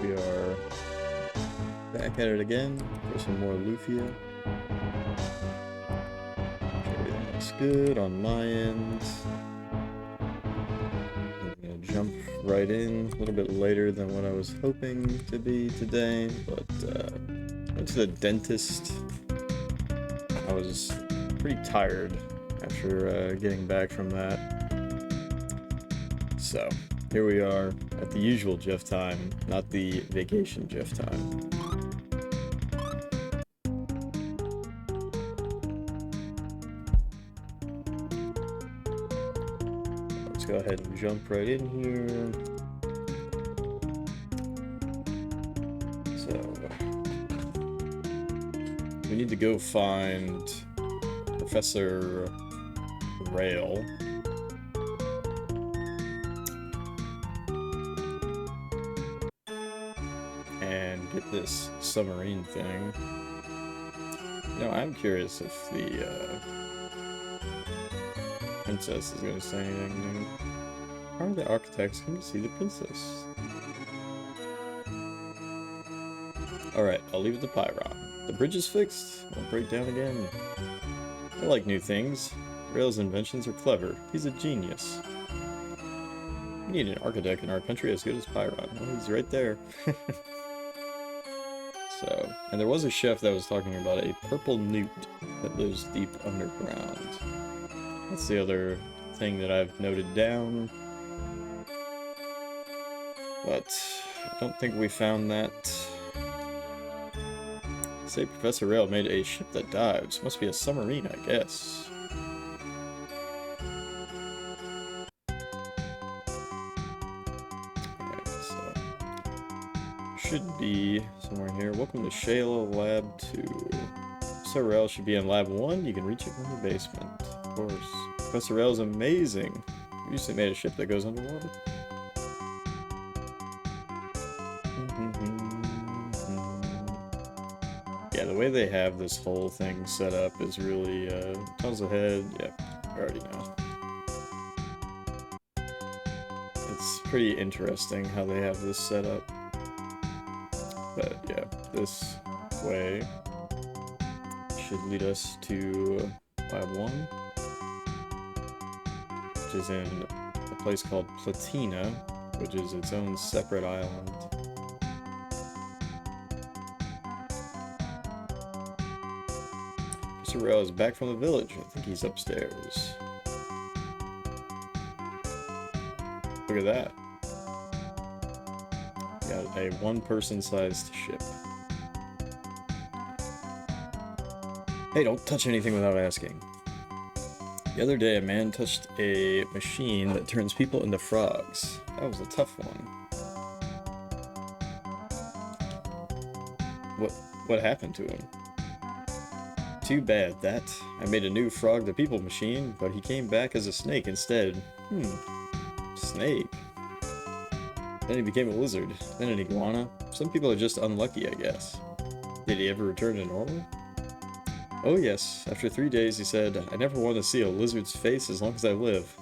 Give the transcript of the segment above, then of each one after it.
We are back at it again for some more Lufia. Everything looks good on my end. I'm gonna jump right in a little bit later than what I was hoping to be today, but went to the dentist. I was pretty tired after getting back from that. So, here we are at the usual Jeff time, not the vacation Jeff time. Let's go ahead and jump right in here. So, we need to go find Professor Rail. And get this submarine thing. You know, I'm curious if the princess is going to say anything new. How are the architects going to see the princess? Alright, I'll leave it to Pyron. The bridge is fixed. Won't break down again. I like new things. Rail's inventions are clever. He's a genius. We need an architect in our country as good as Pyron. Well, he's right there. So, and there was a chef that was talking about a purple newt that lives deep underground. That's the other thing that I've noted down. But I don't think we found that. Say Professor Rail made a ship that dives. Must be a submarine, I guess. Alright, so should be somewhere here. Welcome to Shayla Lab 2. Professor Rail should be in Lab 1. You can reach it from the basement. Of course. Professor Rail is amazing. We recently made a ship that goes underwater. Yeah, the way they have this whole thing set up is really, tunnels ahead. Yeah, I already know. It's pretty interesting how they have this set up. But yeah, this way should lead us to Lab 1, which is in a place called Platina, which is its own separate island. Mr. Rail is back from the village. I think he's upstairs. Look at that. Got a one-person-sized ship. Hey, don't touch anything without asking. The other day, a man touched a machine that turns people into frogs. That was a tough one. What happened to him? Too bad that. I made a new frog the people machine, but he came back as a snake instead. Snake? Then he became a lizard, then an iguana. Some people are just unlucky, I guess. Did he ever return to normal? Oh yes, after 3 days he said, I never want to see a lizard's face as long as I live.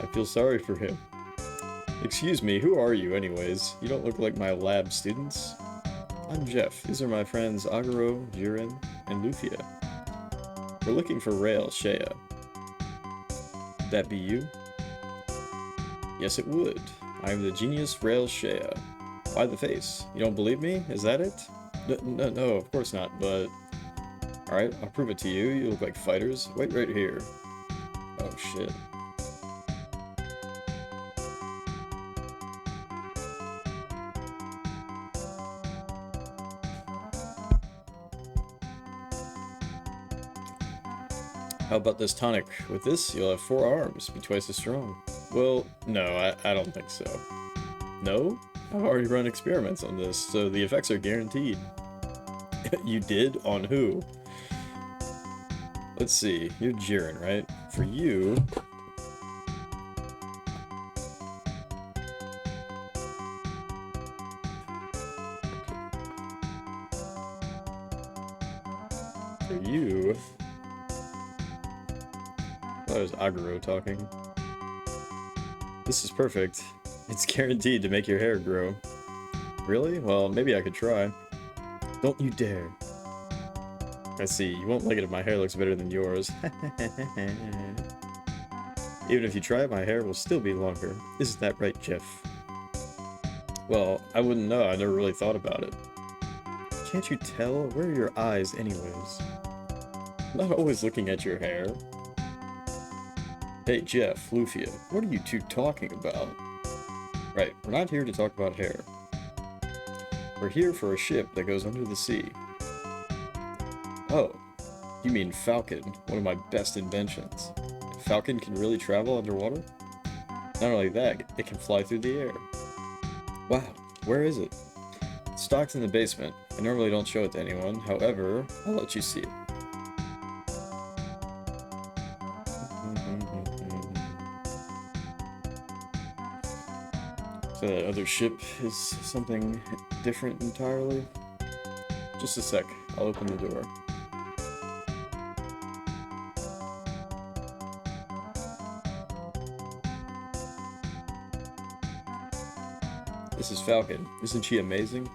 I feel sorry for him. Excuse me, who are you anyways? You don't look like my lab students. I'm Jeff. These are my friends Aguro, Jiren, and Lufia. We're looking for Rail Shea. Would that be you? Yes, it would. I am the genius Rail Shea. Why the face? You don't believe me? Is that it? No, of course not, but... Alright, I'll prove it to you. You look like fighters. Wait right here. Oh, shit. How about this tonic? With this, you'll have 4 arms, be twice as strong. Well, no, I don't think so. No? I've already run experiments on this, so the effects are guaranteed. You did? On who? Let's see, you're Jiren, right? For you... That was Aguro talking. This is perfect. It's guaranteed to make your hair grow. Really? Well, maybe I could try. Don't you dare. I see. You won't like it if my hair looks better than yours. Even if you try, my hair will still be longer. Isn't that right, Jeff? Well, I wouldn't know. I never really thought about it. Can't you tell? Where are your eyes, anyways? Not always looking at your hair. Hey, Jeff, Lufia, what are you two talking about? Right, we're not here to talk about hair. We're here for a ship that goes under the sea. Oh, you mean Falcon, one of my best inventions. Falcon can really travel underwater? Not only that, it can fly through the air. Wow, where is it? It's stocked in the basement. I normally don't show it to anyone, however, I'll let you see it. So that other ship is something different entirely? Just a sec, I'll open the door. This is Falcon. Isn't she amazing?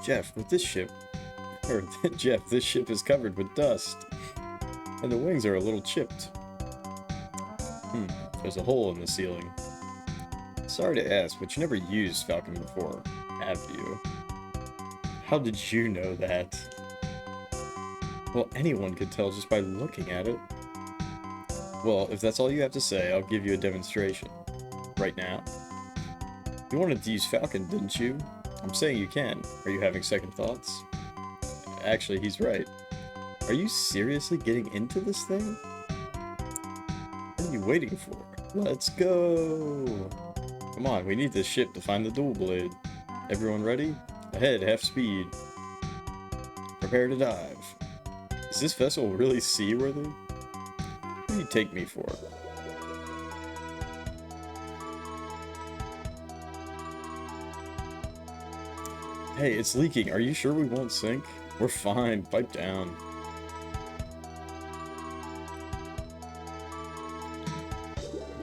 Jeff, with this ship... Jeff, this ship is covered with dust. And the wings are a little chipped. There's a hole in the ceiling. Sorry to ask, but you never used Falcon before, have you? How did you know that? Well, anyone could tell just by looking at it. Well, if that's all you have to say, I'll give you a demonstration. Right now. You wanted to use Falcon, didn't you? I'm saying you can. Are you having second thoughts? Actually, he's right. Are you seriously getting into this thing? What are you waiting for? Let's go! Come on, we need this ship to find the dual blade. Everyone ready? Ahead, half speed. Prepare to dive. Is this vessel really seaworthy? What do you take me for? Hey, it's leaking. Are you sure we won't sink? We're fine. Pipe down.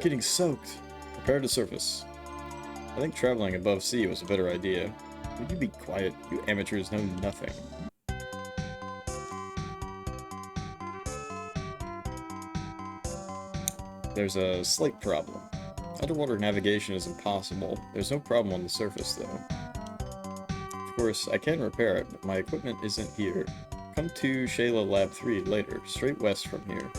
Getting soaked. Prepare to surface. I think traveling above sea was a better idea. Would you be quiet? You amateurs know nothing. There's a slight problem. Underwater navigation is impossible. There's no problem on the surface, though. Of course, I can repair it, but my equipment isn't here. Come to Shayla Lab 3 later, straight west from here.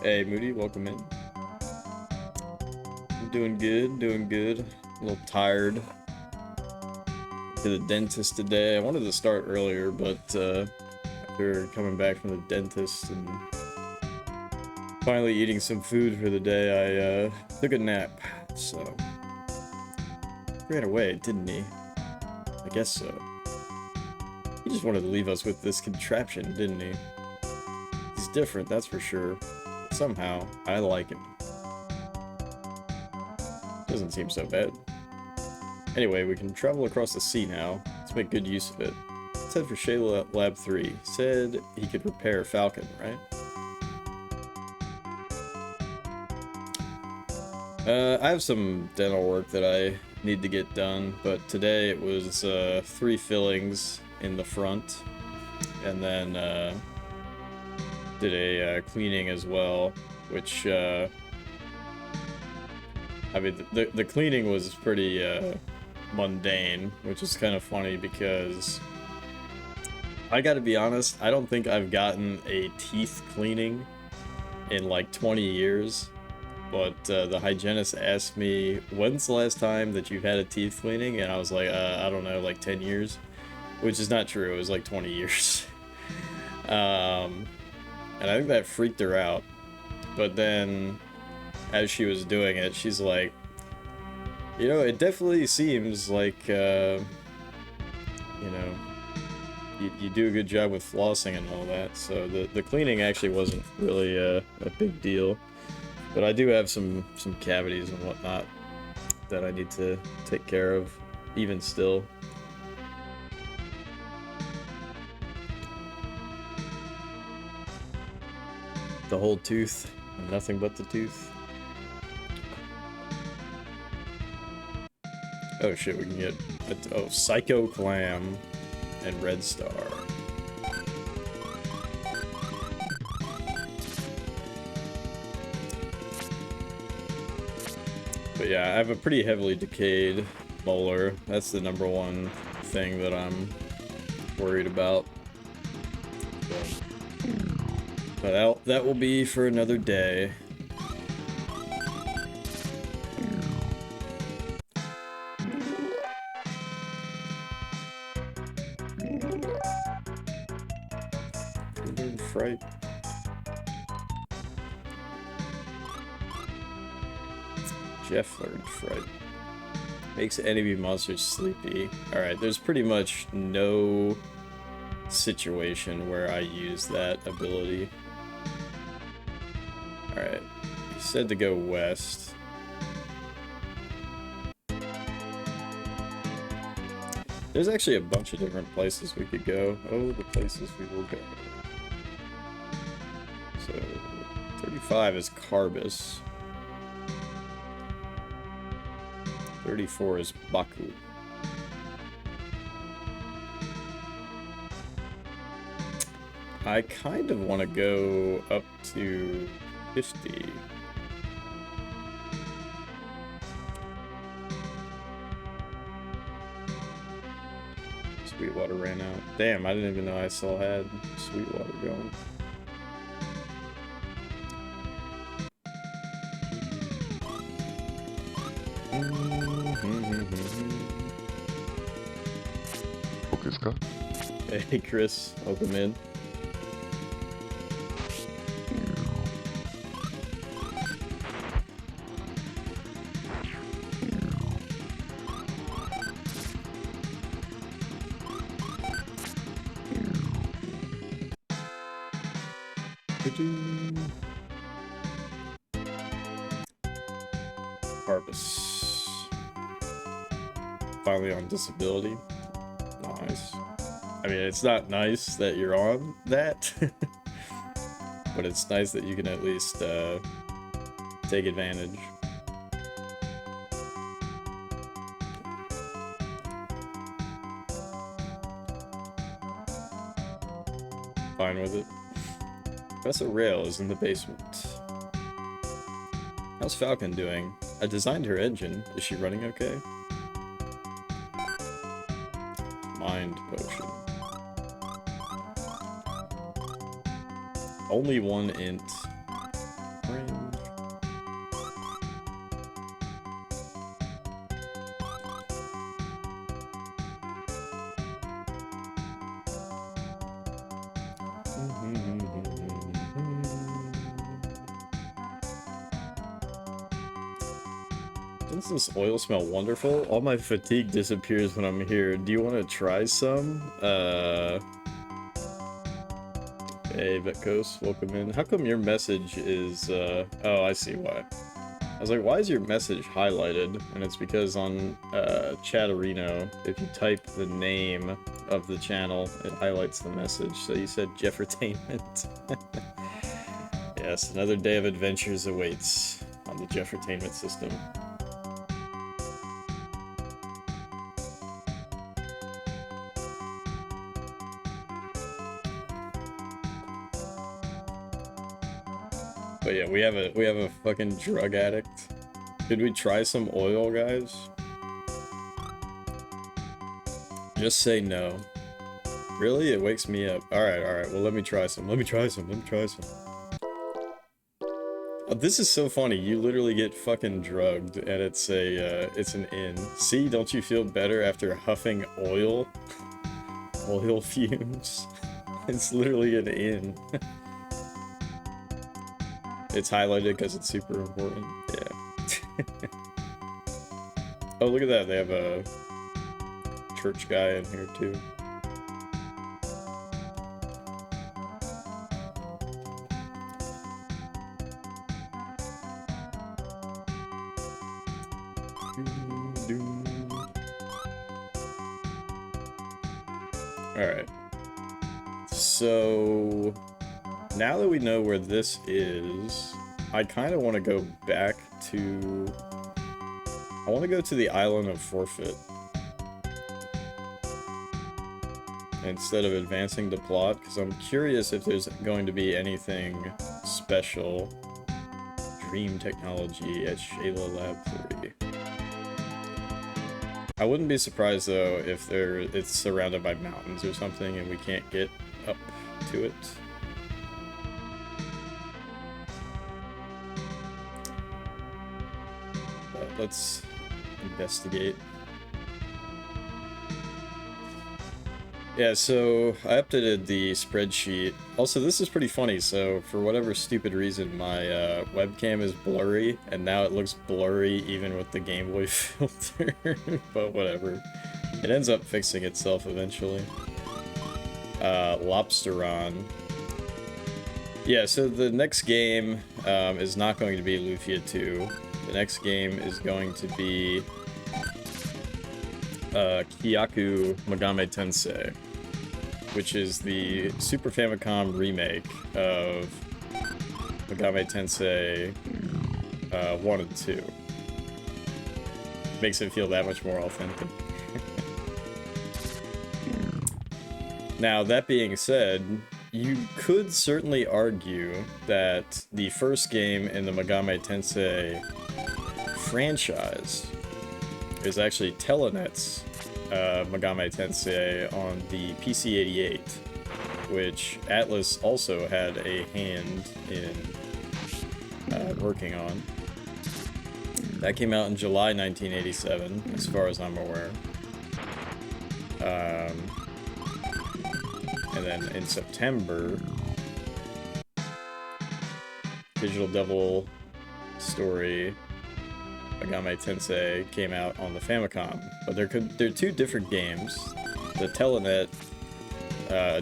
Hey, Moody, welcome in. I'm doing good, doing good. A little tired. To the dentist today. I wanted to start earlier, but after coming back from the dentist and finally eating some food for the day, I took a nap, so... Ran away, didn't he? I guess so. He just wanted to leave us with this contraption, didn't he? He's different, that's for sure. But somehow, I like him. Doesn't seem so bad. Anyway, we can travel across the sea now. Let's make good use of it. Let's head for Shayla Lab 3. Said he could repair Falcon, right? I have some dental work that I need to get done, but today it was 3 fillings in the front, and then did a cleaning as well, which I mean the cleaning was pretty mundane, which is kind of funny because I gotta be honest, I don't think I've gotten a teeth cleaning in like 20 years. But the hygienist asked me, when's the last time that you've had a teeth cleaning? And I was like, I don't know, like 10 years. Which is not true, it was like 20 years. And I think that freaked her out. But then, as she was doing it, she's like, you know, it definitely seems like, you know, you do a good job with flossing and all that. So the cleaning actually wasn't really a big deal. But I do have some cavities and whatnot that I need to take care of, even still. The whole tooth, and nothing but the tooth. Oh shit, we can get oh, Psycho Clam and Red Star. But yeah, I have a pretty heavily decayed molar. That's the #1 thing that I'm worried about. But that will be for another day. Fright. Jeff learned Fright. Makes enemy monsters sleepy. Alright, there's pretty much no situation where I use that ability. Alright, he said to go west. There's actually a bunch of different places we could go. Oh, the places we will go. So, 35 is Carbis. 34 is Baku. I kind of want to go up to 50. Sweetwater ran out. Damn, I didn't even know I still had Sweetwater going. Hey Chris, welcome in. Harvest. Finally on disability. Nice. I mean, it's not nice that you're on that, but it's nice that you can at least take advantage. Fine with it. Professor Rail is in the basement. How's Falcon doing? I designed her engine. Is she running okay? Mind potion. Only 1 int. Range. Doesn't this oil smell wonderful? All my fatigue disappears when I'm here. Do you want to try some? Hey, Vetcos, welcome in. How come your message is, oh, I see why. I was like, why is your message highlighted? And it's because on, Chatterino, if you type the name of the channel, it highlights the message. So you said Jeffertainment. Yes, another day of adventures awaits on the Jeffertainment system. But yeah, we have a fucking drug addict. Could we try some oil, guys? Just say no. Really? It wakes me up. Alright, well let me try some. Let me try some. Oh, this is so funny. You literally get fucking drugged and it's an in. See, don't you feel better after huffing oil? Oil fumes. It's literally an in. It's highlighted because it's super important. Yeah. Oh, look at that. They have a church guy in here, too. Alright. So now that we know where this is, I kind of want to go back to I want to go to the Island of Forfeit. Instead of advancing the plot, because I'm curious if there's going to be anything special. Dream technology at Shayla Lab 3. I wouldn't be surprised though if it's surrounded by mountains or something and we can't get up to it. But let's investigate. Yeah, so I updated the spreadsheet. Also, this is pretty funny. So, for whatever stupid reason, my webcam is blurry, and now it looks blurry even with the Game Boy filter. But whatever. It ends up fixing itself eventually. Lobsteron. Yeah, so the next game is not going to be Lufia 2. The next game is going to be Kyaku Megame Tensei, which is the Super Famicom remake of Megame Tensei 1 and 2. Makes it feel that much more authentic. Now, that being said, you could certainly argue that the first game in the Megame Tensei franchise is actually Telenet's Megame Tensei on the PC-88, which Atlas also had a hand in working on. That came out in July 1987, as far as I'm aware. And then in September, Digital Devil Story Megame Tensei came out on the Famicom, but they're two different games. The Telenet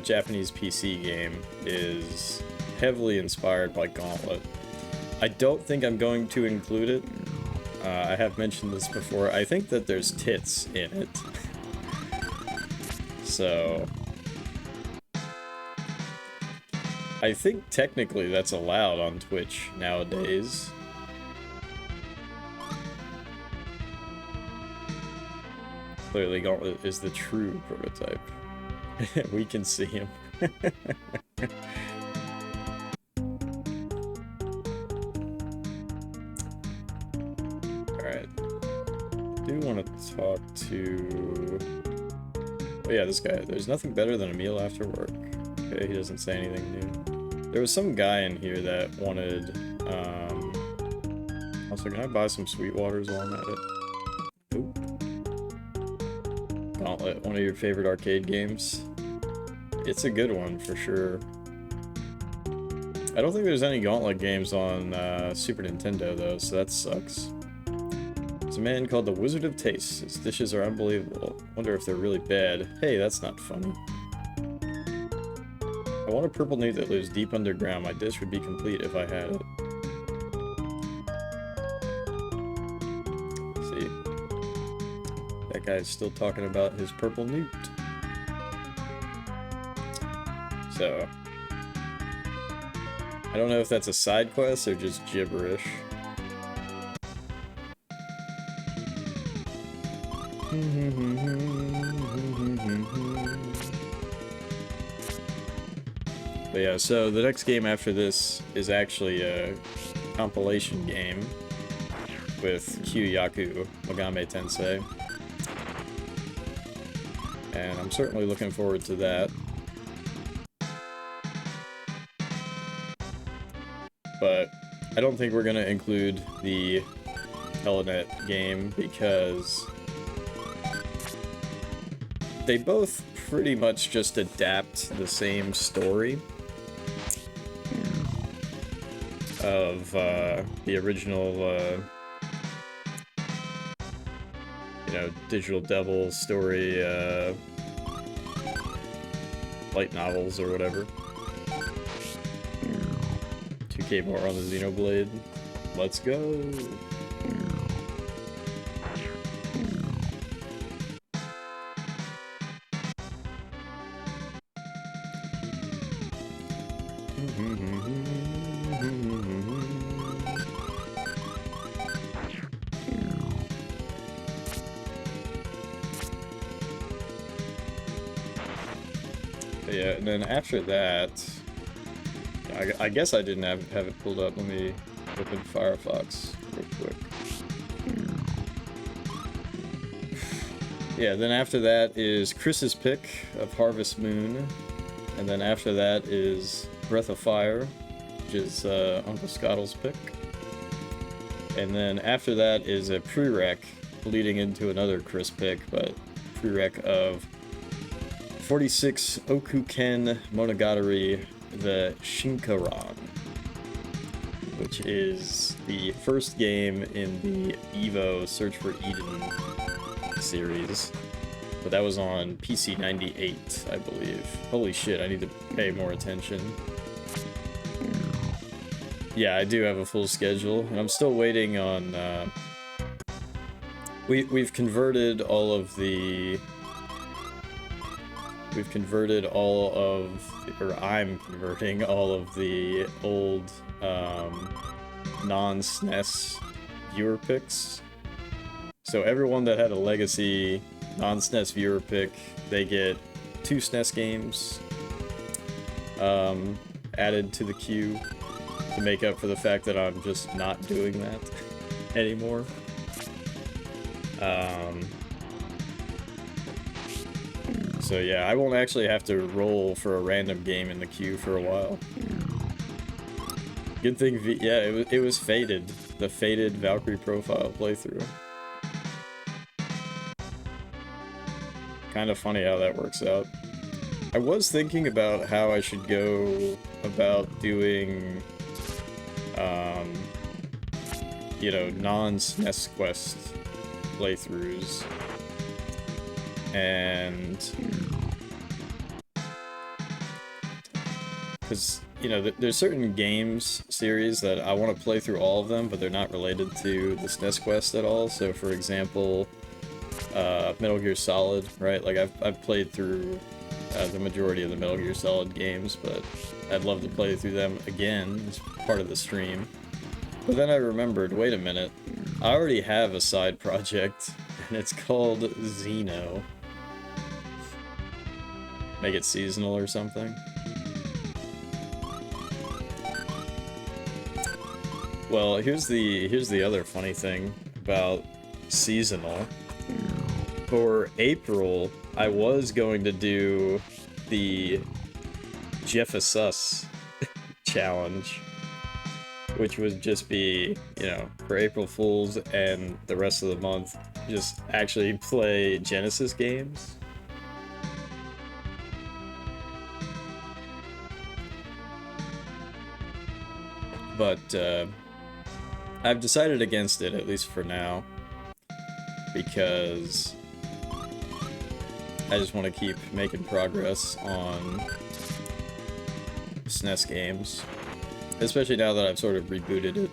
Japanese PC game is heavily inspired by Gauntlet. I don't think I'm going to include it. I have mentioned this before. I think that there's tits in it. So I think technically that's allowed on Twitch nowadays. Clearly Gauntlet is the true prototype. We can see him. Alright. I do want to talk to... Oh yeah, this guy. There's nothing better than a meal after work. Okay, he doesn't say anything new. There was some guy in here that wanted... Also, can I buy some Sweetwaters while I'm at it? Nope. Gauntlet, one of your favorite arcade games. It's a good one, for sure. I don't think there's any Gauntlet games on Super Nintendo, though, so that sucks. There's a man called the Wizard of Taste. His dishes are unbelievable. Wonder if they're really bad. Hey, that's not funny. I want a purple newt that lives deep underground. My dish would be complete if I had it. See? That guy's still talking about his purple newt. So, I don't know if that's a side quest or just gibberish. But yeah, so the next game after this is actually a compilation game with Kyaku Megame Tensei. And I'm certainly looking forward to that. But I don't think we're going to include the Telenet game because they both pretty much just adapt the same story of the original, you know, Digital Devil story, light novels or whatever. 2K more on the Xenoblade. Let's go! Yeah, and then after that, I guess I didn't have it pulled up. Let me open Firefox real quick. Yeah, then after that is Chris's pick of Harvest Moon, and then after that is Breath of Fire, which is Uncle Scottle's pick. And then after that is a prereq leading into another Chris pick, but prereq of 46 Okuken Monogatari, the Shinkaran, which is the first game in the Evo Search for Eden series. But that was on PC 98, I believe. Holy shit, I need to pay more attention. Yeah, I do have a full schedule, and I'm still waiting on, we've converted all of the... We've converted all of... Or I'm converting all of the old, non-SNES viewer picks. So everyone that had a legacy non-SNES viewer pick, they get 2 SNES games, added to the queue, to make up for the fact that I'm just not doing that anymore. So yeah, I won't actually have to roll for a random game in the queue for a while. Good thing, yeah, it was Fated, the Fated Valkyrie Profile playthrough. Kind of funny how that works out. I was thinking about how I should go about doing you know, non-SNES Quest playthroughs. And... Because, you know, there's certain games series that I want to play through all of them, but they're not related to the SNES Quest at all. So, for example, Metal Gear Solid, right? Like, I've played through the majority of the Metal Gear Solid games, but I'd love to play through them again as part of the stream. But then I remembered, wait a minute, I already have a side project, and it's called Xeno. Make it seasonal or something. Well, here's the other funny thing about seasonal. For April, I was going to do the Jeffasus challenge, which would just be, you know, for April Fools and the rest of the month, just actually play Genesis games. But I've decided against it, at least for now, because I just want to keep making progress on SNES games, especially now that I've sort of rebooted it.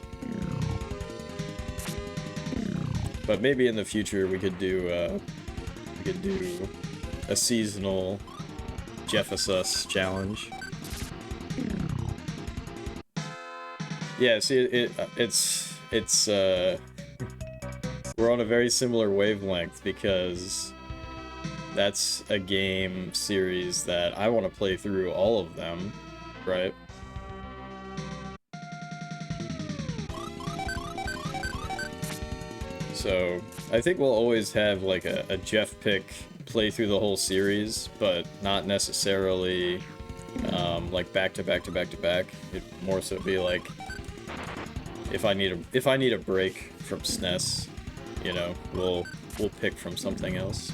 But maybe in the future we could do a seasonal Jeffasus challenge. Yeah, see, it's we're on a very similar wavelength, because that's a game series that I want to play through all of them, right? So, I think we'll always have like a Jeff pick play through the whole series, but not necessarily like back to back to back to back. It'd more so be like, if I need a break from SNES, you know, we'll pick from something else.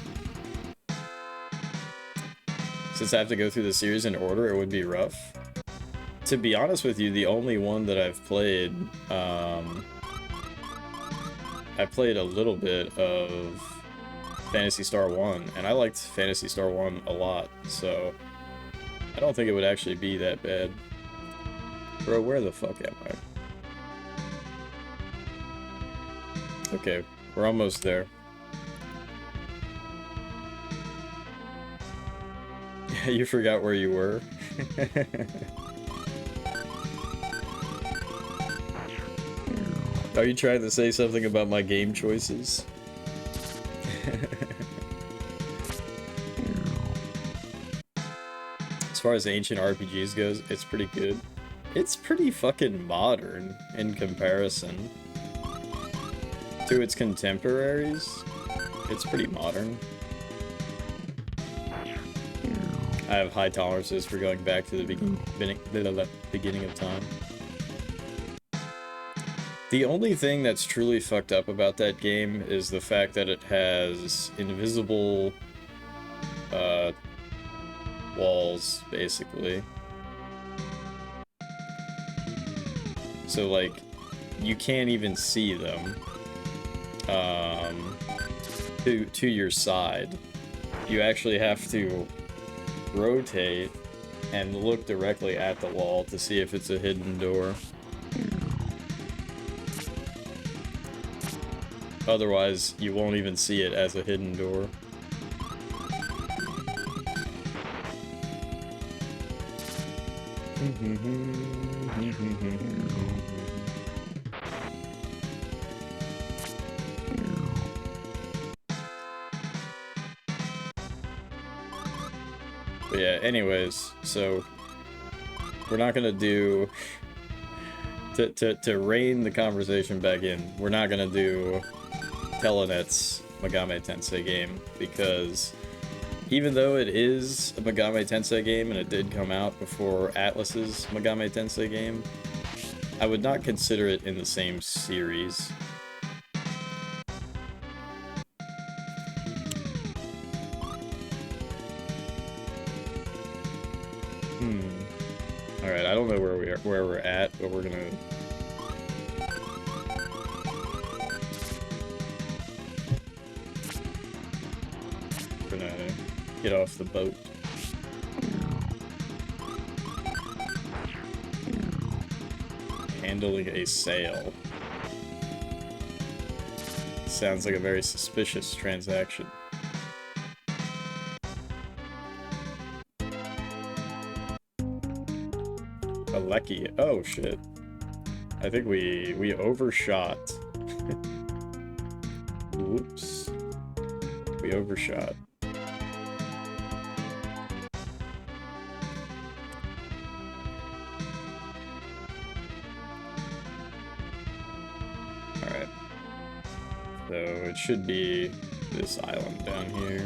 Since I have to go through the series in order, it would be rough. To be honest with you, the only one that I've played, I played a little bit of Phantasy Star 1, and I liked Phantasy Star 1 a lot, so I don't think it would actually be that bad. Bro, where the fuck am I? Okay, we're almost there. You forgot where you were? Are you trying to say something about my game choices? As far as ancient RPGs goes, it's pretty good. It's pretty fucking modern in comparison to its contemporaries. It's pretty modern. I have high tolerances for going back to the beginning of time. The only thing that's truly fucked up about that game is the fact that it has invisible walls, basically. So, like, you can't even see them to your side. You actually have to rotate and look directly at the wall to see if it's a hidden door. Otherwise, you won't even see it as a hidden door. But yeah, anyways, so we're not gonna do to rein the conversation back in, we're not gonna do Telenet's Megami Tensei game, because even though it is a Megami Tensei game and it did come out before Atlus's Megami Tensei game, I would not consider it in the same series. Alright, I don't know where we're at, but we're gonna get off the boat. Handling a sail. Sounds like a very suspicious transaction. Alecki. Oh shit. I think we overshot. Whoops. We overshot. Alright. So it should be this island down here.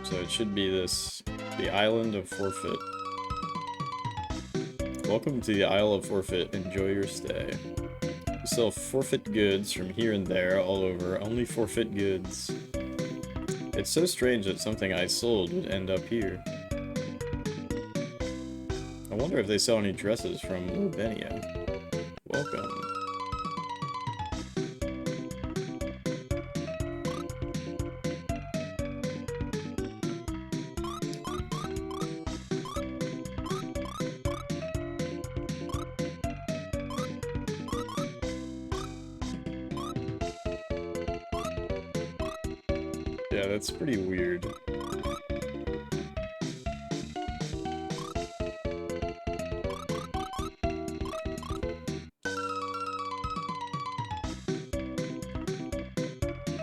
So it should be this, the Island of Forfeit. Welcome to the Isle of Forfeit, enjoy your stay. We sell forfeit goods from here and there, all over, only forfeit goods. It's so strange that something I sold would end up here. I wonder if they sell any dresses from Lubenia. Welcome. Yeah, that's pretty weird.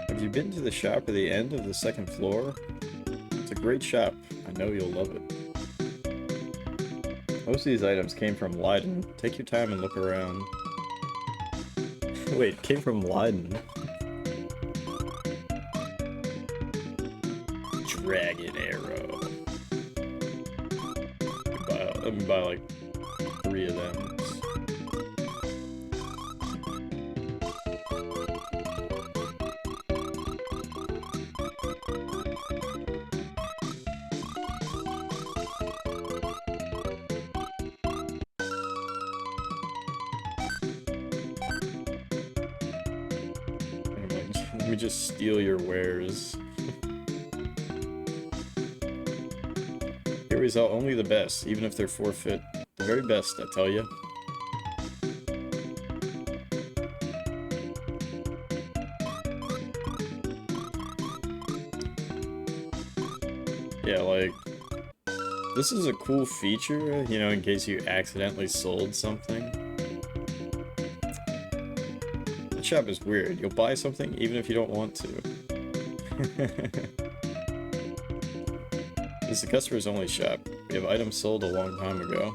Have you been to the shop at the end of the second floor? It's a great shop. I know you'll love it. Most of these items came from Leiden. Take your time and look around. Wait, came from Leiden? dragon arrow. Let me buy like 3 of them. Let me just steal your wares. Here we sell only the best, even if they're forfeit. The very best, I tell ya. Yeah, like, this is a cool feature, you know, in case you accidentally sold something. The shop is weird. You'll buy something even if you don't want to. This is the customer's only shop. We have items sold a long time ago.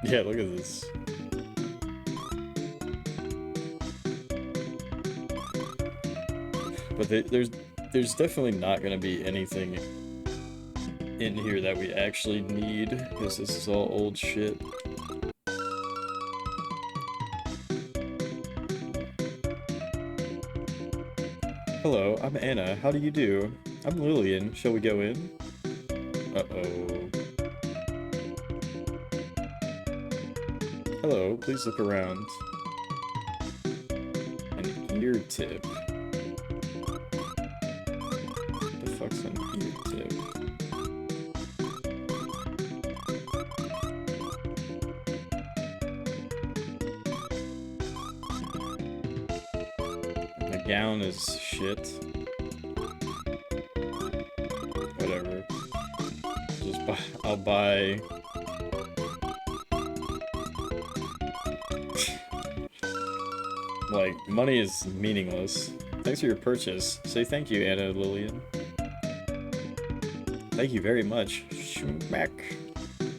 Yeah, look at this. But there's definitely not going to be anything in here that we actually need, because this is all old shit. Hello, I'm Anna. How do you do? I'm Lillian. Shall we go in? Uh-oh. Hello, please look around. An ear tip. What the fuck's an ear tip? The gown is shit. Whatever. Just buy. I'll buy. Like, money is meaningless. Thanks for your purchase. Say thank you, Anna Lillian. Thank you very much. Schmack.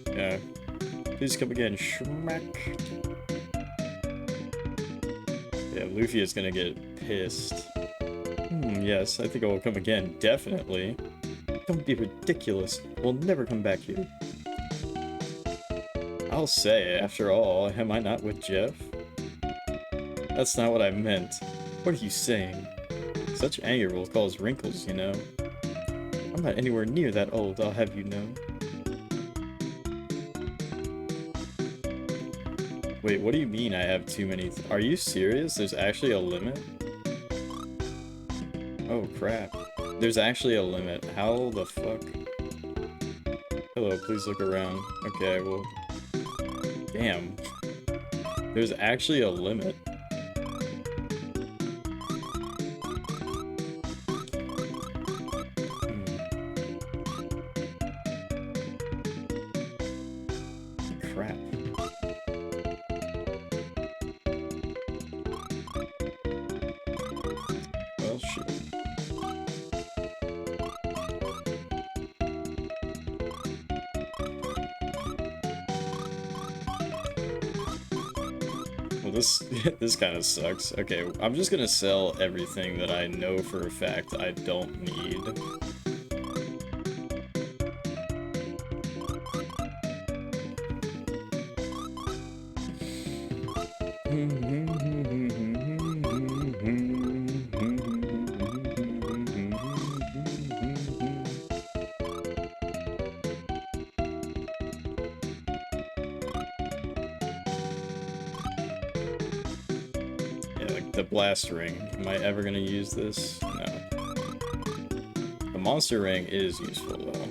Yeah. Please come again. Schmack. Yeah, Lufia's gonna get pissed. Yes, I think I will come again. Definitely. Don't be ridiculous. We'll never come back here. I'll say, after all, am I not with Jeff? That's not what I meant. What are you saying? Such anger will cause wrinkles, you know. I'm not anywhere near that old, I'll have you know. Wait, what do you mean I have too many? Are you serious? There's actually a limit? Oh crap. There's actually a limit. How the fuck? Hello, please look around. Okay, well... Damn. There's actually a limit. Crap. Well, shit. Well, this kind of sucks. Okay, I'm just gonna sell everything that I know for a fact I don't need. The blast ring. Am I ever gonna use this? No. The monster ring is useful though.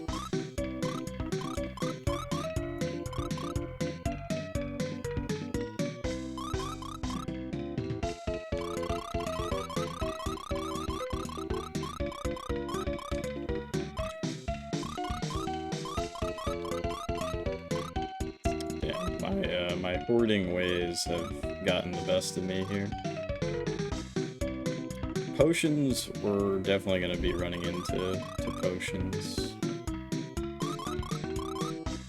Yeah, my hoarding ways have gotten the best of me here. Potions, we're definitely going to be running into potions.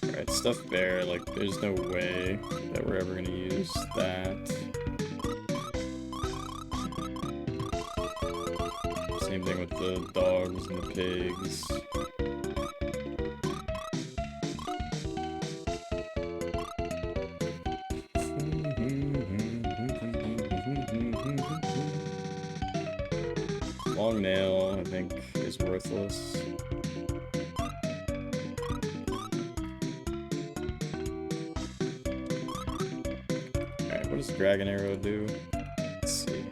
Alright, stuffed bear, like, there's no way that we're ever going to use that. with the dogs and the pigs. Long nail, I think, is worthless. Alright, what does Dragon Arrow do? Let's see.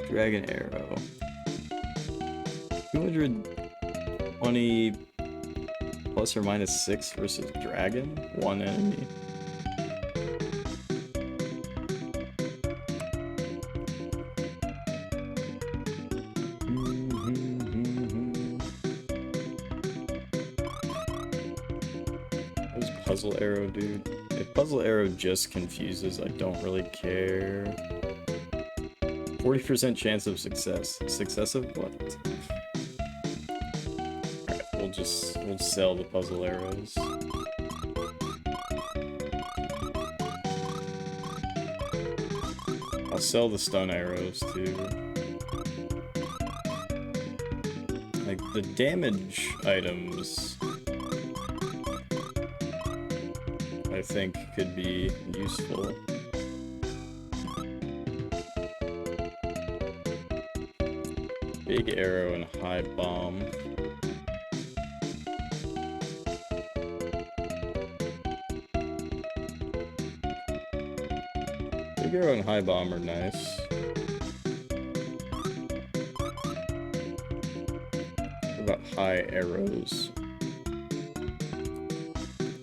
Dragon Arrow. 220 plus or minus 6 versus Dragon? One enemy. What does Puzzle Arrow do? If Puzzle Arrow just confuses, I don't really care. 40% chance of success. Success of what? Alright, we'll sell the puzzle arrows. I'll sell the stun arrows too. Like the damage items I think could be useful. Big arrow and high bomb. Big arrow and high bomb are nice. What about high arrows?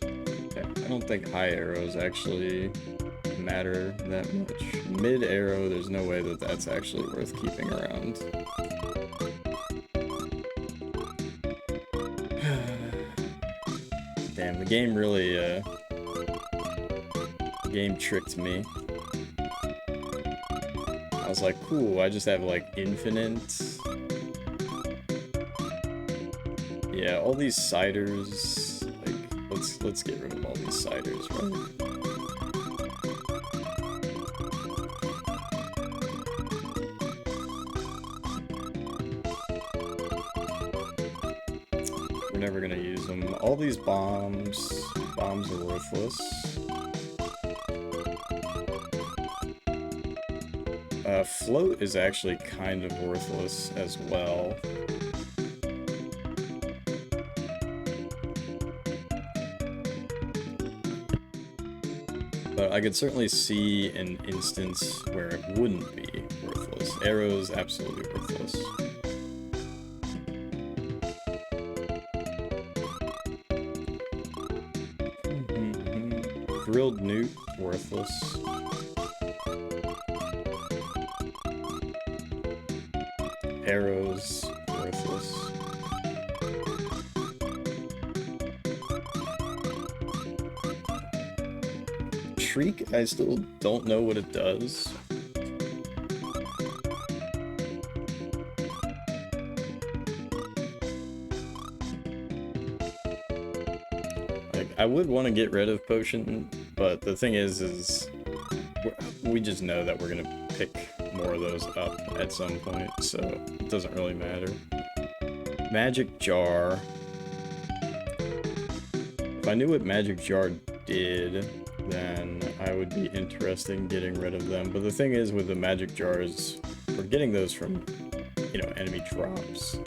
Okay, I don't think high arrows actually matter that much. Mid arrow, there's no way that that's actually worth keeping around. Damn, the game really, the game tricked me. I was like, cool, I just have, like, infinite... Yeah, all these ciders, like, let's get rid of all these ciders, right? We're never gonna use them. All these bombs are worthless. Float is actually kind of worthless as well. But I could certainly see an instance where it wouldn't be worthless. Arrows, absolutely worthless. Grilled newt, worthless. Arrows, worthless. Shriek, I still don't know what it does. Like, I would want to get rid of Potion, but the thing is we just know that we're gonna pick more of those up at some point, so it doesn't really matter. Magic Jar. If I knew what Magic Jar did, then I would be interested in getting rid of them. But the thing is, with the Magic Jars, we're getting those from, you know, enemy drops.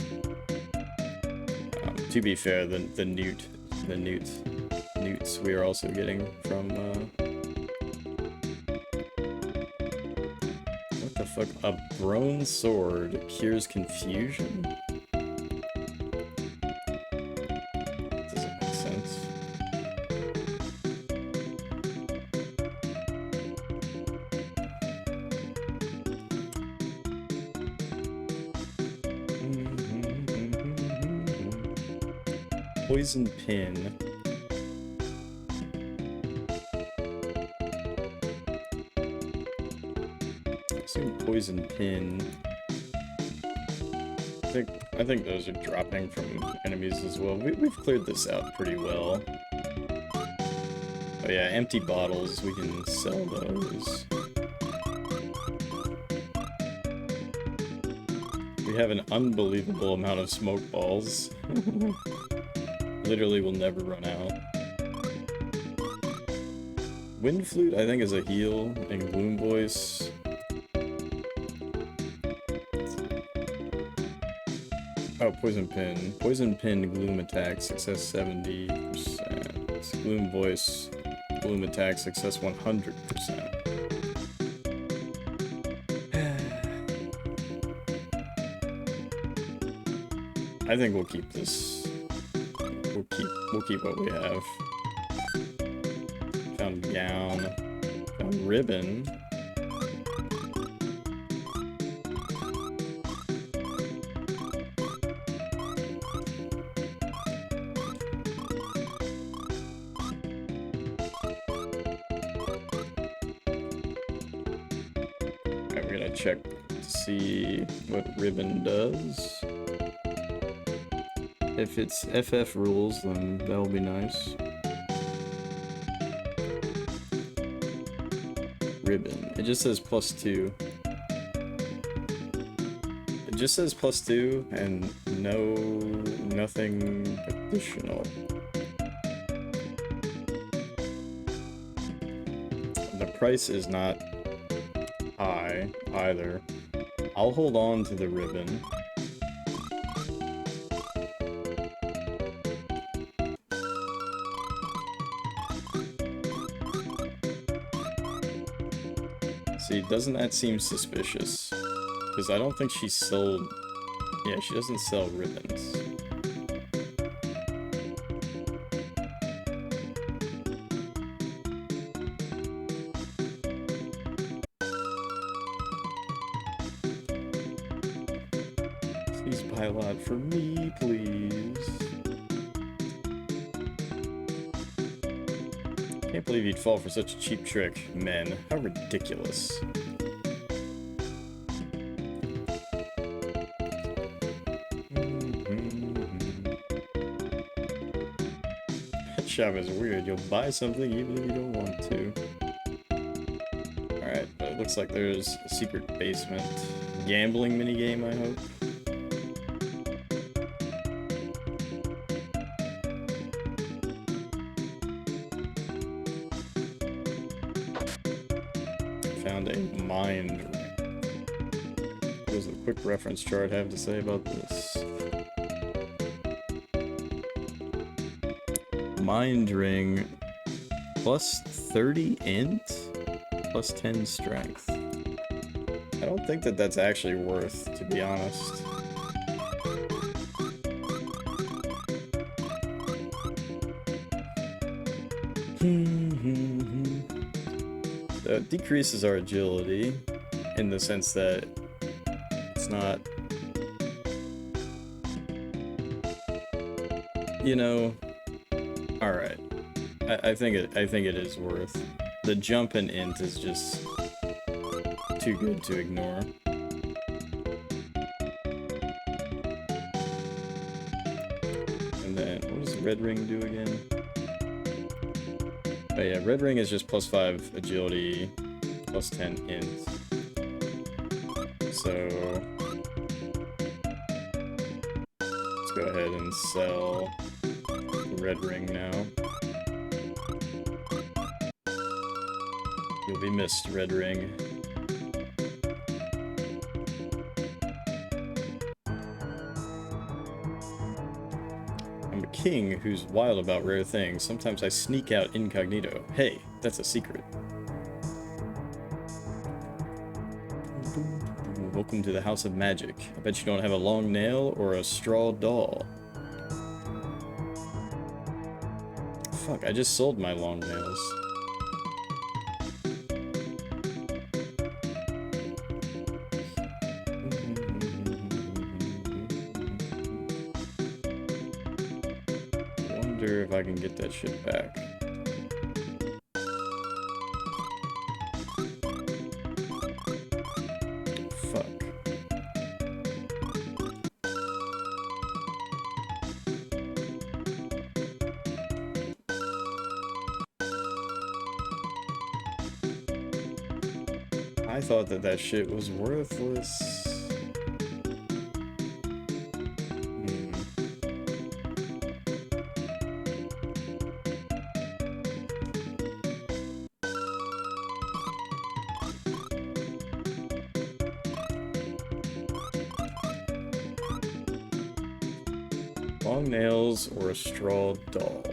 To be fair, the newts we are also getting from, what the fuck? A bronze sword cures confusion? Doesn't make sense. Poison pin. Poison pin. I think those are dropping from enemies as well. We've cleared this out pretty well. Oh yeah, empty bottles, we can sell those. We have an unbelievable amount of smoke balls. Literally will never run out. Wind Flute, I think, is a heal, and Gloom Voice. Oh, Poison Pin. Poison Pin, Gloom Attack, success 70%. Gloom Voice, Gloom Attack, success 100%. I think we'll keep this. We'll keep what we have. Found gown. Found ribbon. Alright, we're gonna check to see what ribbon does. If it's FF rules, then that'll be nice. Ribbon. It just says +2. It just says +2 and nothing additional. The price is not high either. I'll hold on to the ribbon. See, doesn't that seem suspicious? Because I don't think she sold... Yeah, she doesn't sell ribbons. Please buy a lot for me, please. Can't believe you'd fall for such a cheap trick, men. How ridiculous. Pet shop is weird. You'll buy something even if you don't want to. Alright, but it looks like there's a secret basement. Gambling minigame, I hope. Found a mind ring. What does the quick reference chart have to say about this? Mind ring plus 30 int plus 10 strength. I don't think that that's actually worth, to be honest. It decreases our agility in the sense that it's not, you know, all right. I think it is worth. The jump and int is just too good to ignore. And then what does red ring do again? Oh yeah, red ring is just +5 agility, +10 int. So let's go ahead and sell the red ring now. You'll be missed, red ring. I'm a king who's wild about rare things. Sometimes I sneak out incognito. Hey, that's a secret. Welcome to the House of Magic. I bet you don't have a long nail or a straw doll. Fuck, I just sold my long nails. If I can get that shit back. Fuck. I thought that that shit was worthless. Long nails or a straw doll?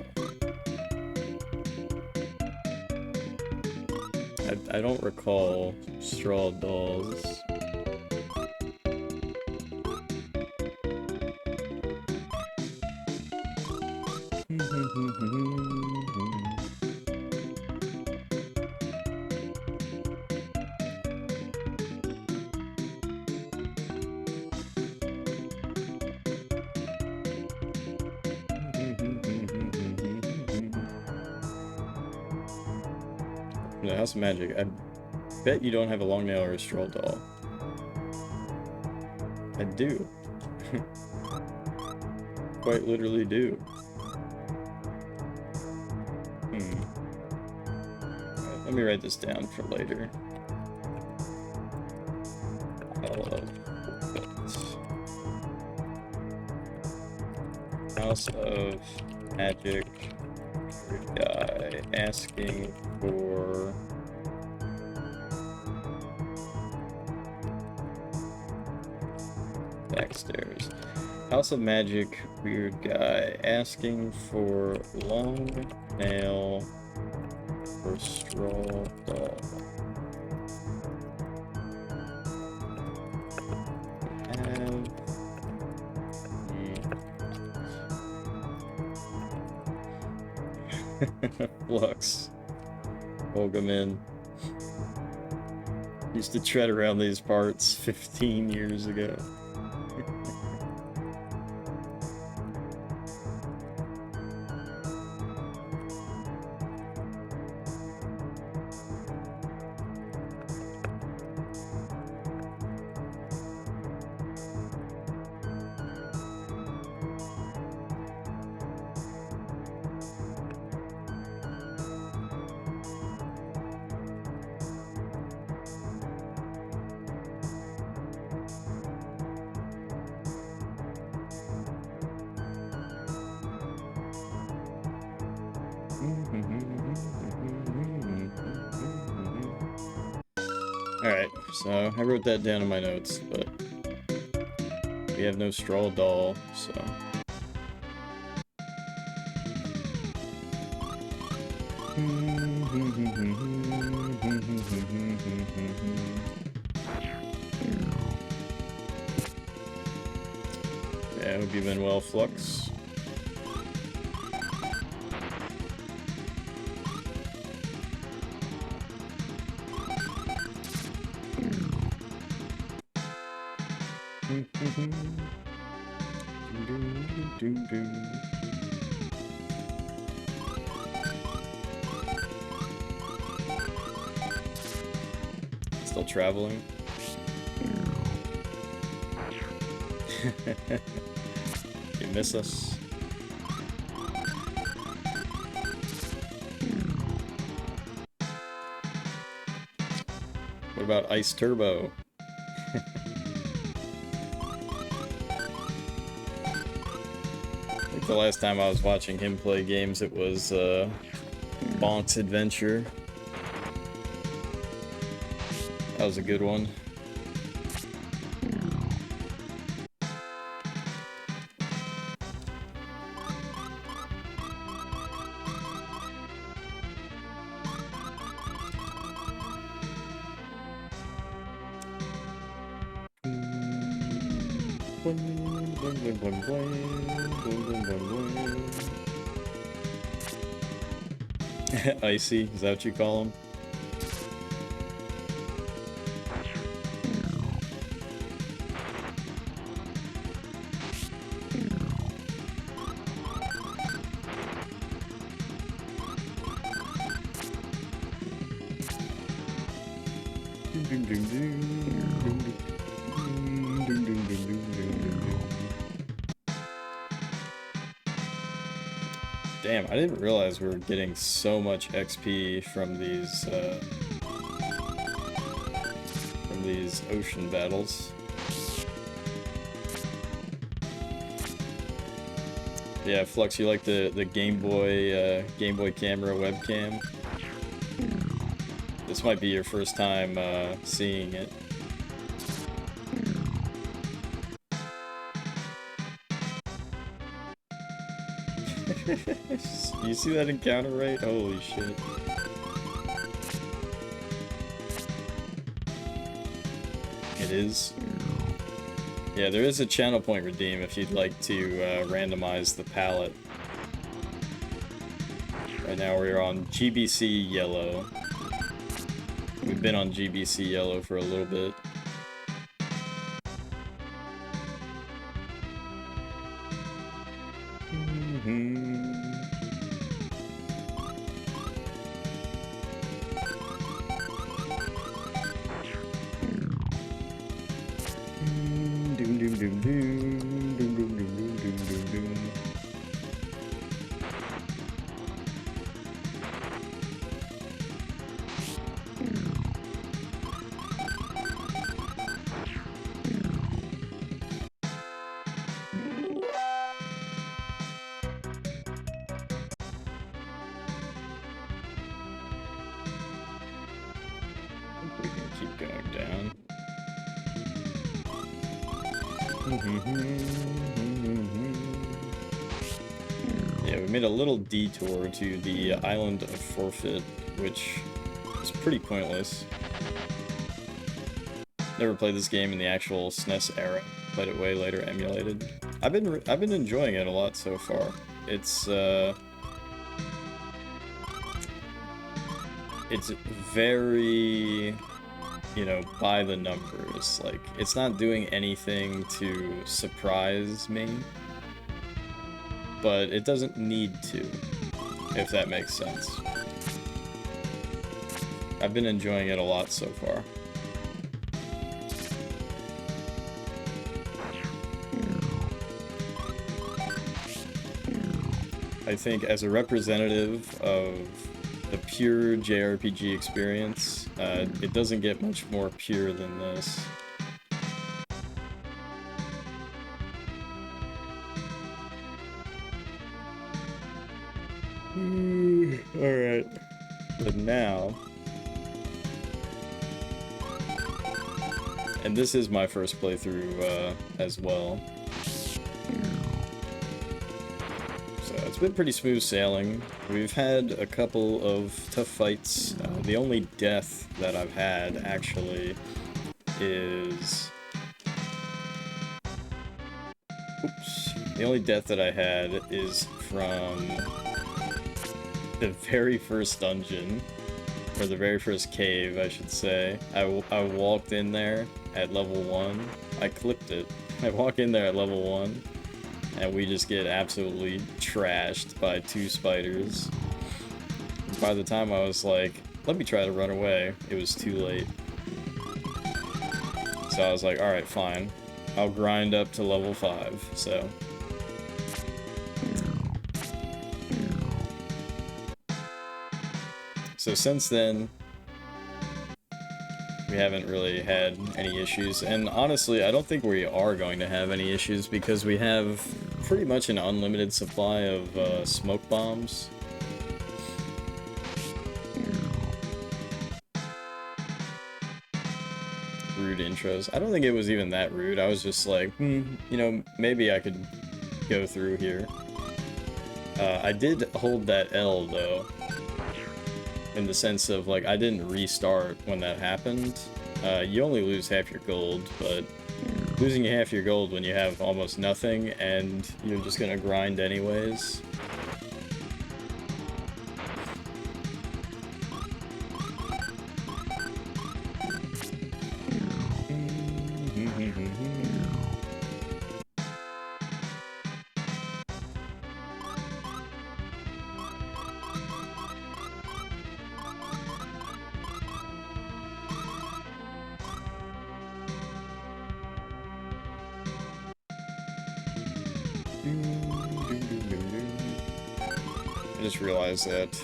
I don't recall straw dolls. The House of Magic. I bet you don't have a long nail or a straw doll. I do. Quite literally do. Right, let me write this down for later. House of Magic guy asking for backstairs. House of Magic weird guy asking for long nail or straw doll. Flux. Ogamin. Used to tread around these parts 15 years ago. Alright, so I wrote that down in my notes, but we have no straw doll, so... Yeah, I hope you've been well, Flux. Still traveling? You miss us? What about Ice Turbo? I think the last time I was watching him play games, it was Bonk's Adventure. That was a good one. Icy, is that what you call him? Damn, I didn't realize we were getting so much XP from these these ocean battles. Yeah, Flux, you like the Game Boy camera webcam? This might be your first time seeing it. You see that encounter rate? Holy shit. It is. Yeah, there is a channel point redeem if you'd like to randomize the palette. Right now we're on GBC Yellow. We've been on GBC Yellow for a little bit. Yeah, we made a little detour to the Island of Forfeit, which is pretty pointless. Never played this game in the actual SNES era. Played it way later emulated. I've been enjoying it a lot so far. It's very, you know, by the numbers. Like, it's not doing anything to surprise me, but it doesn't need to, if that makes sense. I've been enjoying it a lot so far. I think as a representative of the pure JRPG experience, it doesn't get much more pure than this. Alright. But now... And this is my first playthrough as well. It's been pretty smooth sailing. We've had a couple of tough fights. The only death that I've had, actually, is... Oops. The only death that I had is from the very first dungeon, or the very first cave, I should say. I walked in there at level 1. I clipped it. I walk in there at level 1. And we just get absolutely trashed by 2 spiders. By the time I was like, let me try to run away, it was too late. So I was like, alright, fine. I'll grind up to level 5, so... So since then, we haven't really had any issues, and honestly, I don't think we are going to have any issues because we have pretty much an unlimited supply of smoke bombs. Rude intros. I don't think it was even that rude. I was just like, you know, maybe I could go through here. I did hold that L, though. In the sense of, like, I didn't restart when that happened. You only lose half your gold, but losing half your gold when you have almost nothing and you're just gonna grind anyways. I just realized that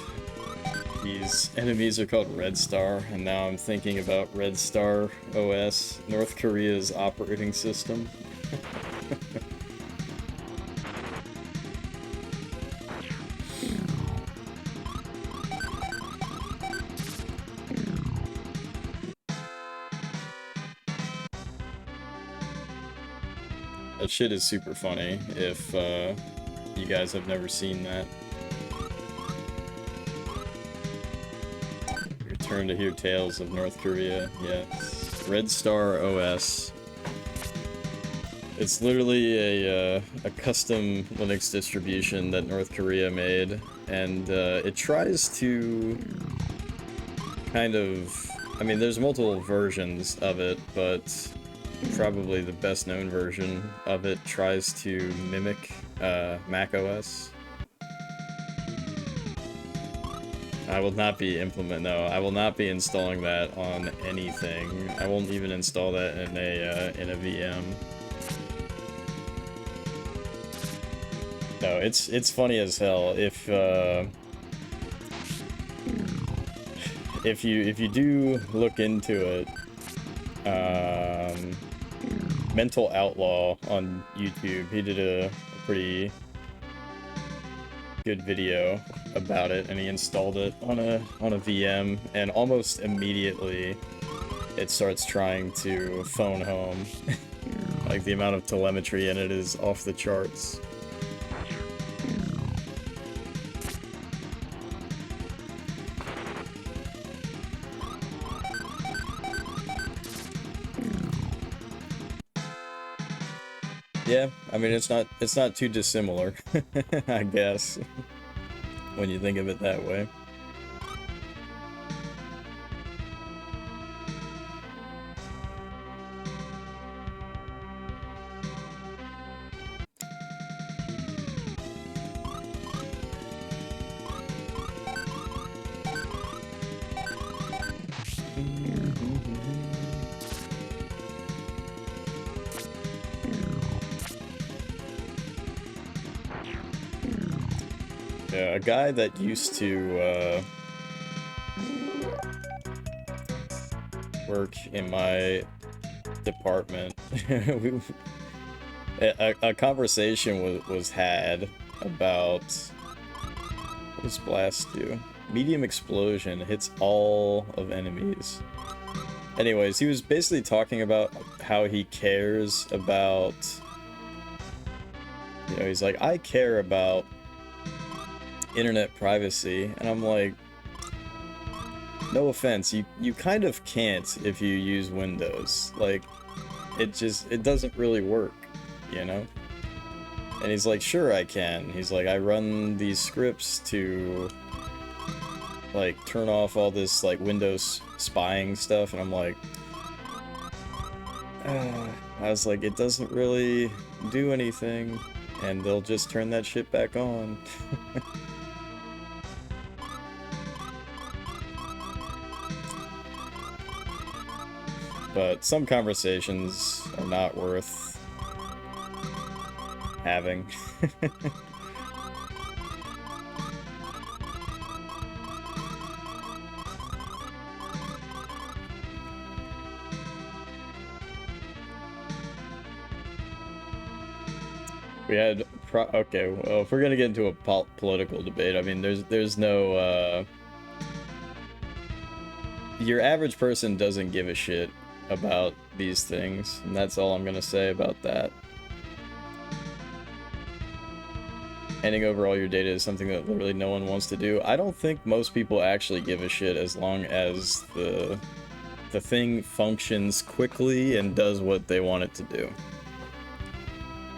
These enemies are called Red Star, and now I'm thinking about Red Star OS, North Korea's operating system. That shit is super funny if you guys have never seen that. Return to hear tales of North Korea. Yes. Red Star OS. It's literally a custom Linux distribution that North Korea made, and it tries to kind of... I mean, there's multiple versions of it, but probably the best known version of it tries to mimic Mac OS. I will not be I will not be installing that on anything. I won't even install that in a VM. No, it's funny as hell. If you do look into it, Mental Outlaw on YouTube, he did a pretty good video about it, and he installed it on a VM, and almost immediately it starts trying to phone home. Like, the amount of telemetry in it is off the charts. Yeah, I mean, it's not too dissimilar, I guess, when you think of it that way. Yeah, a guy that used to work in my department, a conversation was had about, what does Blast do? Medium explosion hits all of enemies. Anyways, he was basically talking about how he cares about, you know, he's like, I care about internet privacy, and I'm like, no offense, you kind of can't if you use Windows. Like, it doesn't really work, you know? And he's like, sure I can. He's like, I run these scripts to, like, turn off all this, like, Windows spying stuff, and I'm like, I was like, it doesn't really do anything, and they'll just turn that shit back on. But some conversations are not worth having. We had okay, well, if we're gonna get into a political debate, I mean, there's no your average person doesn't give a shit about these things, and that's all I'm gonna say about that. Handing over all your data is something that literally no one wants to do. I don't think most people actually give a shit as long as the thing functions quickly and does what they want it to do.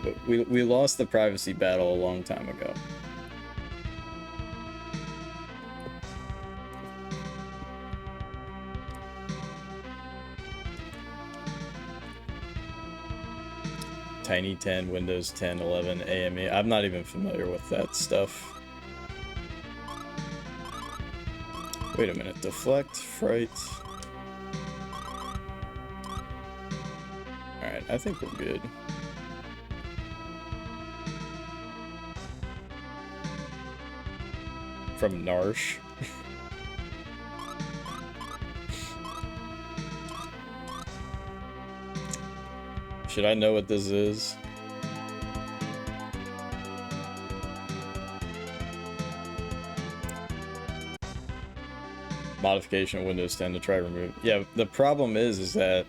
But we lost the privacy battle a long time ago. Tiny 10, Windows 10, 11, AME. I'm not even familiar with that stuff. Wait a minute. Deflect, fright. Alright, I think we're good. From Narsh. Should I know what this is? Modification of Windows 10 to try remove. Yeah, the problem is that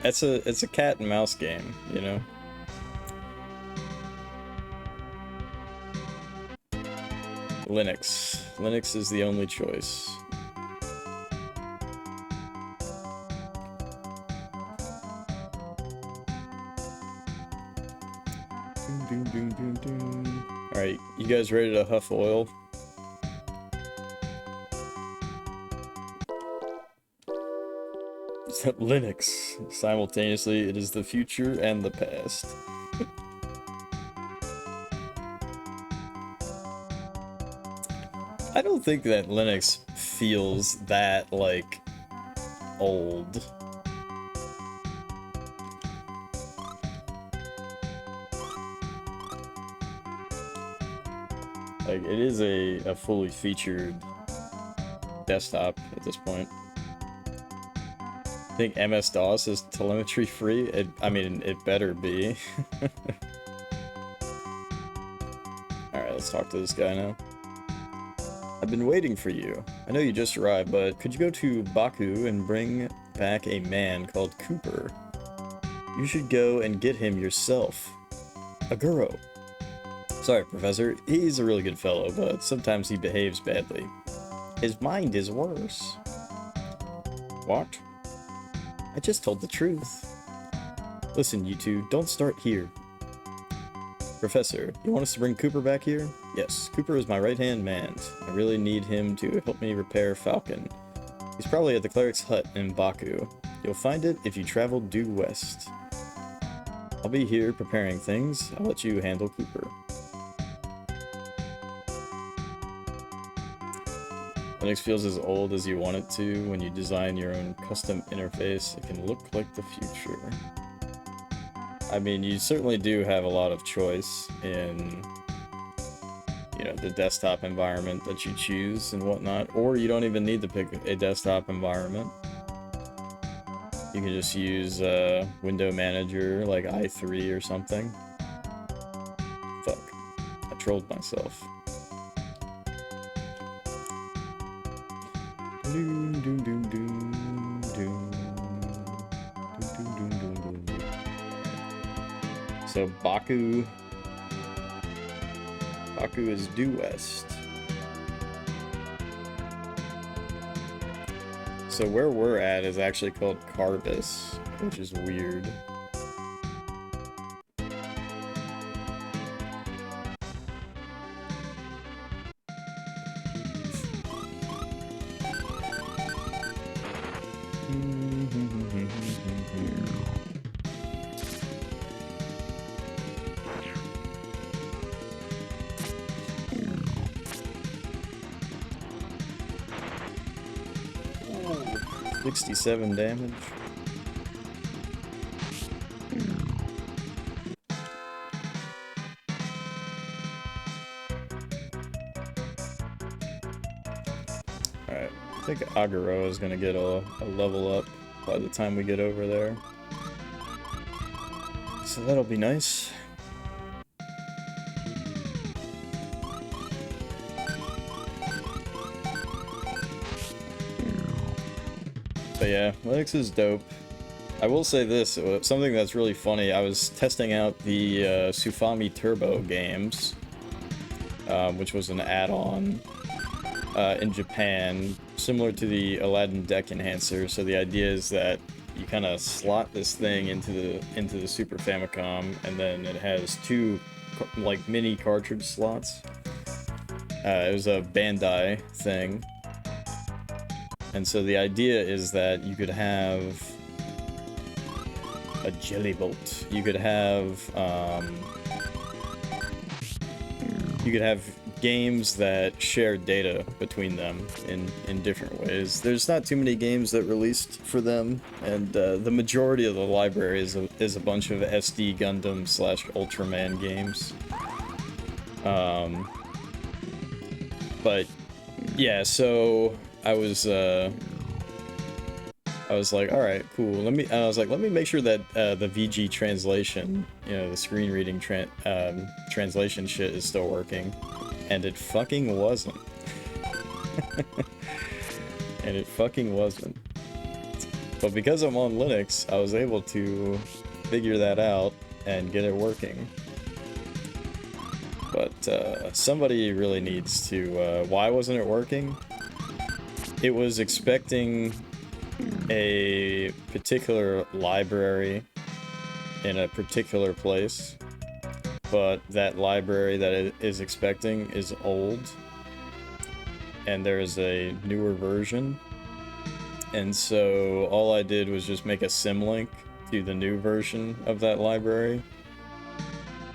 it's a cat and mouse game, you know? Linux. Linux is the only choice. Alright, you guys ready to huff oil? Linux. Simultaneously, it is the future and the past. I don't think that Linux feels that, like, old. Like, it is a fully featured desktop at this point. I think MS-DOS is telemetry free. I mean, it better be. Alright, let's talk to this guy now. I've been waiting for you. I know you just arrived, but could you go to Baku and bring back a man called Cooper? You should go and get him yourself. Aguro. Sorry, Professor. He's a really good fellow, but sometimes he behaves badly. His mind is worse. What? I just told the truth. Listen, you two, don't start here. Professor, you want us to bring Cooper back here? Yes, Cooper is my right-hand man. I really need him to help me repair Falcon. He's probably at the cleric's hut in Baku. You'll find it if you travel due west. I'll be here preparing things. I'll let you handle Cooper. Linux feels as old as you want it to. When you design your own custom interface, it can look like the future. I mean, you certainly do have a lot of choice in, you know, the desktop environment that you choose and whatnot, or you don't even need to pick a desktop environment. You can just use window manager like i3 or something. Fuck. I trolled myself. So Baku is due west. So where we're at is actually called Carvis, which is weird. Oh, 67 damage. Alright, I think Aguro is gonna get a level up by the time we get over there. So that'll be nice. But yeah, Linux is dope. I will say this, something that's really funny, I was testing out the Sufami Turbo games, which was an add-on in Japan, similar to the Aladdin Deck Enhancer. So the idea is that you kind of slot this thing into the Super Famicom, and then it has two like mini cartridge slots. It was a Bandai thing, and so the idea is that you could have a Jelly Bolt. You could have games that share data between them in different ways. There's not too many games that released for them, and the majority of the library is a bunch of SD Gundam / Ultraman games. But yeah, so I was I was like, all right, cool. I was like, let me make sure that the VG translation, you know, the screen reading translation shit is still working, and it fucking wasn't. And it fucking wasn't. But because I'm on Linux, I was able to figure that out and get it working. But somebody really needs to. Why wasn't it working? It was expecting a particular library in a particular place, but that library that it is expecting is old, and there is a newer version, and so all I did was just make a symlink to the new version of that library,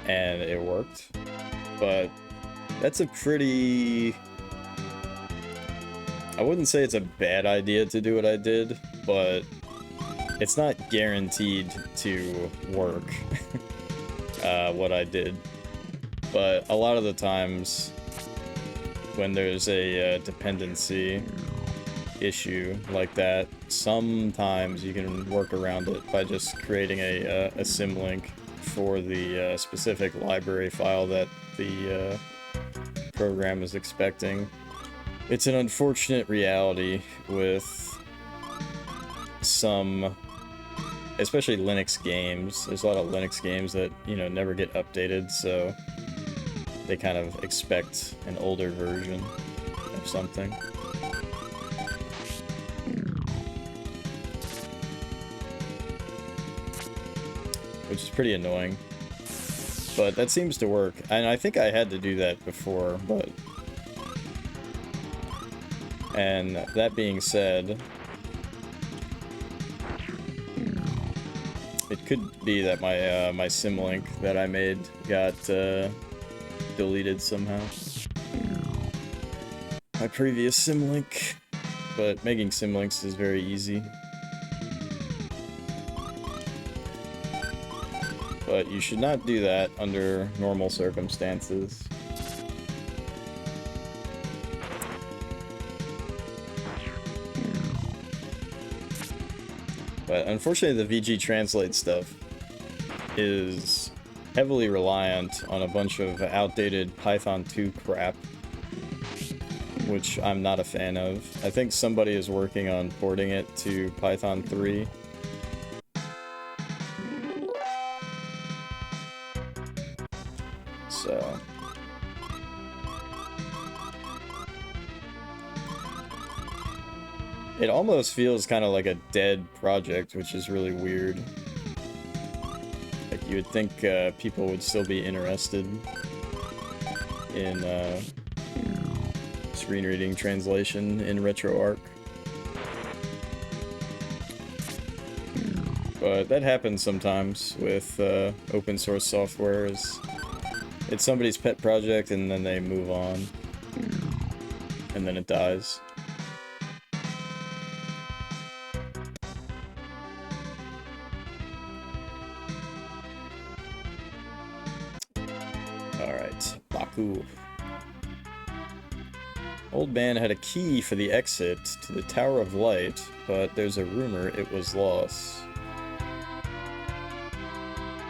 and it worked. But that's a pretty... I wouldn't say it's a bad idea to do what I did, but it's not guaranteed to work, what I did. But a lot of the times, when there's a dependency issue like that, sometimes you can work around it by just creating a symlink for the specific library file that the program is expecting. It's an unfortunate reality with some, especially Linux games. There's a lot of Linux games that, you know, never get updated, so they kind of expect an older version of something. Which is pretty annoying. But that seems to work. And I think I had to do that before, but... And that being said, it could be that my my symlink that I made got deleted somehow. My previous symlink, but making symlinks is very easy. But you should not do that under normal circumstances. But unfortunately, the VG Translate stuff is heavily reliant on a bunch of outdated Python 2 crap, which I'm not a fan of. I think somebody is working on porting it to Python 3. So... it almost feels kind of like a dead project, which is really weird. Like, you would think people would still be interested in screen reading translation in RetroArch. But that happens sometimes with open source software. It's somebody's pet project and then they move on. And then it dies. Alright, Baku. Old man had a key for the exit to the Tower of Light, but there's a rumor it was lost.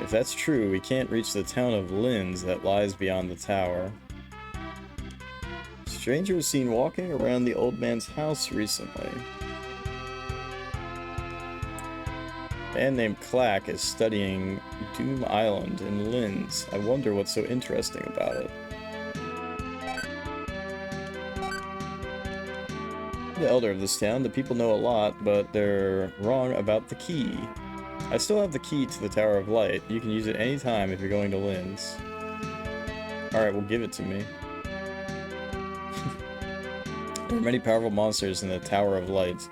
If that's true, we can't reach the town of Linz that lies beyond the tower. Stranger was seen walking around the old man's house recently. A man named Clack is studying Doom Island in Linz. I wonder what's so interesting about it. The elder of this town, the people know a lot, but they're wrong about the key. I still have the key to the Tower of Light. You can use it anytime if you're going to Linz. Alright, well, give it to me. There are many powerful monsters in the Tower of Light.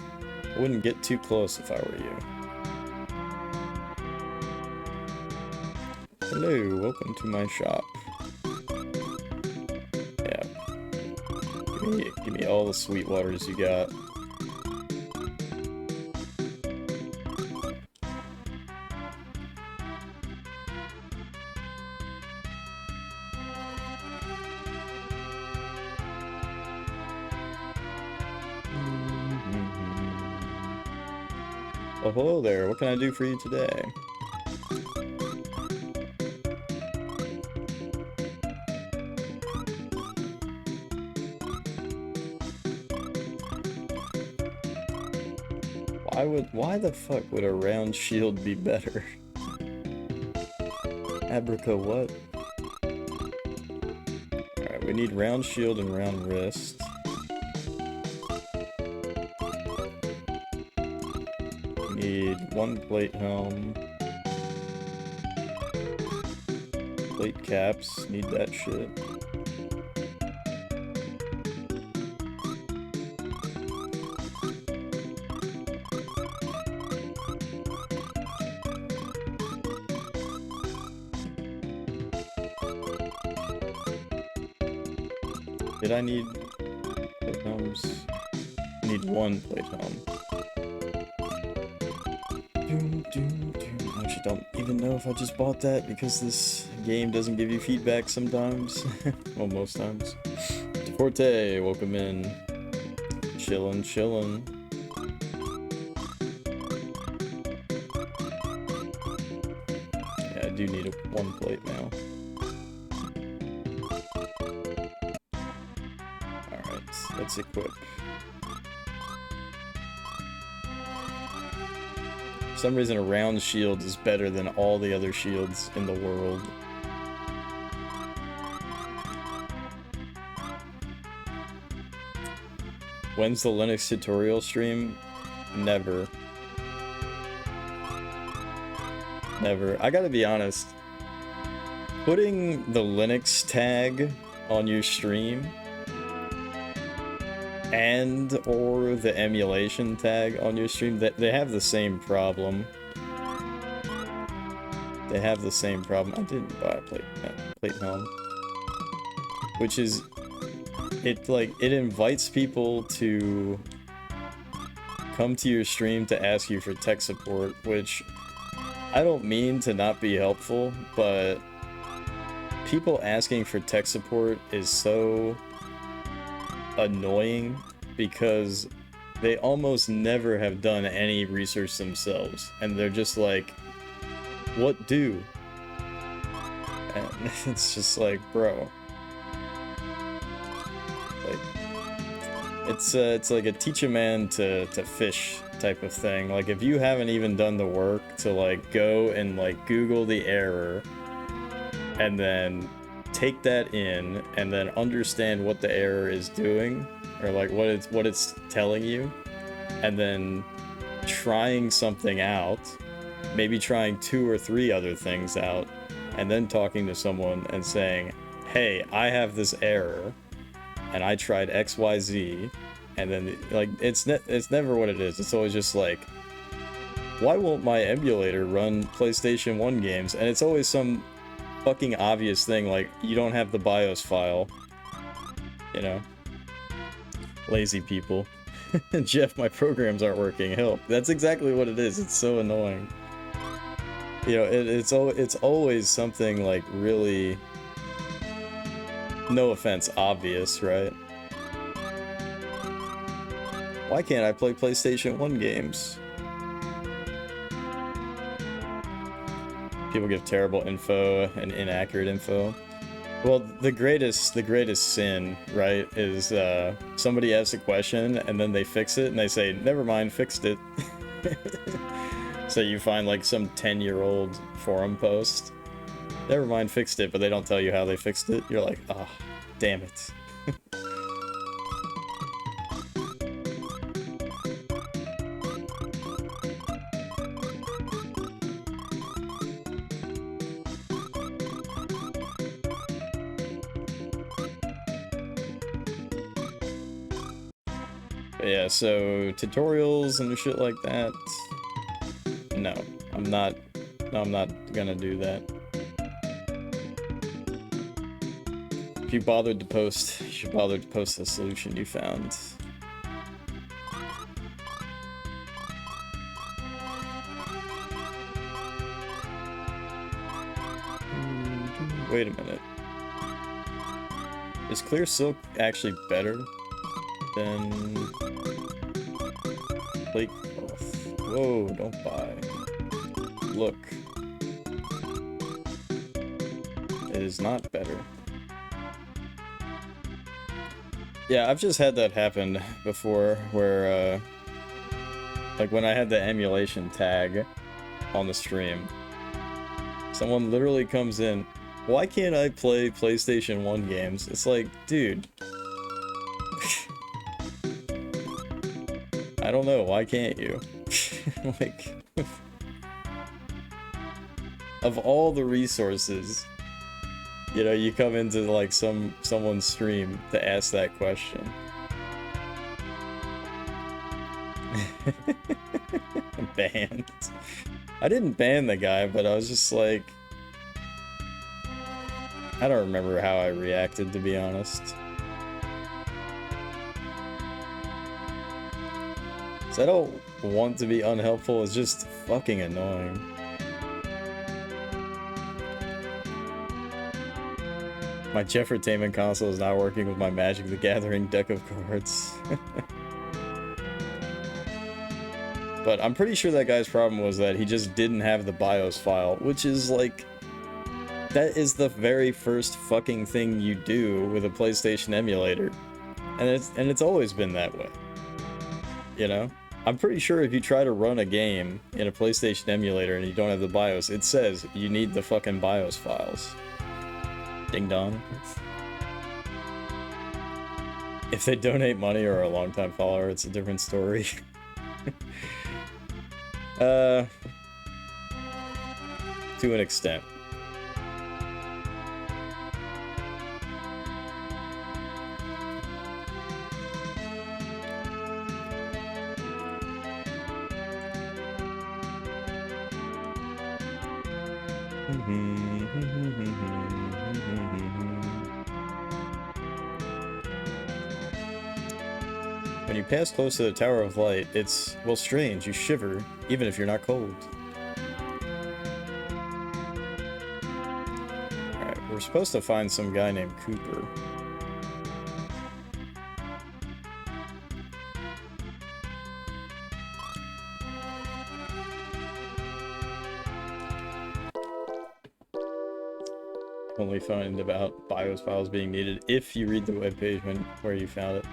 I wouldn't get too close if I were you. Hello, welcome to my shop. Yeah. Give me all the sweet waters you got. Oh, hello there. What can I do for you today? Why the fuck would a round shield be better? Abraca what? Alright, we need round shield and round wrist. We need one plate helm. Plate caps, need that shit. Did I need plate helms? I need one plate helm. I actually don't even know if I just bought that because this game doesn't give you feedback sometimes. Well, most times. Forte, welcome in. Chillin', chillin'. Yeah, I do need one plate now. Alright, let's equip. For some reason, a round shield is better than all the other shields in the world. When's the Linux tutorial stream? Never. Never. I gotta be honest. Putting the Linux tag on your stream and or the emulation tag on your stream, that they have the same problem. They have the same problem. I didn't buy a plate helm. Which is, it invites people to come to your stream to ask you for tech support, which I don't mean to not be helpful, but people asking for tech support is so annoying because they almost never have done any research themselves, and they're just like, what do? And it's just like, bro. Like, it's like a teach a man to fish type of thing. Like, if you haven't even done the work to like go and like Google the error and then take that in and then understand what the error is doing, or like what it's telling you, and then trying something out, maybe trying 2 or 3 other things out, and then talking to someone and saying, hey, I have this error and I tried XYZ, and then like it's never what it is. It's always just like, why won't my emulator run PlayStation 1 games? And it's always some fucking obvious thing, like you don't have the BIOS file, you know. Lazy people. Jeff, my programs aren't working, help. That's exactly what it is. It's so annoying. You know, it's always something like really, no offense, obvious, right? Why can't I play PlayStation 1 games? People give terrible info and inaccurate info. Well, the greatest sin, right, is somebody asks a question and then they fix it and they say, never mind, fixed it. So you find like some 10-year-old forum post, never mind, fixed it, but they don't tell you how they fixed it. You're like, ah, oh, damn it. Yeah, so tutorials and shit like that, no, I'm not gonna do that. If you bothered to post, you should bother to post the solution you found. Wait a minute. Is Clear Silk actually better than plate cloth? Whoa, don't buy. Look. It is not better. Yeah, I've just had that happen before, where, like when I had the emulation tag on the stream, someone literally comes in, why can't I play PlayStation 1 games? It's like, dude. I don't know, why can't you? Like, of all the resources, you know, you come into like someone's stream to ask that question. Banned. I didn't ban the guy, but I was just like, I don't remember how I reacted, to be honest. So I don't want to be unhelpful, it's just fucking annoying. My Jeffertainment console is not working with my Magic the Gathering deck of cards. But I'm pretty sure that guy's problem was that he just didn't have the BIOS file, which is like... That is the very first fucking thing you do with a PlayStation emulator. And it's always been that way. You know? I'm pretty sure if you try to run a game in a PlayStation emulator and you don't have the BIOS, it says you need the fucking BIOS files. Ding dong. If they donate money or are a long-time follower, it's a different story. To an extent. When you pass close to the Tower of Light, it's, well, strange, you shiver, even if you're not cold. Alright, we're supposed to find some guy named Cooper. Only find about BIOS files being needed if you read the webpage where you found it.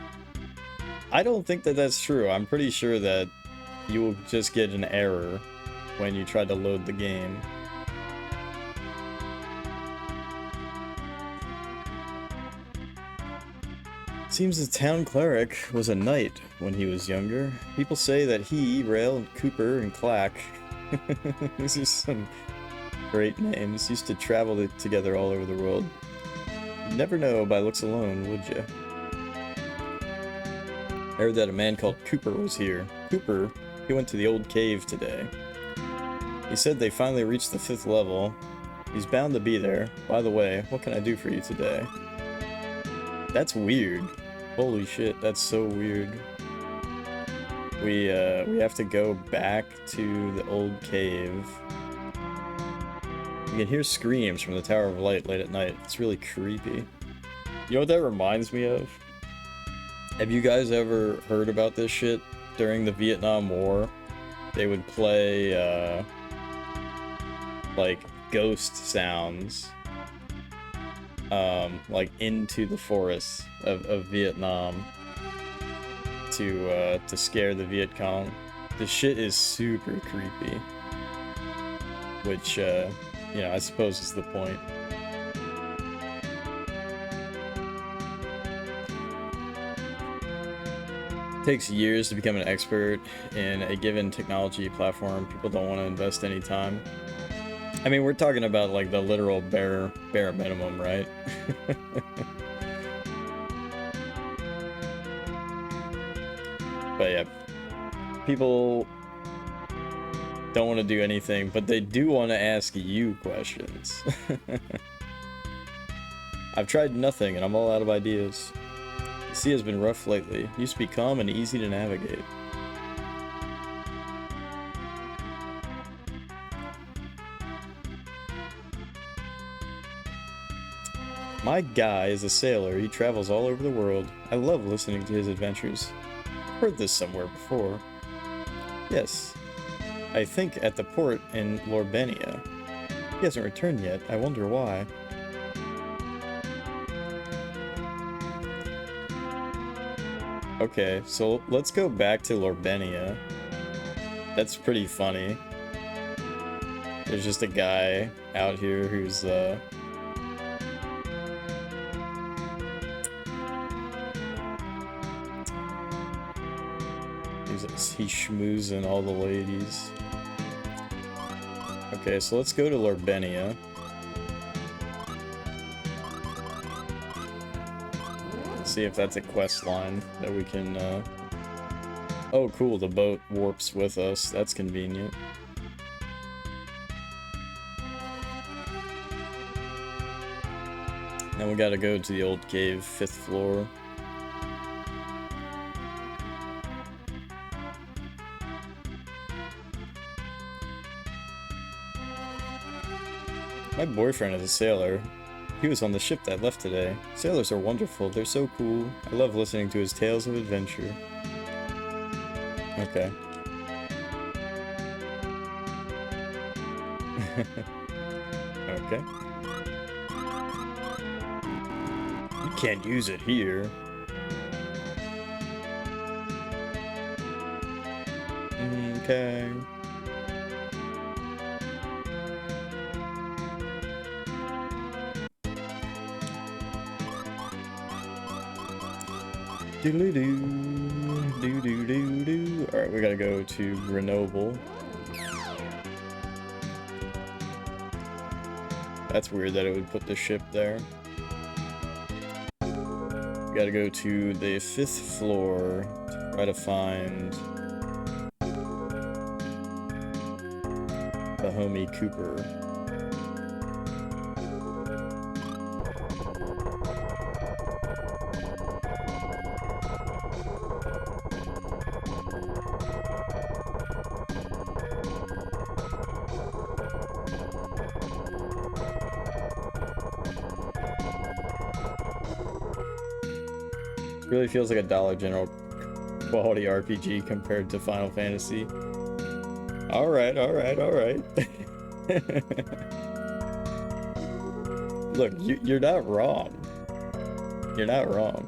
I don't think that that's true. I'm pretty sure that you will just get an error when you try to load the game. Seems the town cleric was a knight when he was younger. People say that he, Rail, Cooper, and Clack, these are some great names, used to travel together all over the world. You'd never know by looks alone, would you? I heard that a man called Cooper was here. Cooper, he went to the old cave today. He said they finally reached the 5th level. He's bound to be there. By the way, what can I do for you today? That's weird. Holy shit, that's so weird. We have to go back to the old cave. You can hear screams from the Tower of Light late at night. It's really creepy. You know what that reminds me of? Have you guys ever heard about this shit? During the Vietnam War, they would play, like, ghost sounds, like, into the forests of Vietnam to scare the Viet Cong. The shit is super creepy. Which, you know, I suppose is the point. It takes years to become an expert in a given technology platform. People don't want to invest any time. I mean, we're talking about like the literal bare minimum, right? But yeah, people don't want to do anything, but they do want to ask you questions. I've tried nothing and I'm all out of ideas. The sea has been rough lately. It used to be calm and easy to navigate. My guy is a sailor. He travels all over the world. I love listening to his adventures. I've heard this somewhere before. Yes, I think, at the port in Lorbenia. He hasn't returned yet. I wonder why. Okay, so let's go back to Lorbenia. That's pretty funny. There's just a guy out here who's, he's schmoozing all the ladies. Okay, so let's go to Lorbenia. See if that's a quest line that we can, Oh, cool, the boat warps with us. That's convenient. Now we gotta go to the old cave, 5th floor. My boyfriend is a sailor. He was on the ship that left today. Sailors are wonderful. They're so cool. I love listening to his tales of adventure. Okay. Okay. You can't use it here. Okay. Doo-doo-doo-doo-doo-doo-doo. Alright, we gotta go to Grenoble. That's weird that it would put the ship there. We gotta go to the 5th floor to try to find the homie Cooper. Really feels like a Dollar General quality RPG compared to Final Fantasy. Alright, alright, alright. Look, you're not wrong. You're not wrong.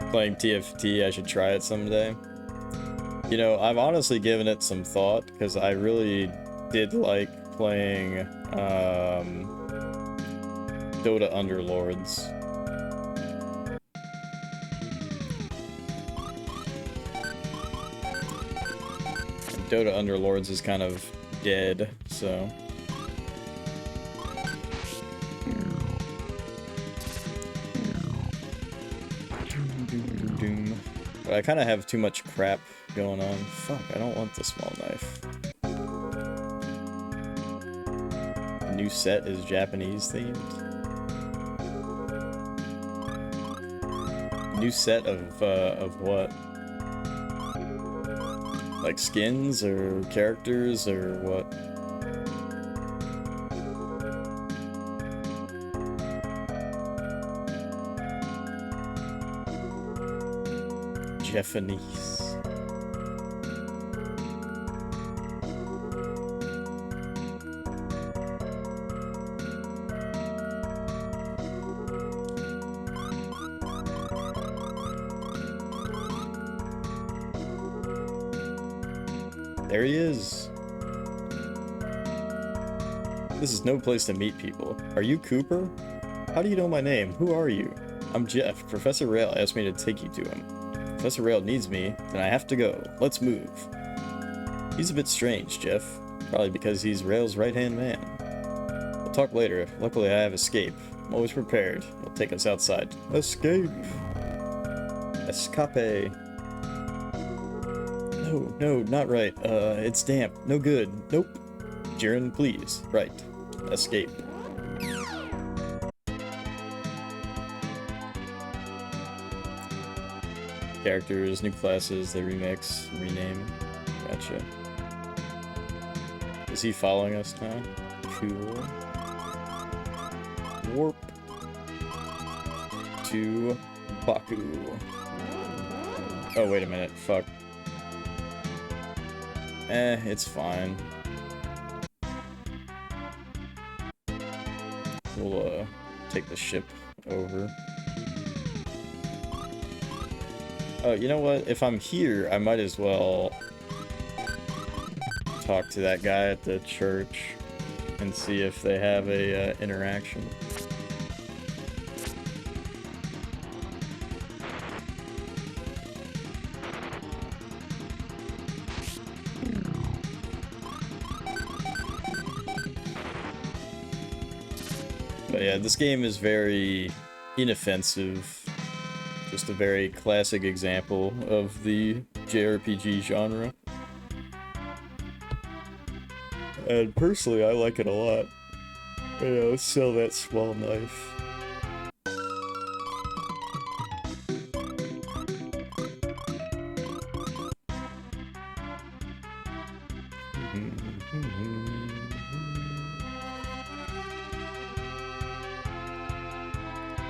Playing TFT, I should try it someday. You know, I've honestly given it some thought, because I really did like playing, Dota Underlords. Dota Underlords is kind of dead, so... But I kind of have too much crap going on. Fuck, I don't want the small knife. The new set is Japanese themed. New set of what? Like skins or characters or what? Japanese. There he is. This is no place to meet people. Are you Cooper? How do you know my name? Who are you? I'm Jeff. Professor Rail asked me to take you to him. Professor Rail needs me, then I have to go. Let's move. He's a bit strange, Jeff. Probably because he's Rail's right-hand man. We'll talk later. Luckily, I have escape. I'm always prepared. He'll take us outside. Escape! Escape! No, no, not right. It's damp. No good. Nope. Jiren, please. Right. Escape. Characters, new classes, they remix, rename. Gotcha. Is he following us now? Cool. Warp to Baku. Oh, wait a minute. Fuck. It's fine. We'll, take the ship over. Oh, you know what? If I'm here, I might as well talk to that guy at the church and see if they have a, interaction. But yeah, this game is very inoffensive. Just a very classic example of the JRPG genre. And personally, I like it a lot. Yeah, let's sell that small knife.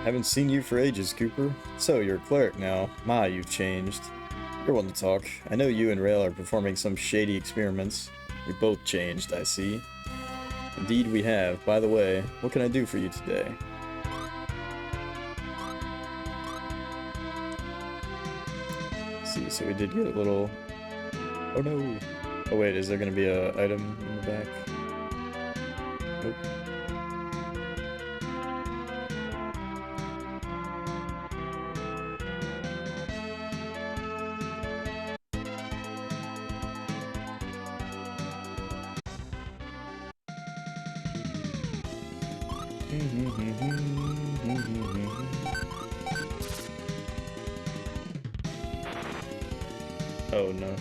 Haven't seen you for ages, Cooper. So, you're a cleric now. My, you've changed. You're one to talk. I know you and Rail are performing some shady experiments. We both changed, I see. Indeed we have. By the way, what can I do for you today? Let's see, so we did get a little... Oh no! Oh wait, is there gonna be a item in the back? Nope. Oh no.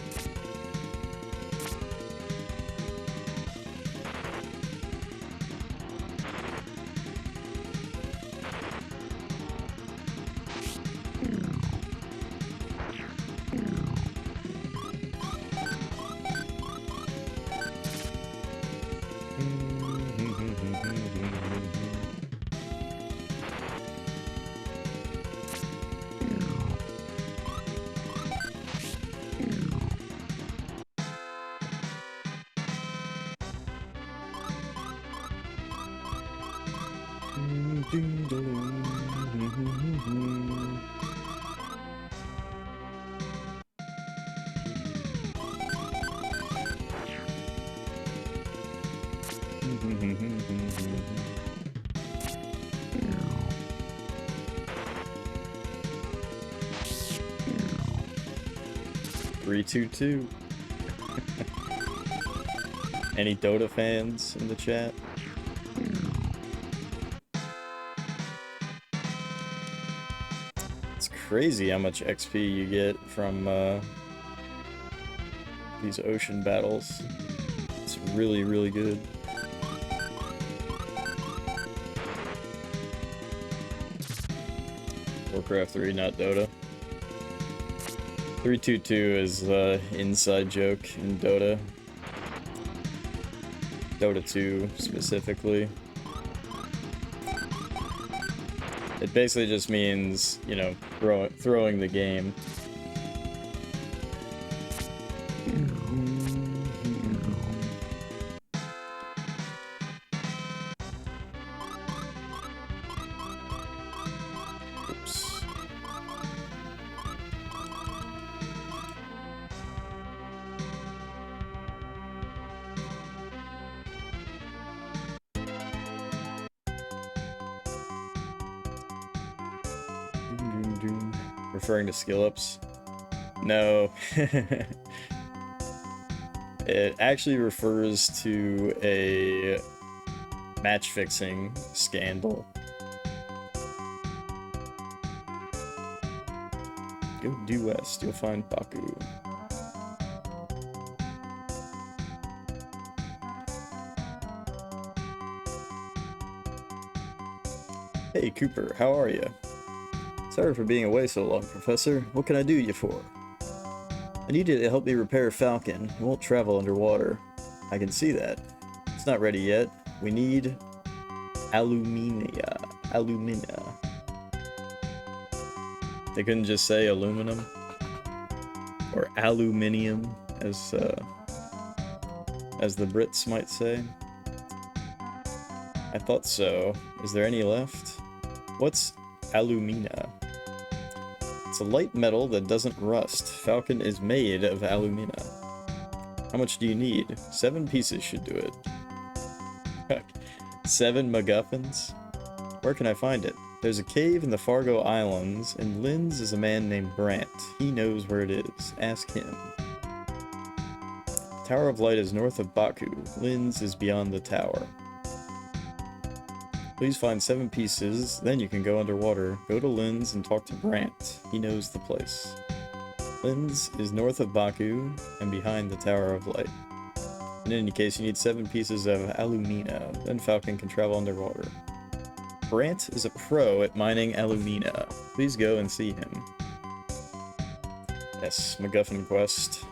Three, two, two. Any Dota fans in the chat? It's crazy how much XP you get from these ocean battles. It's really, really good. Warcraft 3, not Dota. 322 is the inside joke in Dota. Dota 2 specifically. It basically just means, you know, throwing the game. Oops. Referring to skill ups? No. It actually refers to a match fixing scandal. Go due west, you'll find Baku. Hey Cooper, how are you? Sorry for being away so long, Professor. What can I do you for? I need you to help me repair Falcon. It won't travel underwater. I can see that. It's not ready yet. We need alumina. They couldn't just say aluminum? Or aluminium, as the Brits might say. I thought so. Is there any left? What's alumina? It's a light metal that doesn't rust. Falcon is made of alumina. How much do you need? 7 pieces should do it. 7 MacGuffins? Where can I find it? There's a cave in the Fargo Islands, and Linz is a man named Brant. He knows where it is. Ask him. Tower of Light is north of Baku. Linz is beyond the tower. Please find 7 pieces, then you can go underwater. Go to Linz and talk to Brant. He knows the place. Linz is north of Baku and behind the Tower of Light. In any case, you need 7 pieces of alumina, then Falcon can travel underwater. Brant is a pro at mining alumina. Please go and see him. Yes, MacGuffin quest.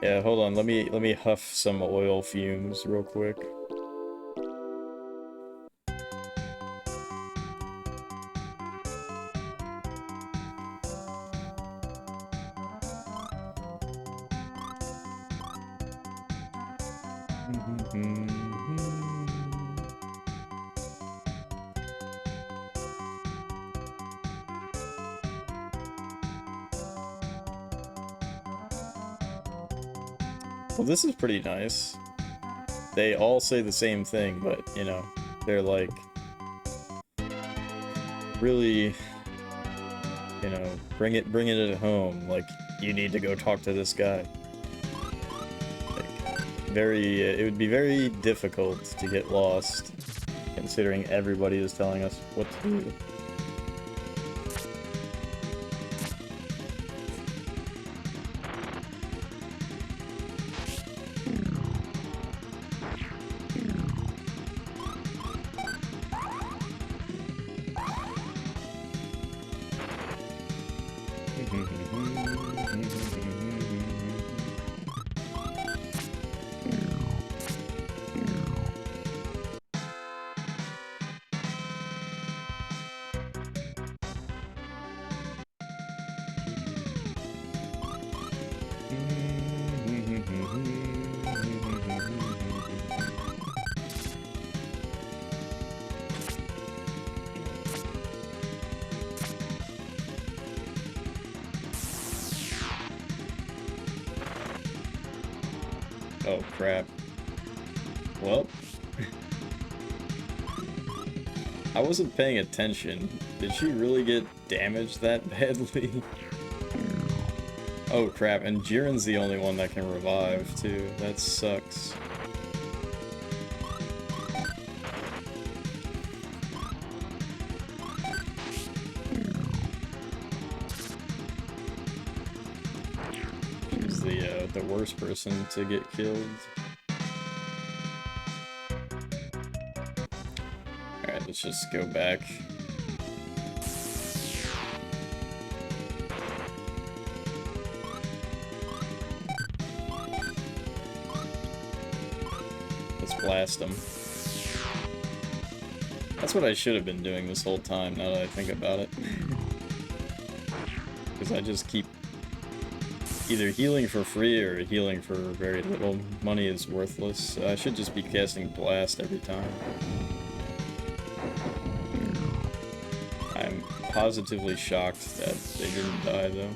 Yeah, hold on, let me huff some oil fumes real quick. Well, this is pretty nice. They all say the same thing, but, you know, they're like, really, you know, bring it at home. Like, you need to go talk to this guy. Like, it would be very difficult to get lost, considering everybody is telling us what to do. Oh crap. Well, I wasn't paying attention. Did she really get damaged that badly? Oh crap, and Jiren's the only one that can revive too. That sucks. She's the worst person to get killed. Alright, let's just go back. Let's blast them. That's what I should have been doing this whole time, now that I think about it. Because I just keep either healing for free or healing for very little. Money is worthless. I should just be casting Blast every time. I'm positively shocked that they didn't die, though.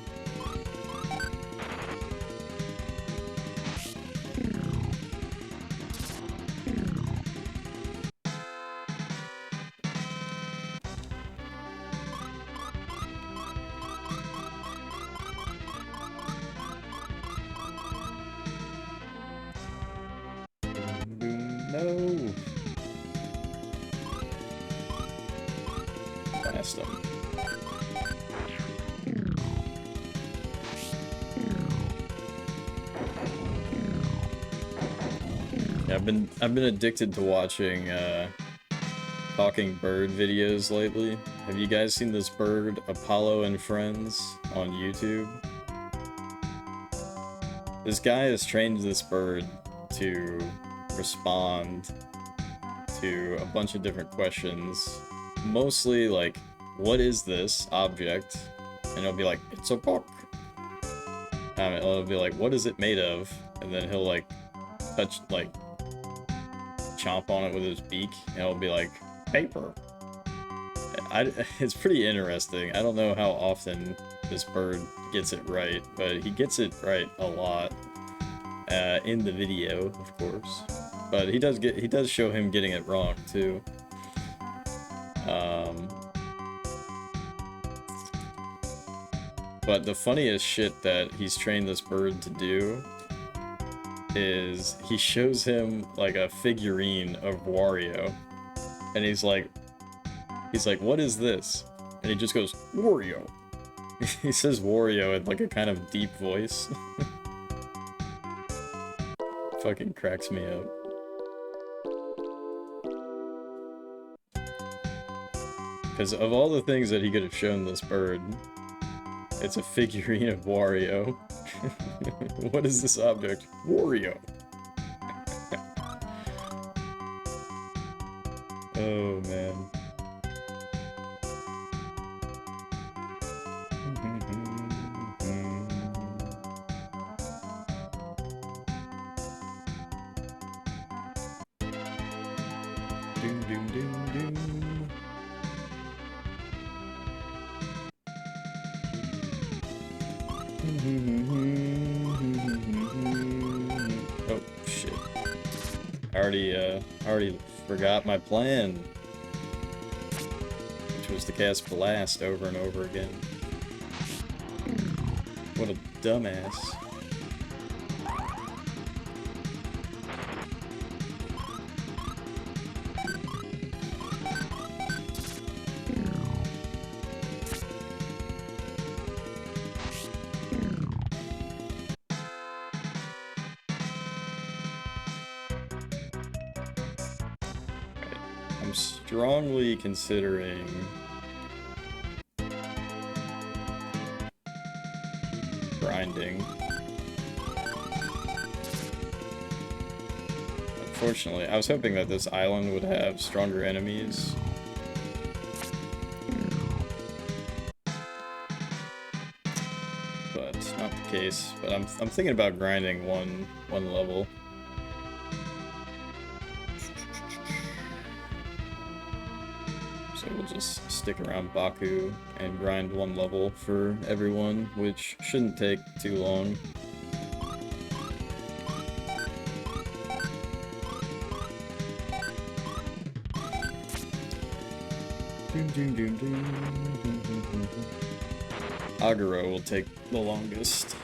No! Blast them. Yeah, I've been addicted to watching talking bird videos lately. Have you guys seen this bird, Apollo and Friends, on YouTube? This guy has trained this bird to respond to a bunch of different questions. Mostly like, what is this object? and he'll be like, "It's a book." It'll be like, "What is it made of?" And then he'll like touch, like, chomp on it with his beak, and it'll be like, "Paper." It's pretty interesting. I don't know how often this bird gets it right, but he gets it right a lot in the video, of course. But he does show him getting it wrong too. But the funniest shit that he's trained this bird to do is he shows him like a figurine of Wario, and he's like, "What is this?" And he just goes, "Wario." He says Wario in like a kind of deep voice. Fucking cracks me up. Because of all the things that he could have shown this bird, it's a figurine of Wario. What is this object? Wario. Oh, man. Doom, doom, doom, doom. Oh, shit. I already forgot my plan, which was to cast Blast over and over again. What a dumbass. I'm strongly considering grinding. Unfortunately, I was hoping that this island would have stronger enemies. But it's not the case. But I'm thinking about grinding one level. So we'll just stick around Baku and grind one level for everyone, which shouldn't take too long. Aguro will take the longest.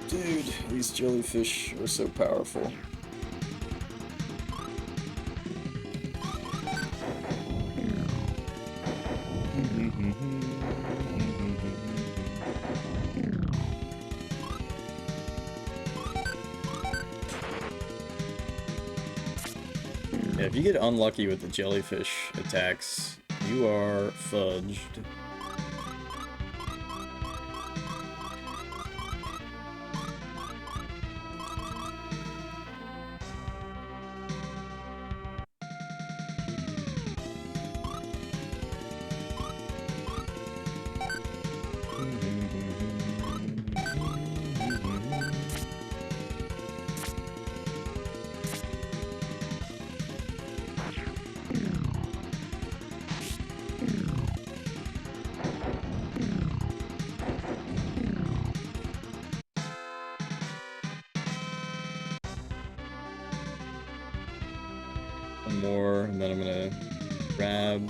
Dude, these jellyfish are so powerful. Yeah, if you get unlucky with the jellyfish attacks, you are fudged. One more, and then I'm gonna grab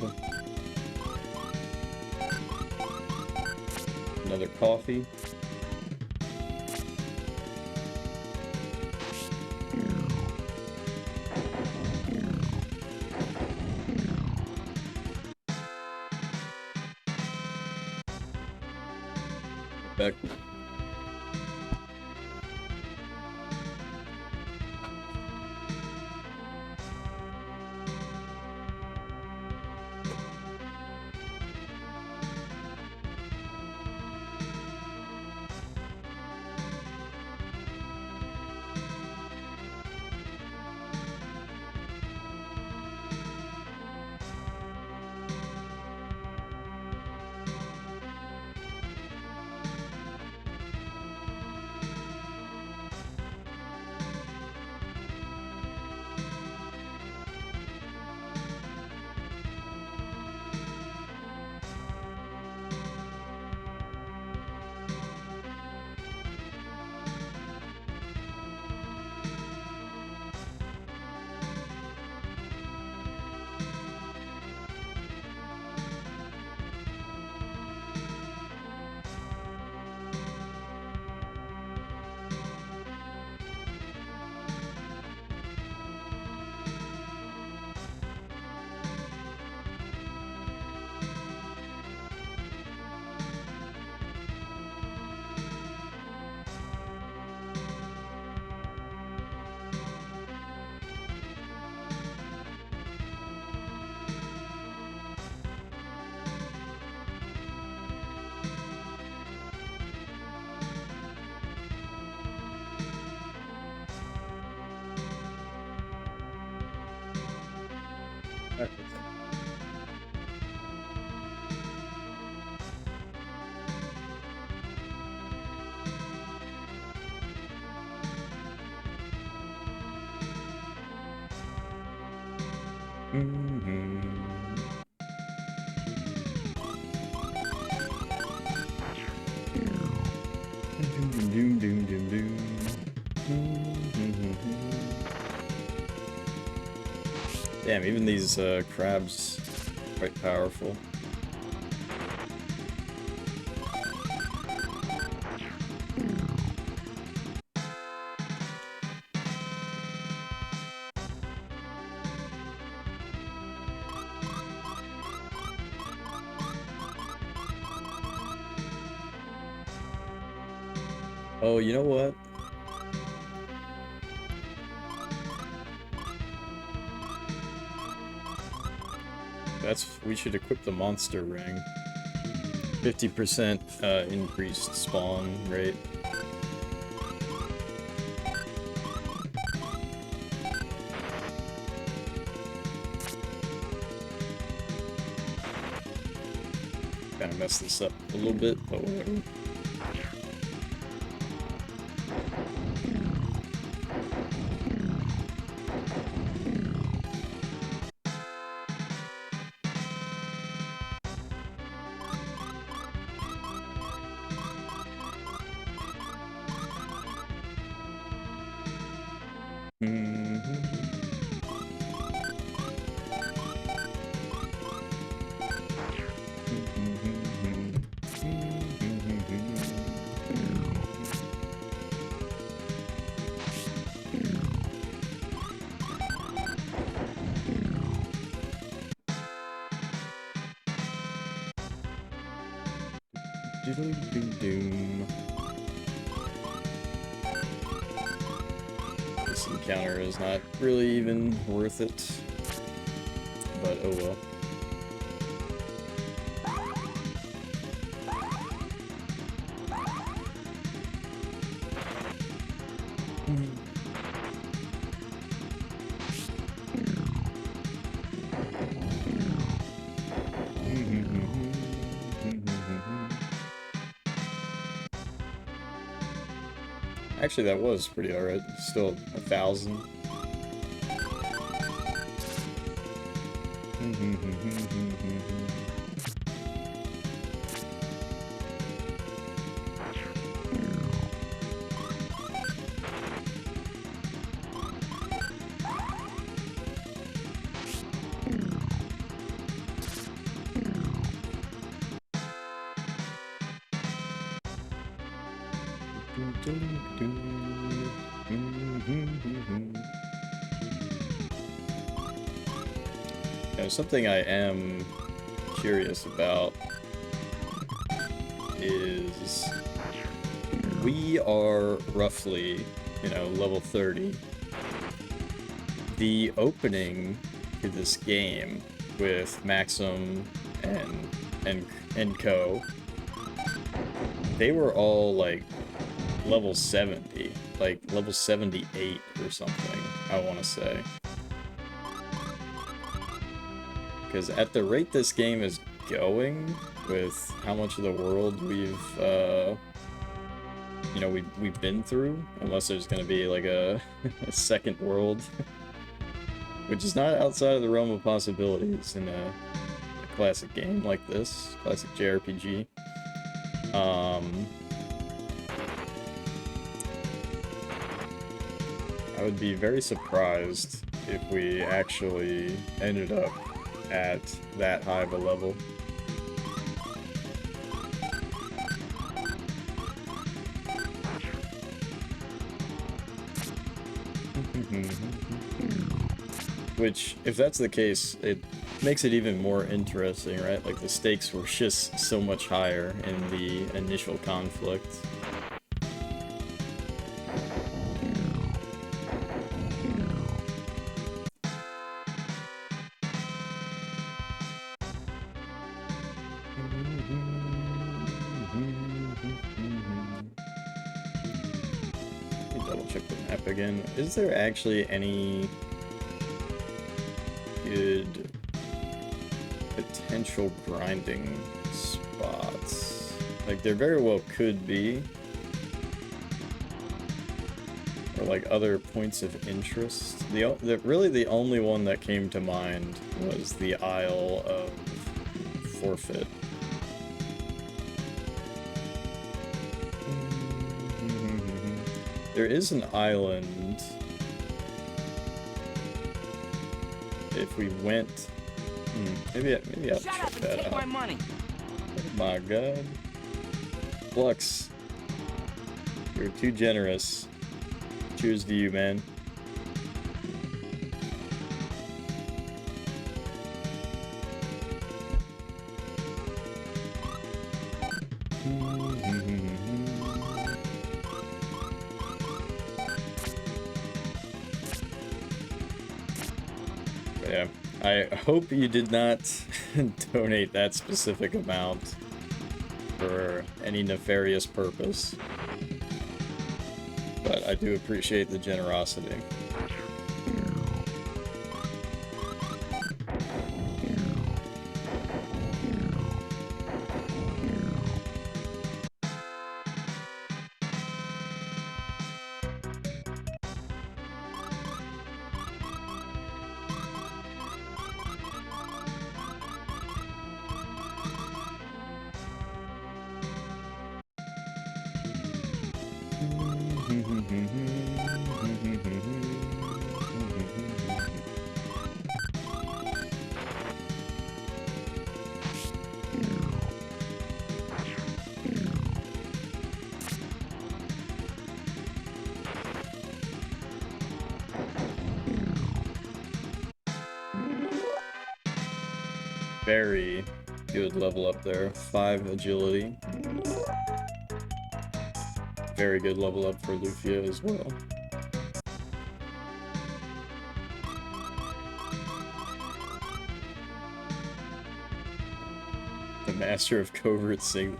another coffee. Back. Mm-hmm. Doom, doom, doom, doom. Damn, even these crabs quite powerful. Oh, you know what? We should equip the monster ring. 50% increased spawn rate. Kinda messed this up a little bit, but whatever. Doom. This encounter is not really even worth it, but oh well. Actually, that was pretty alright. Still 1,000. Now, something I am curious about is we are roughly, level 30. The opening to this game with Maxim and Co, they were all like level 70, like level 78 or something, I want to say. Because at the rate this game is going, with how much of the world we've been through, unless there's going to be like a second world, which is not outside of the realm of possibilities in a classic game like this, classic JRPG. I would be very surprised if we actually ended up at that high of a level. Which, if that's the case, it makes it even more interesting, right? Like, the stakes were just so much higher in the initial conflict. Let me double check the map again. Is there actually any good potential grinding spots? Like, there very well could be. Or like other points of interest. Really the only one that came to mind was the Isle of Forfeit. There is an island. If we went, maybe I'll check that out. My money. Oh my god, Flux, you're too generous. Cheers to you, man. Yeah, I hope you did not donate that specific amount for any nefarious purpose. But I do appreciate the generosity. Very good level up there. 5 agility. Very good level up for Lufia as well. The Master of Covert Signal.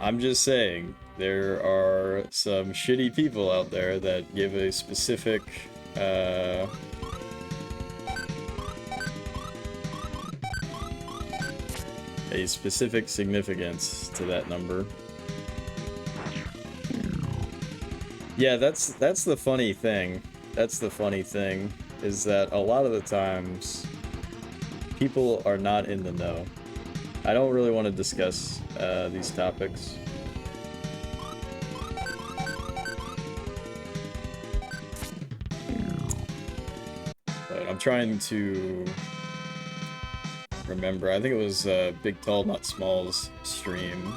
I'm just saying, there are some shitty people out there that give a specific, significance to that number. Yeah, that's the funny thing. That's the funny thing, is that a lot of the times, people are not in the know. I don't really want to discuss these topics. But I'm trying to remember. I think it was Big Tall Not Small's stream.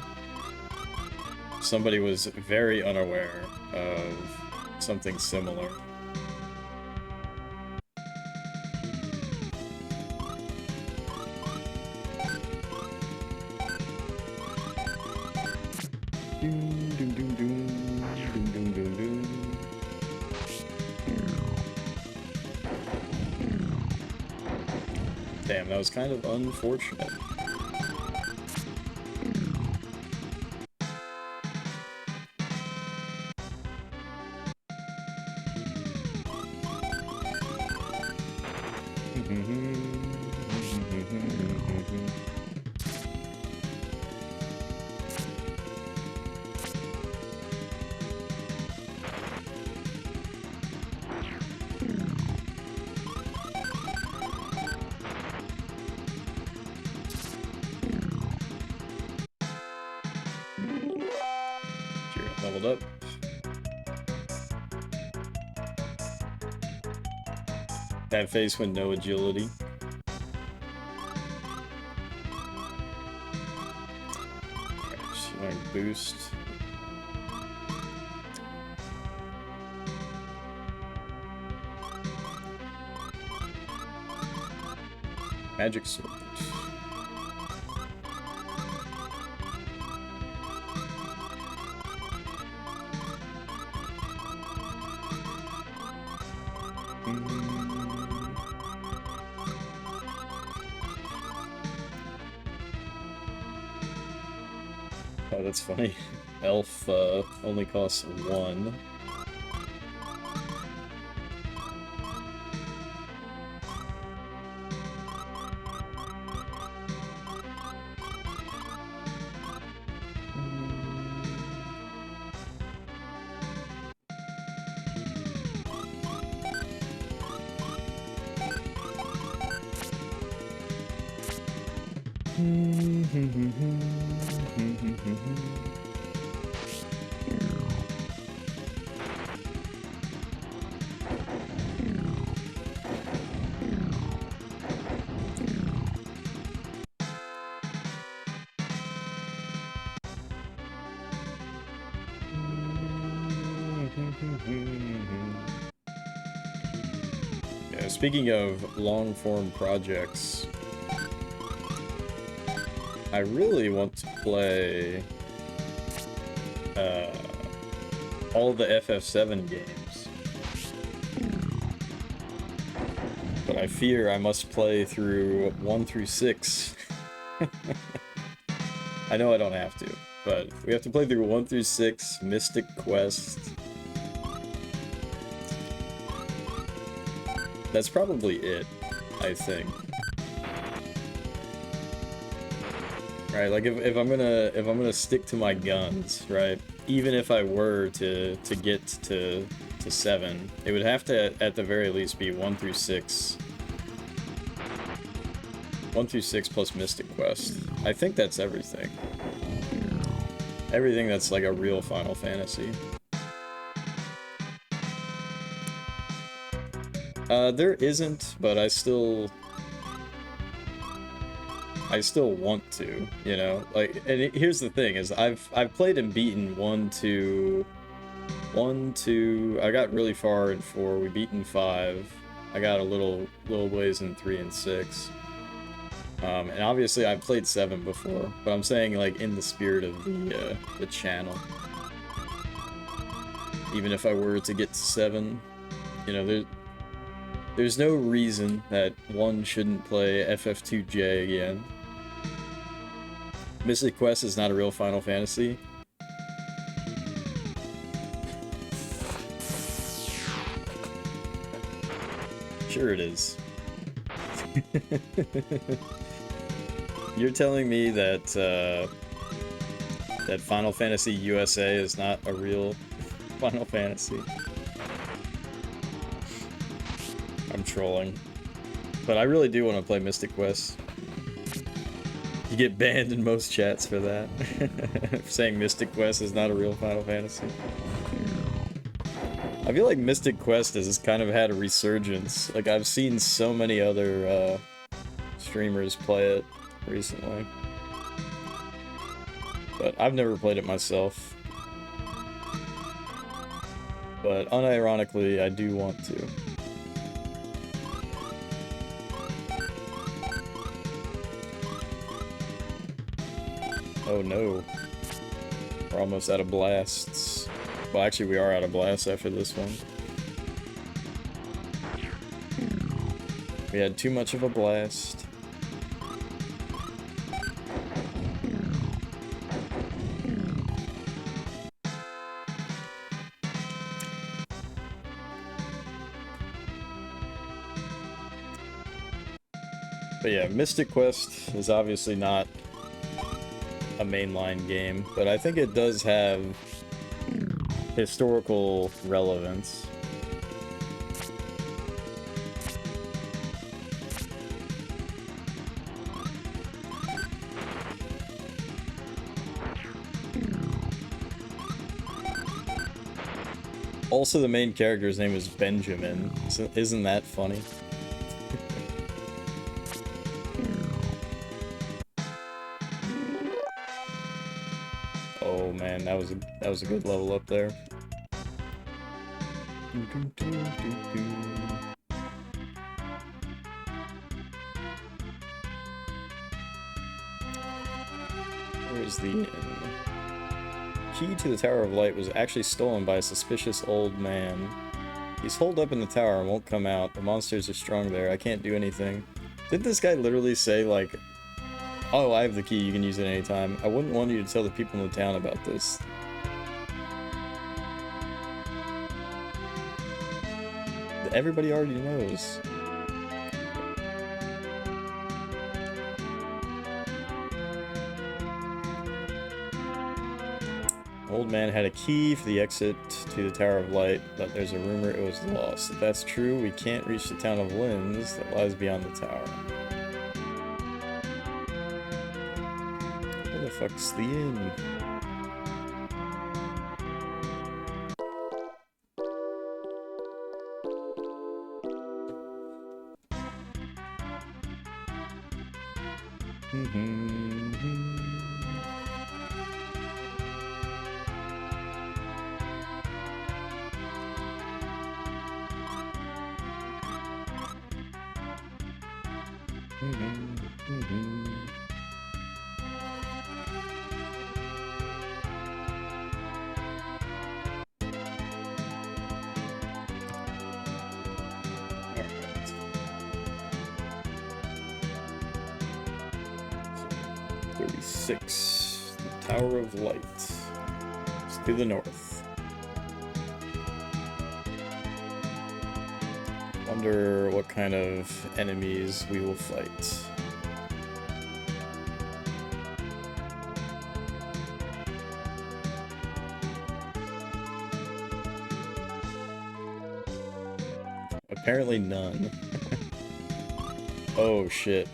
Somebody was very unaware of something similar. Damn, that was kind of unfortunate. Leveled up. That face with no agility. Just going to boost. Magic sword. Oh, that's funny. Elf only costs 1. Yeah, speaking of long-form projects, I really want to play all the FF7 games, but I fear I must play through 1 through 6. I know I don't have to, but we have to play through 1 through 6, Mystic Quest. That's probably it, I think. Right, like if I'm gonna stick to my guns, right? Even if I were to get to 7, it would have to at the very least be 1 through 6. 1 through 6 plus Mystic Quest. I think that's everything. Everything that's like a real Final Fantasy. There isn't, but I still want to, you know? Like, and here's the thing, is I've played and beaten 1, 2... I got really far in 4, we beaten 5. I got a little ways in 3 and 6. And obviously I've played 7 before, but I'm saying, like, in the spirit of the channel. Even if I were to get to 7, you know, there's no reason that one shouldn't play FF2J again. Mystic Quest is not a real Final Fantasy. Sure it is. You're telling me that that Final Fantasy USA is not a real Final Fantasy? I'm trolling. But I really do want to play Mystic Quest. You get banned in most chats for that. For saying Mystic Quest is not a real Final Fantasy. I feel like Mystic Quest has kind of had a resurgence. Like, I've seen so many other streamers play it recently. But I've never played it myself. But unironically, I do want to. Oh no. We're almost out of blasts. Well, actually, we are out of blasts after this one. We had too much of a blast. But yeah, Mystic Quest is obviously not a mainline game, but I think it does have historical relevance. Also, the main character's name is Benjamin. Isn't that funny? Oh man, that was a good level up there. Where's the inn? Key to the Tower of Light was actually stolen by a suspicious old man. He's holed up in the tower and won't come out. The monsters are strong there. I can't do anything. Didn't this guy literally say, like, oh, I have the key, you can use it anytime? I wouldn't want you to tell the people in the town about this. Everybody already knows. Old man had a key for the exit to the Tower of Light, but there's a rumor it was lost. If that's true, we can't reach the town of Linz that lies beyond the tower. fuck's the inn? Alright. 36. The Tower of Light. It's to the north. Wonder what kind of enemies we will fight. Apparently none. Oh shit.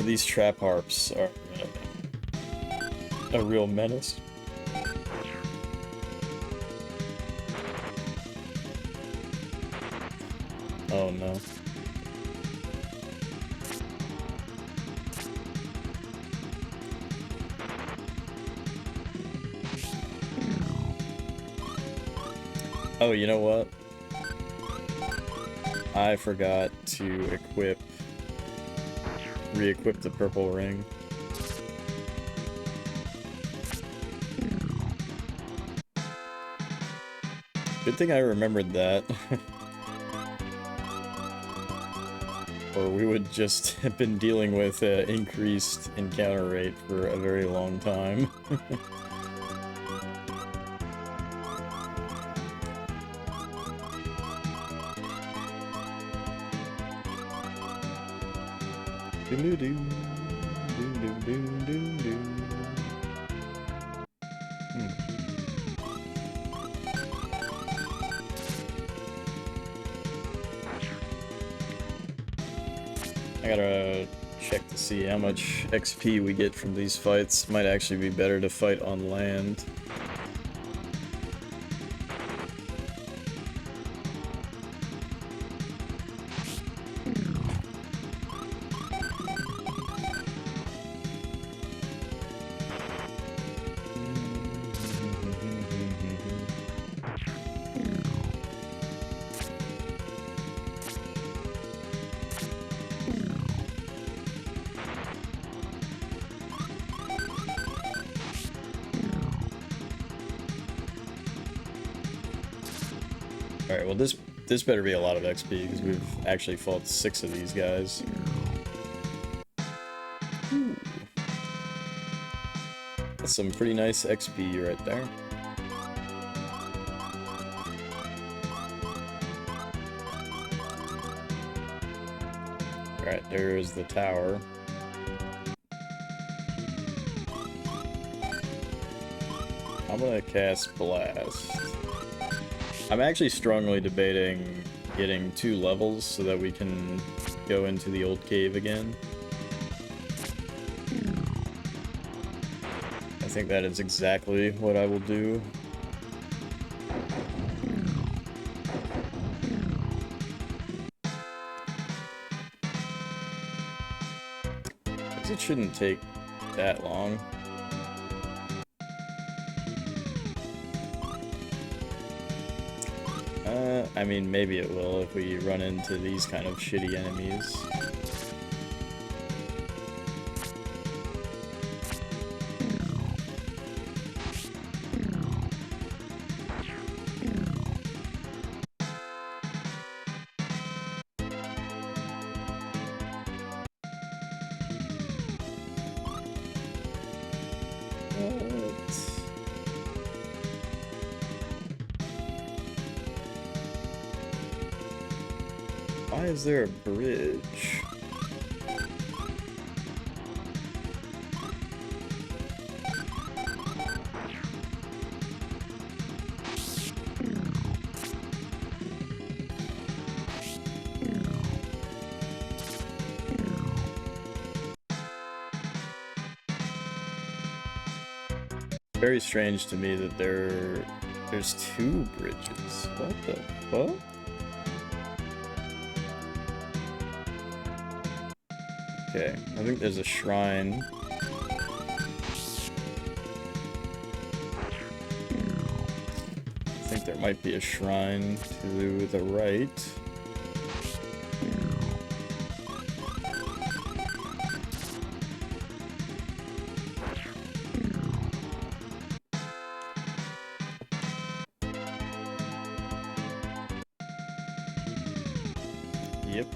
These trap harps are a real menace. Oh no. Oh, you know what? I forgot to re-equip the purple ring. Good thing I remembered that. Or we would just have been dealing with increased encounter rate for a very long time. I gotta check to see how much XP we get from these fights. Might actually be better to fight on land. Alright, well this better be a lot of XP, because we've actually fought 6 of these guys. Ooh. That's some pretty nice XP right there. Alright, there is the tower. I'm gonna cast Blast. I'm actually strongly debating getting 2 levels so that we can go into the old cave again. I think that is exactly what I will do. Because it shouldn't take that long. I mean, maybe it will if we run into these kind of shitty enemies. Why is there a bridge? very strange to me that there's 2 bridges. What the fuck? Okay, I think there's a shrine. I think there might be a shrine to the right. Yep.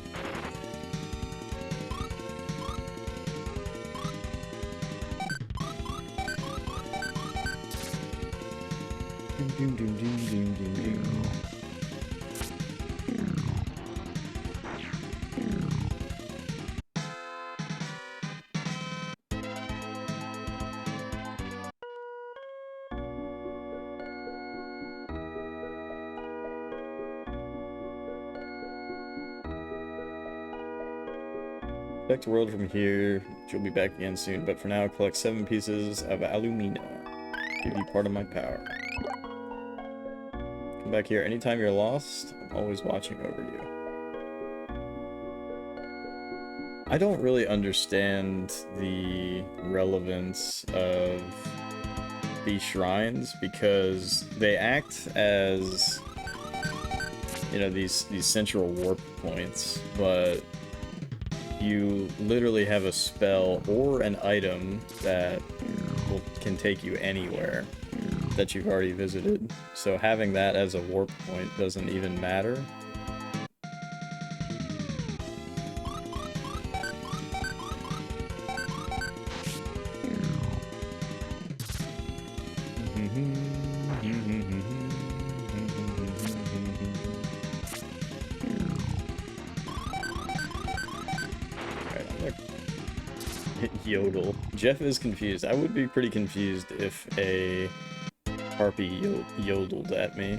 Doom, doom, doom, doom, doom, doom. Collect the world from here. You'll be back again soon, but for now, collect 7 pieces of alumina. Give you part of my power. Come back here anytime you're lost. I'm always watching over you. I don't really understand the relevance of these shrines because they act as, you know, these central warp points, but you literally have a spell or an item that can take you anywhere that you've already visited. So having that as a warp point doesn't even matter. Yodel. Jeff is confused. I would be pretty confused if a harpy yodeled at me.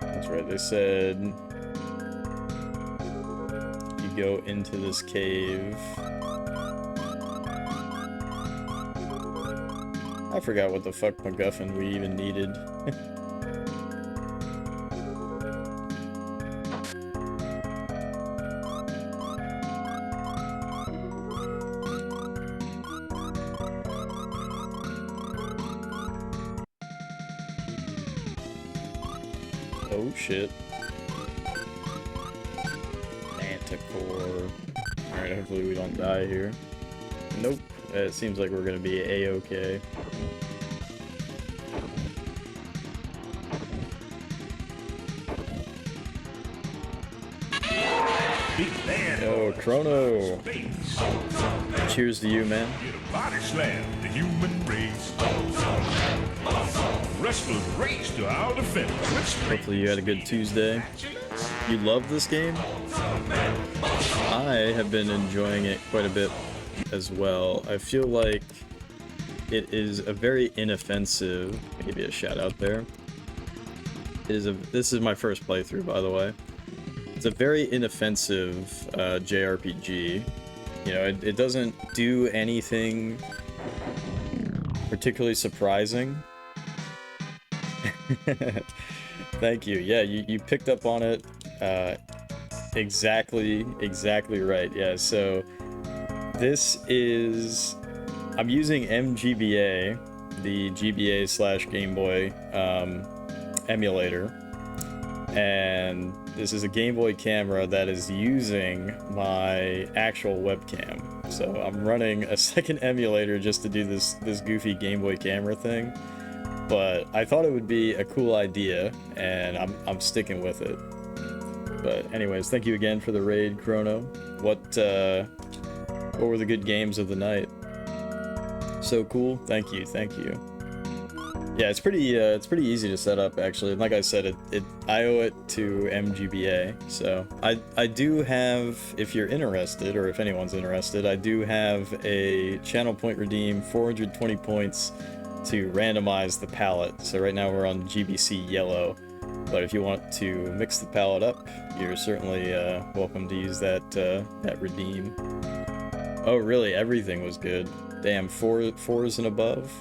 That's right, they said you go into this cave. I forgot what the fuck MacGuffin we even needed. Oh shit. Manticore. Alright, hopefully we don't die here. Nope. It seems like we're gonna be A-okay. Yo, Chrono! Cheers to you, man. Body slam the human race. Wrestlers race to our defense. Hopefully you had a good Tuesday. You love this game? I have been enjoying it quite a bit as well. I feel like it is a very inoffensive, I'll give you a shout out there. This is my first playthrough, by the way. It's a very inoffensive JRPG. You know, it doesn't do anything particularly surprising. Thank you. Yeah, you picked up on it. Exactly right. Yeah, so this is... I'm using MGBA, the GBA/Game Boy emulator. And this is a Game Boy camera that is using my actual webcam. So I'm running a second emulator just to do this goofy Game Boy camera thing. But I thought it would be a cool idea, and I'm sticking with it. But anyways, thank you again for the raid, Chrono. What were the good games of the night? So cool. Thank you. Yeah, it's pretty easy to set up actually. Like I said, I owe it to MGBA. So I do have, if you're interested, or if anyone's interested, I do have a channel point redeem, 420 points to randomize the palette. So right now we're on GBC yellow, but if you want to mix the palette up, you're certainly welcome to use that redeem. Oh really? Everything was good. Damn, fours and above.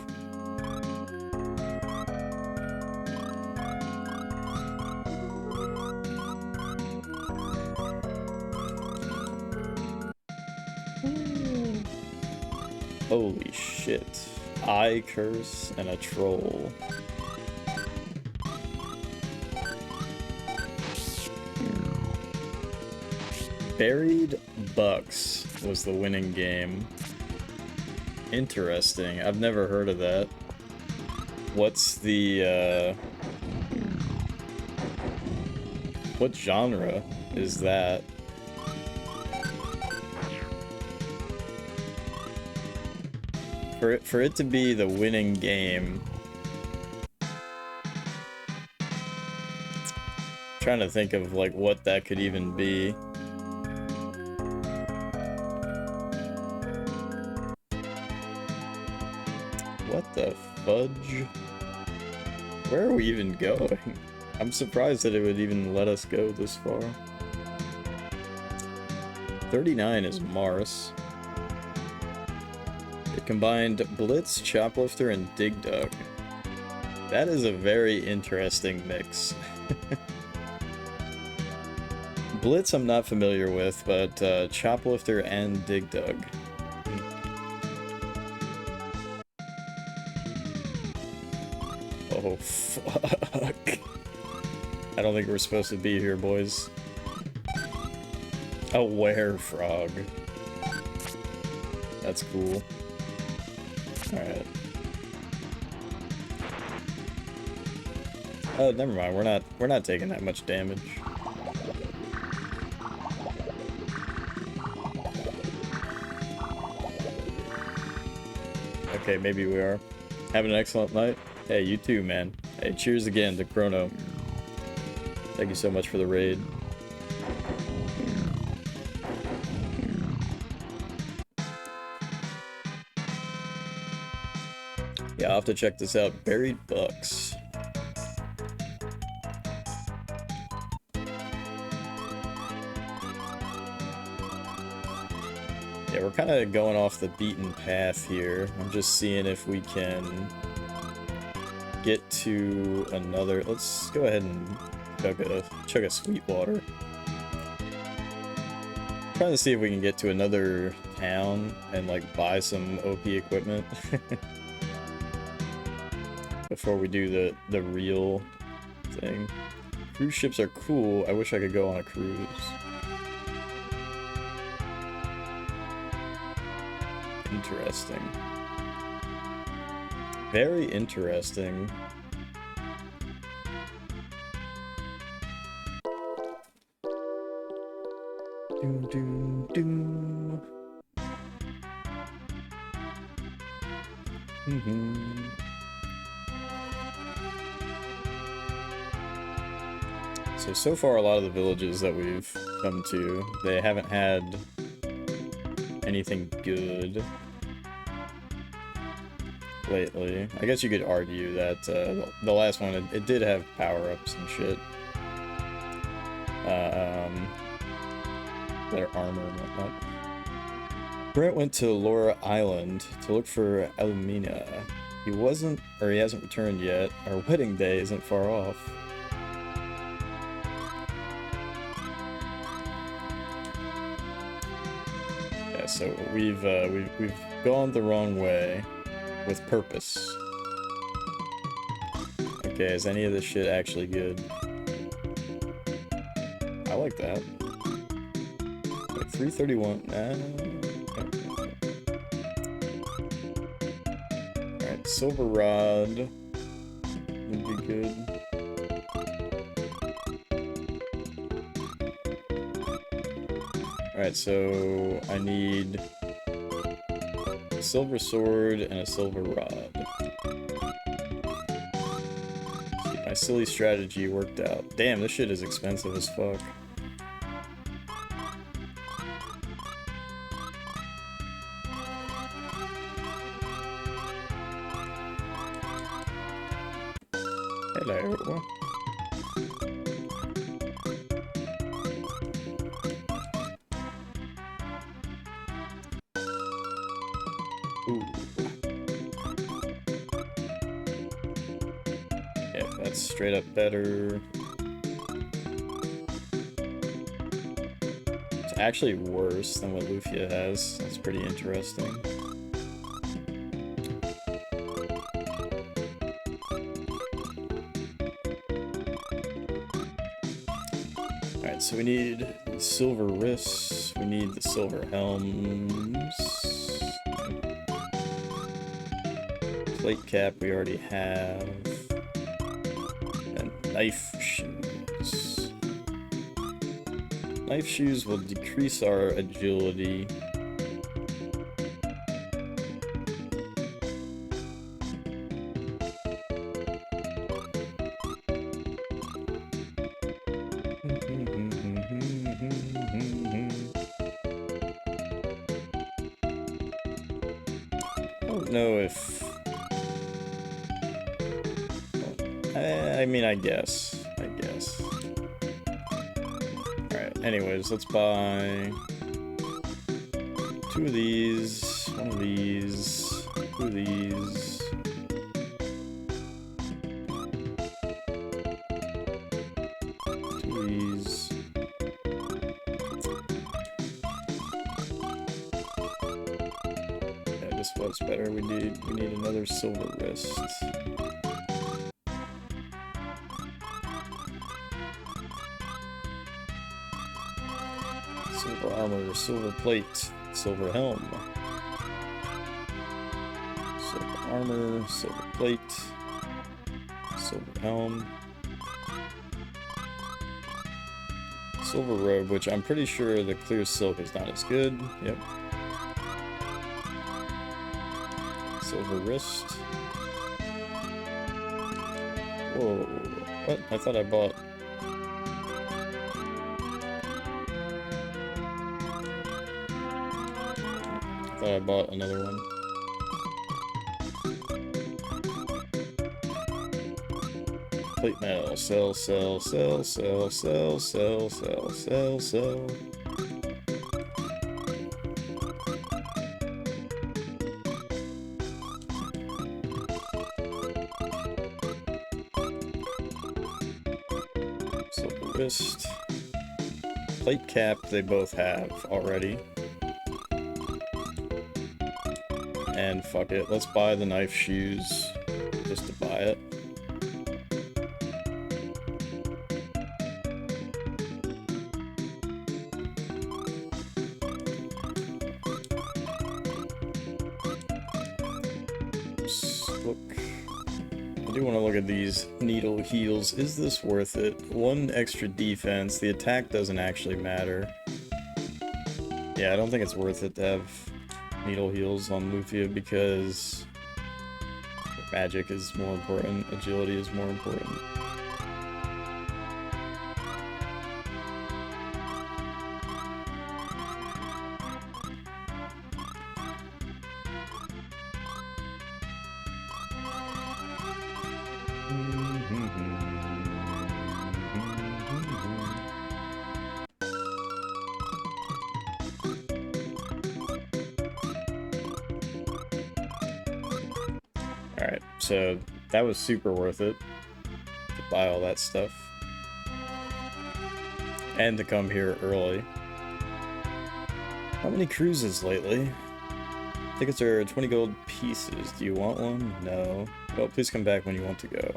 Holy shit. Eye curse and a troll. Buried Bucks was the winning game. Interesting. I've never heard of that. What's the, what genre is that? For it to be the winning game... Trying to think of, like, what that could even be. What the fudge? Where are we even going? I'm surprised that it would even let us go this far. 39 is Mars. It combined Blitz, Choplifter, and Dig Dug. That is a very interesting mix. Blitz I'm not familiar with, but Choplifter and Dig Dug. Oh, fuck. I don't think we're supposed to be here, boys. A werefrog. That's cool. Alright. Oh, never mind. We're not taking that much damage. Okay, maybe we are. Having an excellent night. Hey, you too, man. Hey, cheers again to Chrono. Thank you so much for the raid. Yeah, I'll have to check this out. Buried Bucks. Yeah, we're kind of going off the beaten path here. I'm just seeing if we can get to another... Let's go ahead and chug a Sweetwater. Trying to see if we can get to another town and like buy some OP equipment before we do the real thing. Cruise ships are cool. I wish I could go on a cruise. Interesting. Very interesting. Doom, doom, doom. So far a lot of the villages that we've come to, they haven't had anything good lately. I guess you could argue that the last one, it did have power-ups and shit. Better armor and whatnot. Brent went to Laura Island to look for Alumina. He hasn't returned yet. Our wedding day isn't far off. Yeah, so we've gone the wrong way with purpose. Okay, is any of this shit actually good? I like that. Like 331. silver rod would be good. Alright, so I need a silver sword and a silver rod. See, my silly strategy worked out. Damn, this shit is expensive as fuck. Hello. Ooh. Yeah, that's straight up better. It's actually worse than what Lufia has. That's pretty interesting. Alright, so we need the silver wrists, we need the silver helms. Plate cap we already have. And knife shoes. Knife shoes will decrease our agility. I don't know if... I mean, I guess. Alright, anyways, let's buy 2 of these, 1 of these, 2 of these. 2 of these. Yeah, this was better. We need another silver wrist. Silver armor, silver plate, silver helm. Silver armor, silver plate, silver helm. Silver robe, which I'm pretty sure the clear silk is not as good. Yep. Silver wrist. Whoa, what? I thought I bought... I bought another one. Plate mail. Sell. Silver wrist. Plate cap they both have already. And fuck it, let's buy the knife shoes just to buy it. Oops, look. I do want to look at these needle heals. Is this worth it? 1 extra defense. The attack doesn't actually matter. Yeah, I don't think it's worth it to have needle heals on Lufia because magic is more important, agility is more important. Alright, so that was super worth it to buy all that stuff. And to come here early. How many cruises lately? Tickets are 20 gold pieces. Do you want one? No. Well, please come back when you want to go.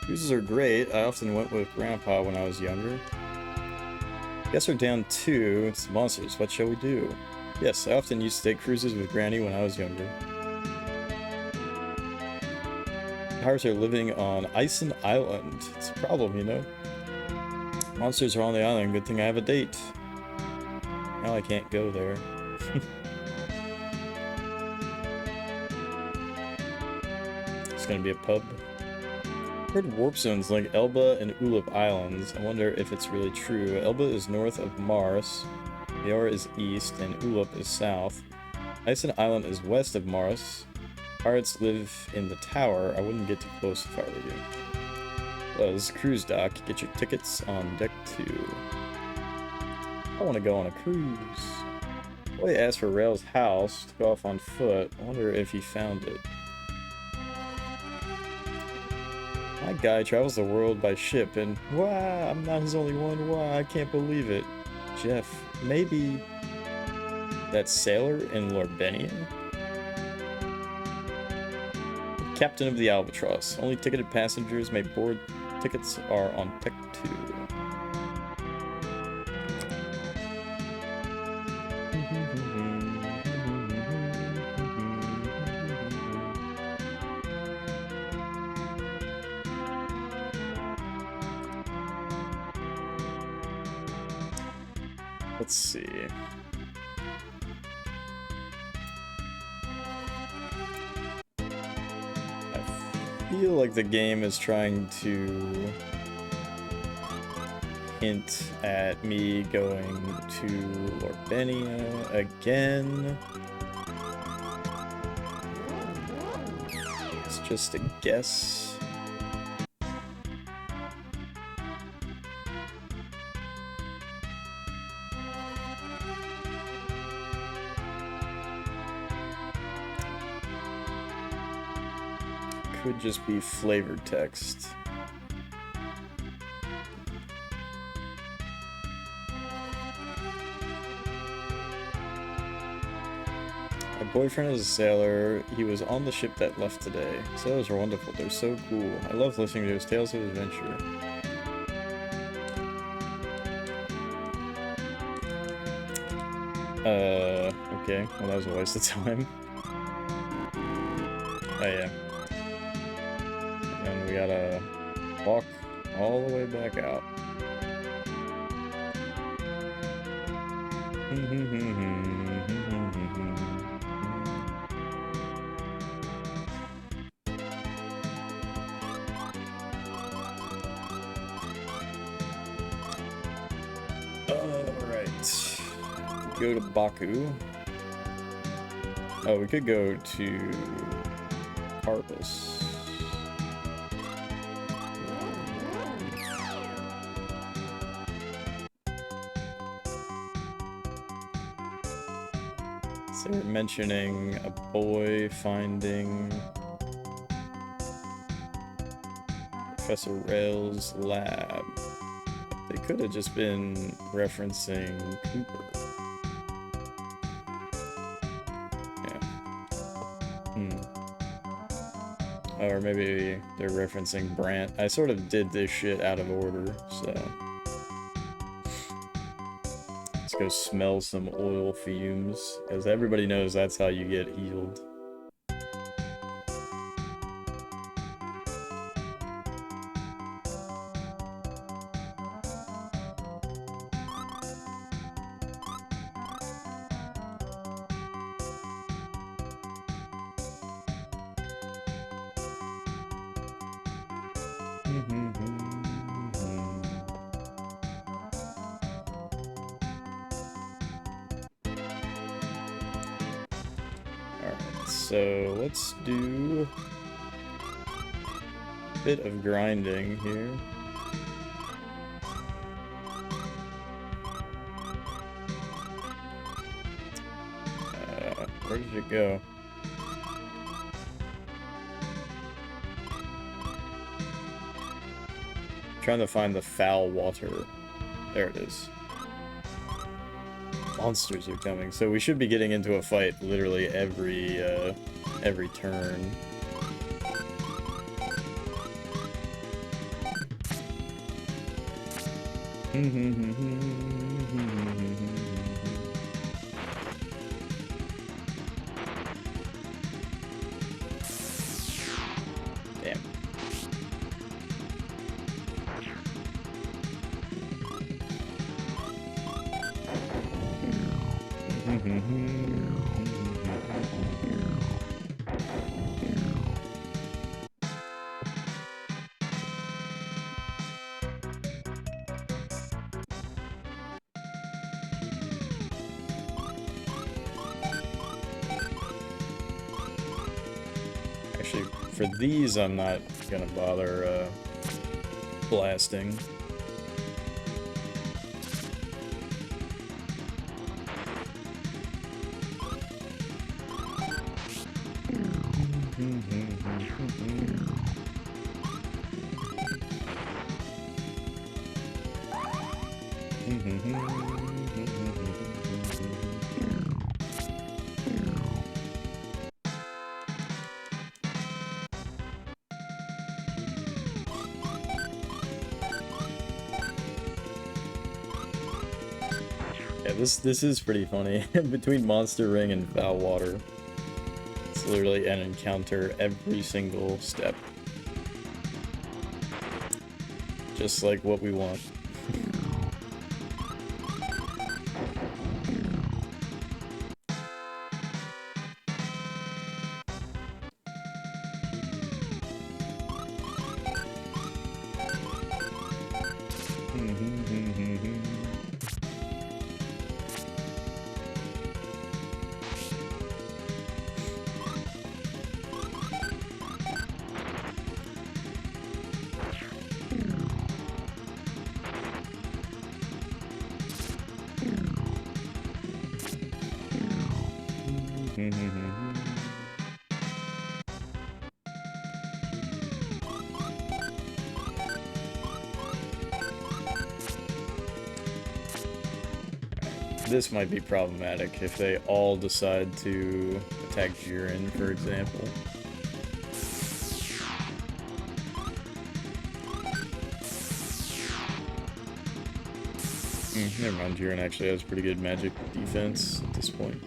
Cruises are great. I often went with Grandpa when I was younger. Guests are down 2. It's monsters. What shall we do? Yes, I often used to take cruises with Granny when I was younger. Pirates are living on Ison Island. It's a problem, you know? Monsters are on the island. Good thing I have a date. Now I can't go there. It's gonna be a pub. Heard warp zones link Elba and Ulip Islands. I wonder if it's really true. Elba is north of Mars, Liora is east, and Ulip is south. Ison Island is west of Mars. Pirates live in the tower. I wouldn't get too close if I were you. Well, this is a cruise dock. Get your tickets on deck 2. I want to go on a cruise. Boy asked for Rail's house to go off on foot. I wonder if he found it. My guy travels the world by ship, and wow, I'm not his only one. Wow, I can't believe it. Jeff, maybe that sailor in Lorbenia? Captain of the Albatross. Only ticketed passengers may board. Tickets are on deck 2. Let's see. I feel like the game is trying to hint at me going to Lorbenia again. It's just a guess. Could just be flavored text. My boyfriend is a sailor. He was on the ship that left today. Sailors are wonderful. They're so cool. I love listening to his tales of adventure. Okay. Well, that was a waste of time. Oh yeah. And we gotta walk all the way back out. Alright. Go to Baku. Oh, we could go to Harvest. So they're mentioning a boy finding Professor Rail's lab. They could have just been referencing Cooper. Or maybe they're referencing Brant. I sort of did this shit out of order, so... Let's go smell some oil fumes, because everybody knows that's how you get healed. Alright, so let's do a bit of grinding here. Where did it go? Trying to find the foul water. There it is. Monsters are coming, so we should be getting into a fight literally every turn. Damn. Actually, for these, I'm not gonna bother blasting. Yeah, this is pretty funny. Between Monster Ring and Foul Water, it's literally an encounter every single step. Just like what we want. This might be problematic if they all decide to attack Jiren, for example. Never mind, Jiren actually has pretty good magic defense at this point.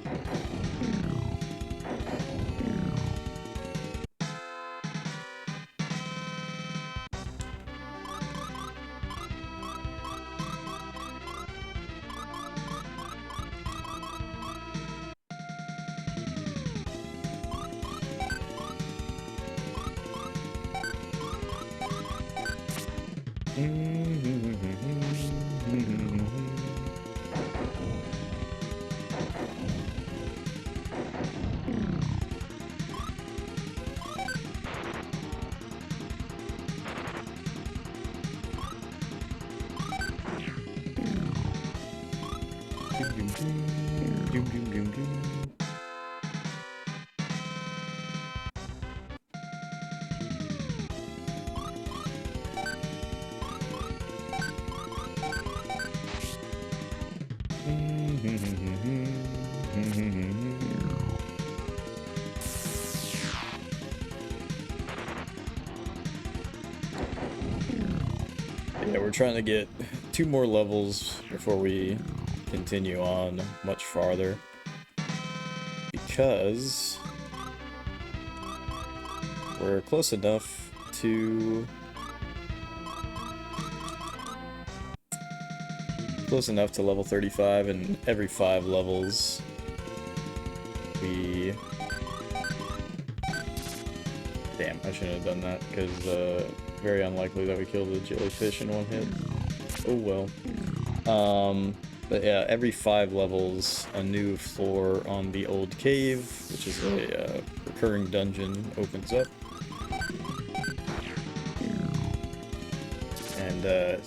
Yeah, we're trying to get 2 more levels before we continue on much farther, because we're close enough to level 35, and every 5 levels we... Damn, I shouldn't have done that, because very unlikely that we kill the jellyfish in one hit. Oh well. But yeah, every 5 levels, a new floor on the old cave, which is a recurring dungeon, opens up. And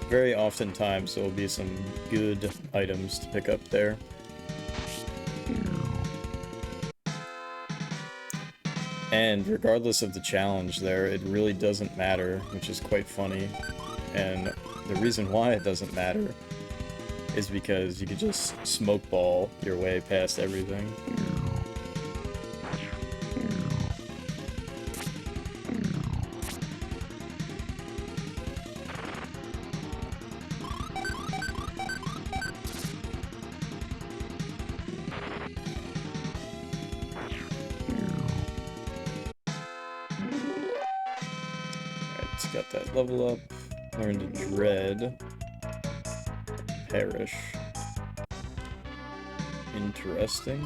very oftentimes there will be some good items to pick up there. And regardless of the challenge there, it really doesn't matter, which is quite funny. And the reason why it doesn't matter is because you can just smoke ball your way past everything. Got that level up, learn to dread, perish. Interesting.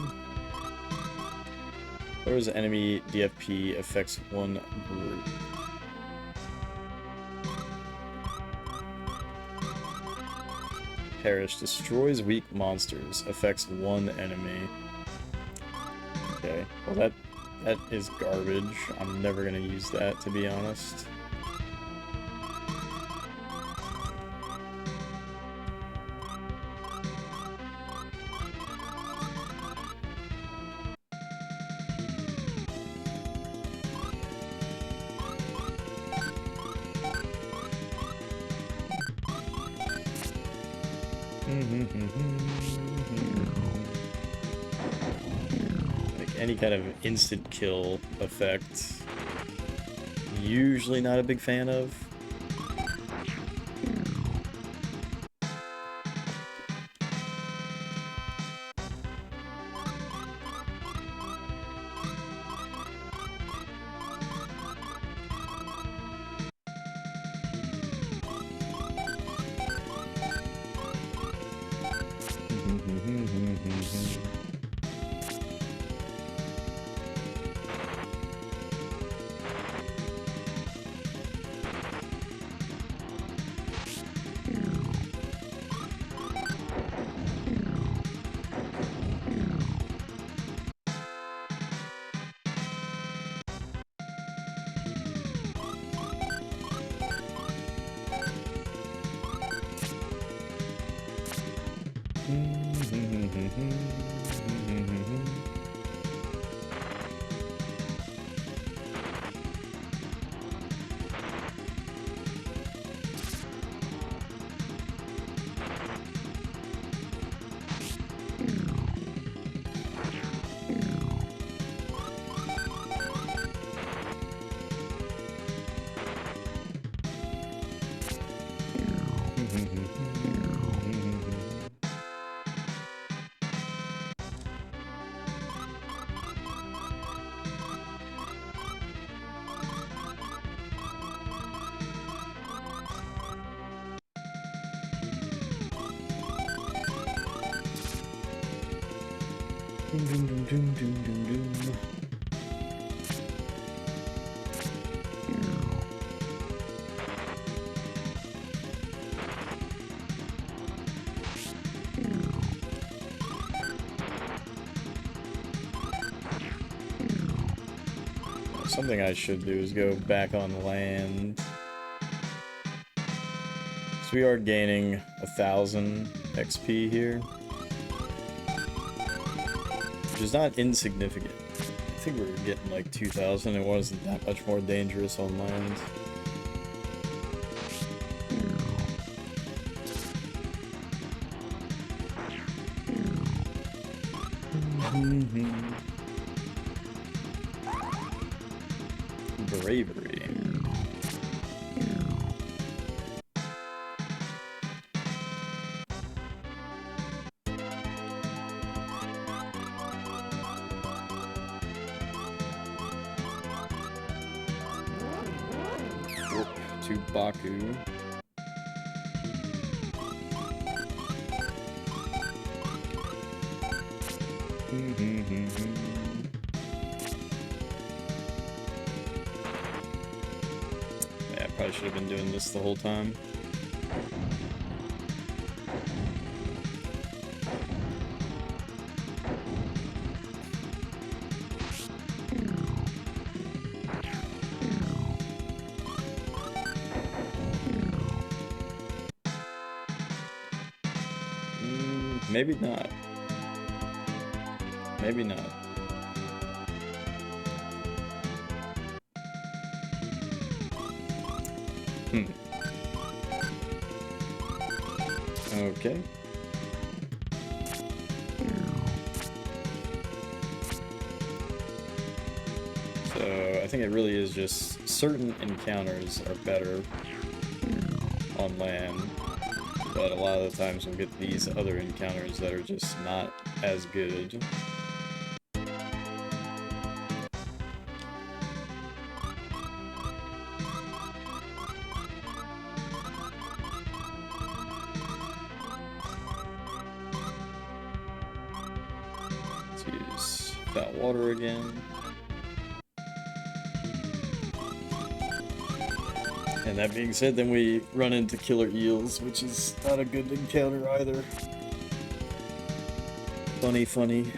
Where's enemy DFP affects one group? Perish destroys weak monsters, affects one enemy. Okay, well that is garbage. I'm never gonna use that, to be honest. Like any kind of instant kill effect, usually not a big fan of. Something I should do is go back on land. So we are gaining 1,000 XP here, which is not insignificant. I think we were getting like 2,000. It wasn't that much more dangerous on land. Bravery. To Baku. Yeah, I probably should have been doing this the whole time. Maybe not. Maybe not. Okay. So I think it really is just certain encounters are better on land, but a lot of the times we'll get these other encounters that are just not as good. Found water again. And that being said, then we run into killer eels, which is not a good encounter either. Funny, funny.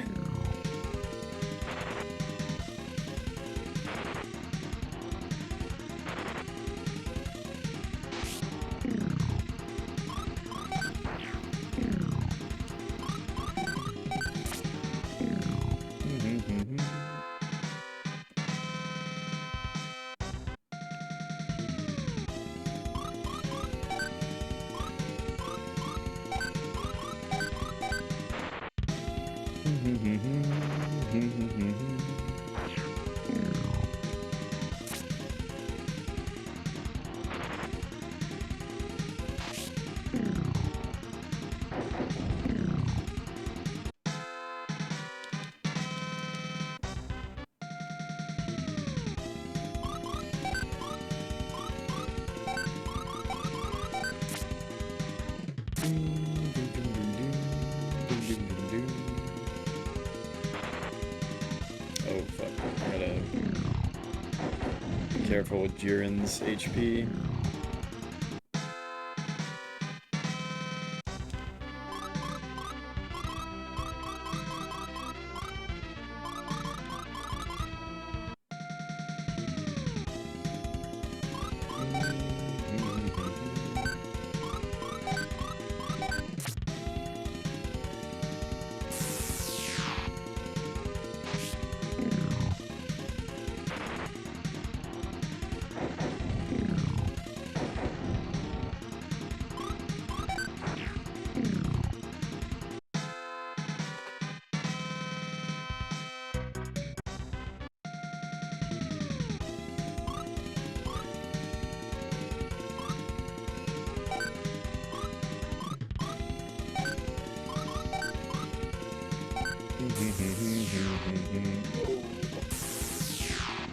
Oh fuck, I gotta be careful with Jiren's HP.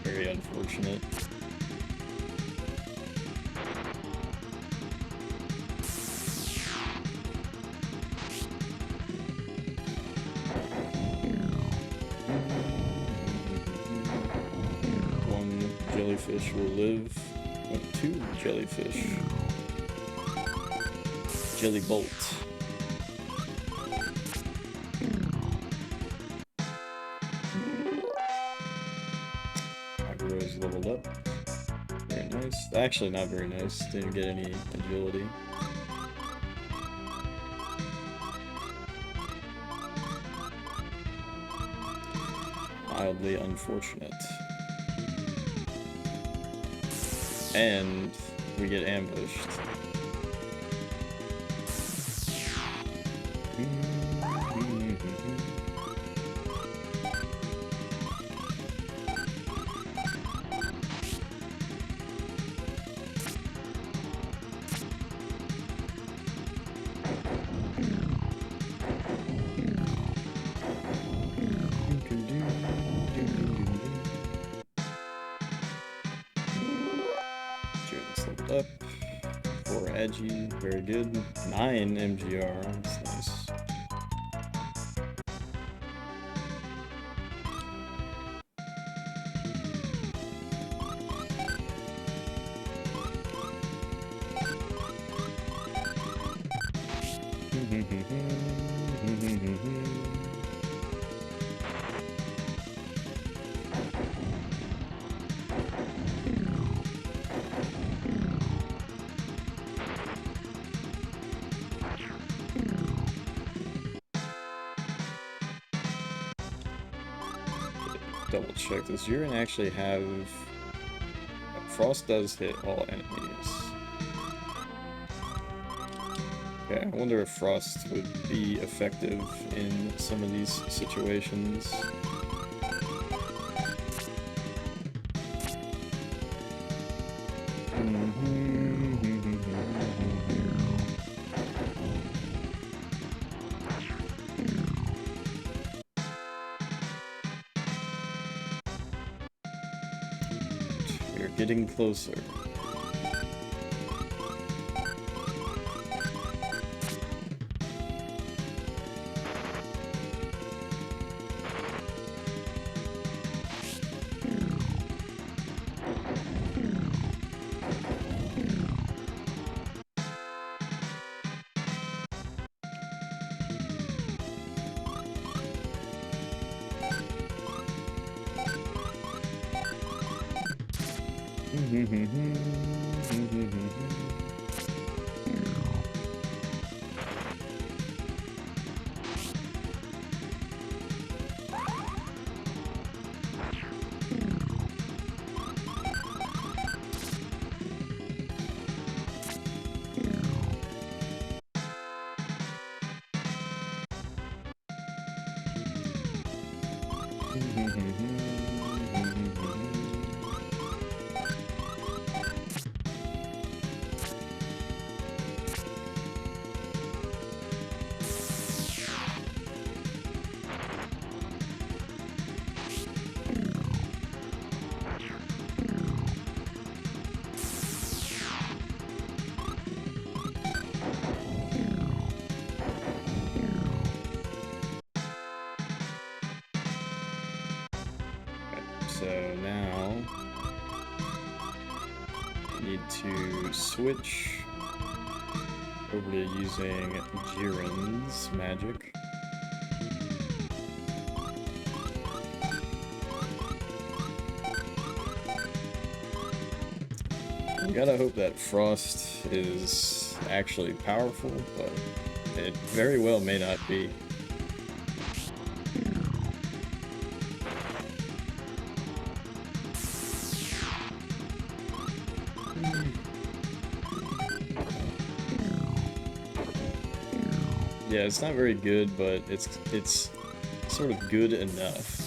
Very unfortunate. One jellyfish will live. Oh, two jellyfish. Jelly bolt. Aguro's leveled up. Very nice. Actually, not very nice. Didn't get any agility. Mildly unfortunate. And we get ambushed. Up. 4 Agi, very good. 9 MGR, that's nice. Double check, does Jiren actually have... Frost does hit all enemies. Okay, I wonder if Frost would be effective in some of these situations. We're getting closer. So now I need to switch over to using Jiren's magic. I gotta hope that Frost is actually powerful, but it very well may not be. Yeah, it's not very good, but it's sort of good enough.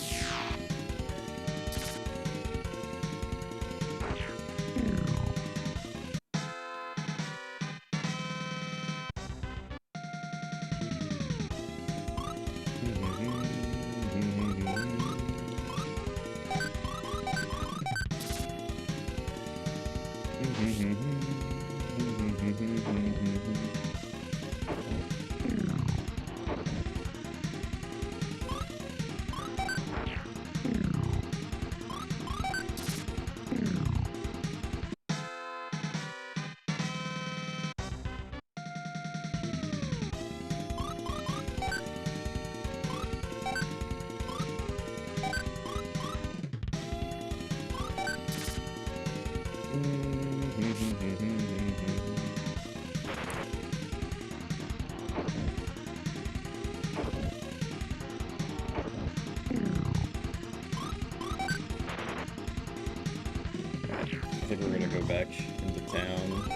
I think we're gonna go back into town,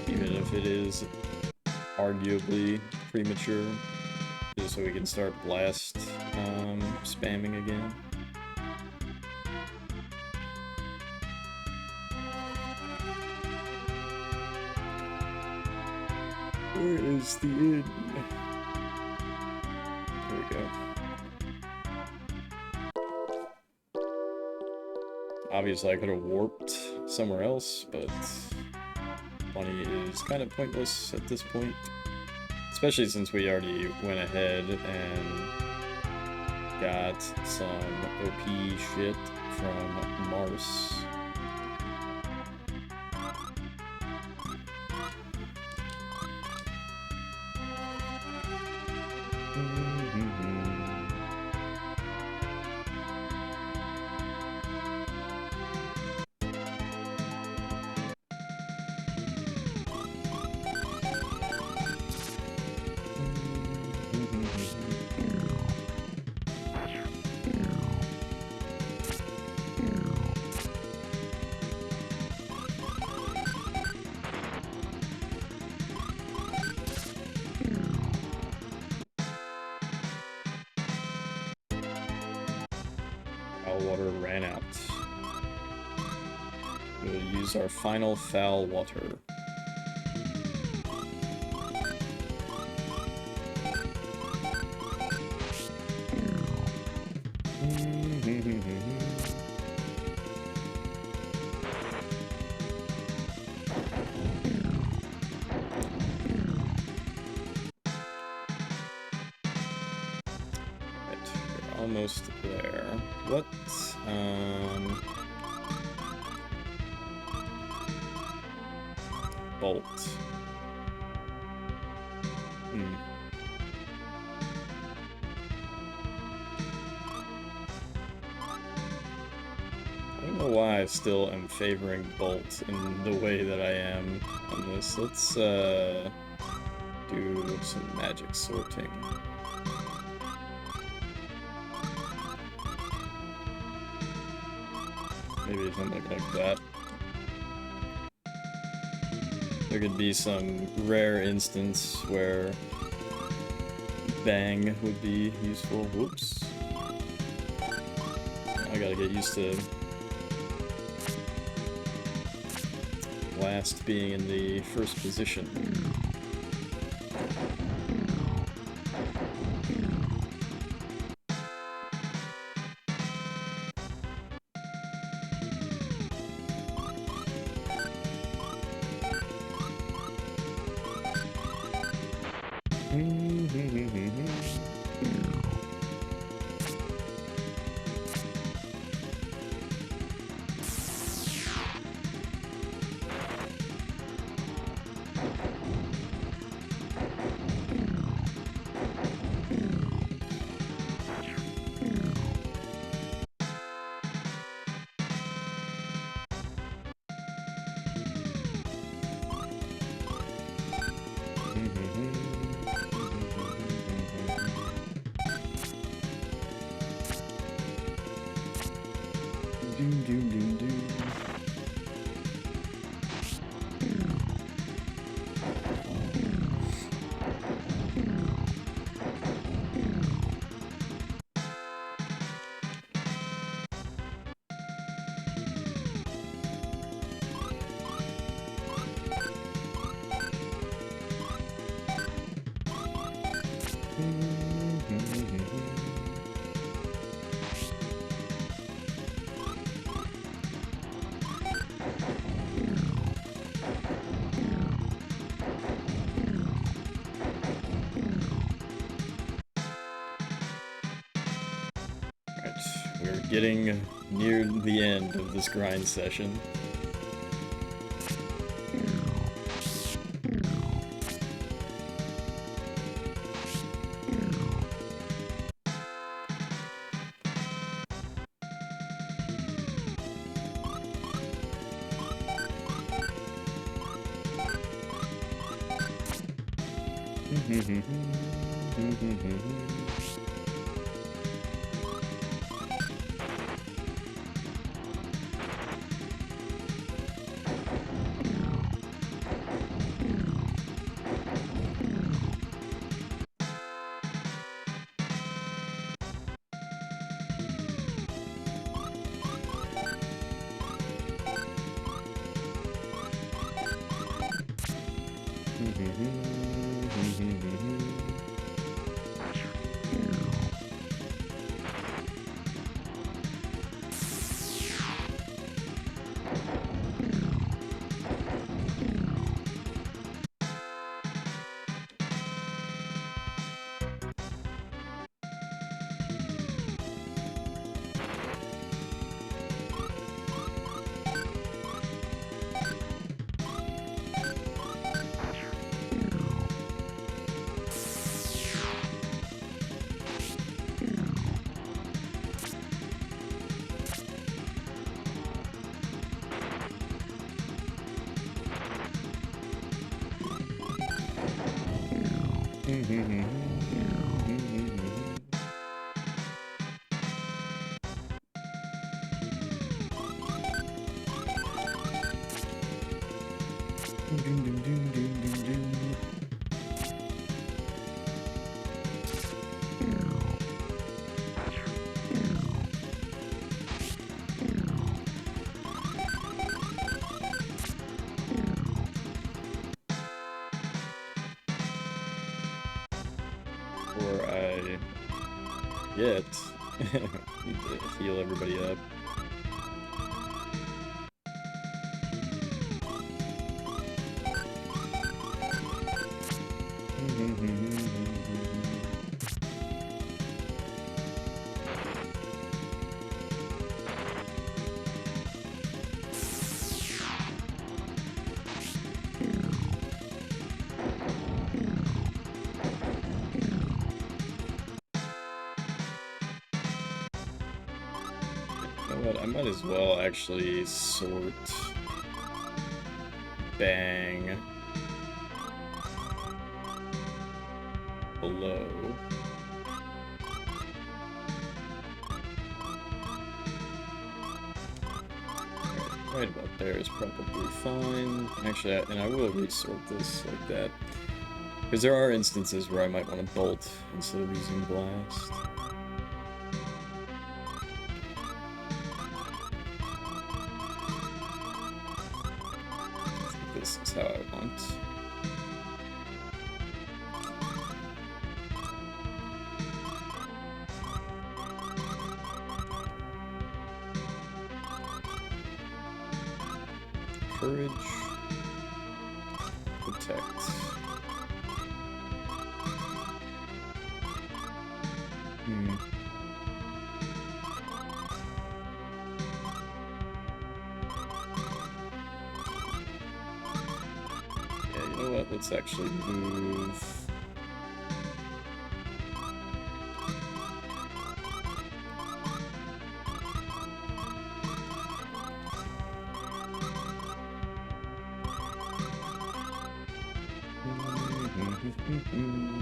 even if it is arguably premature, just so we can start blast spamming again. Where is the inn? There we go. Obviously, I could have warped somewhere else, but money is kind of pointless at this point. Especially since we already went ahead and got some OP shit from Mars. Water ran out. We'll use our final foul water. Almost there. What? Bolt. I don't know why I still am favoring Bolt in the way that I am on this. Let's do some magic sorting. Maybe something like that. There could be some rare instance where Bang would be useful. Whoops. I gotta get used to Blast being in the first position. We're getting near the end of this grind session. Before I get need to heal everybody up. might as well actually sort bang below. Right about there is probably fine. Actually, and I will resort this like that. Because there are instances where I might want to bolt instead of using blast. I think this is how I want. Courage, protect. Yeah, you know what? Let's actually move.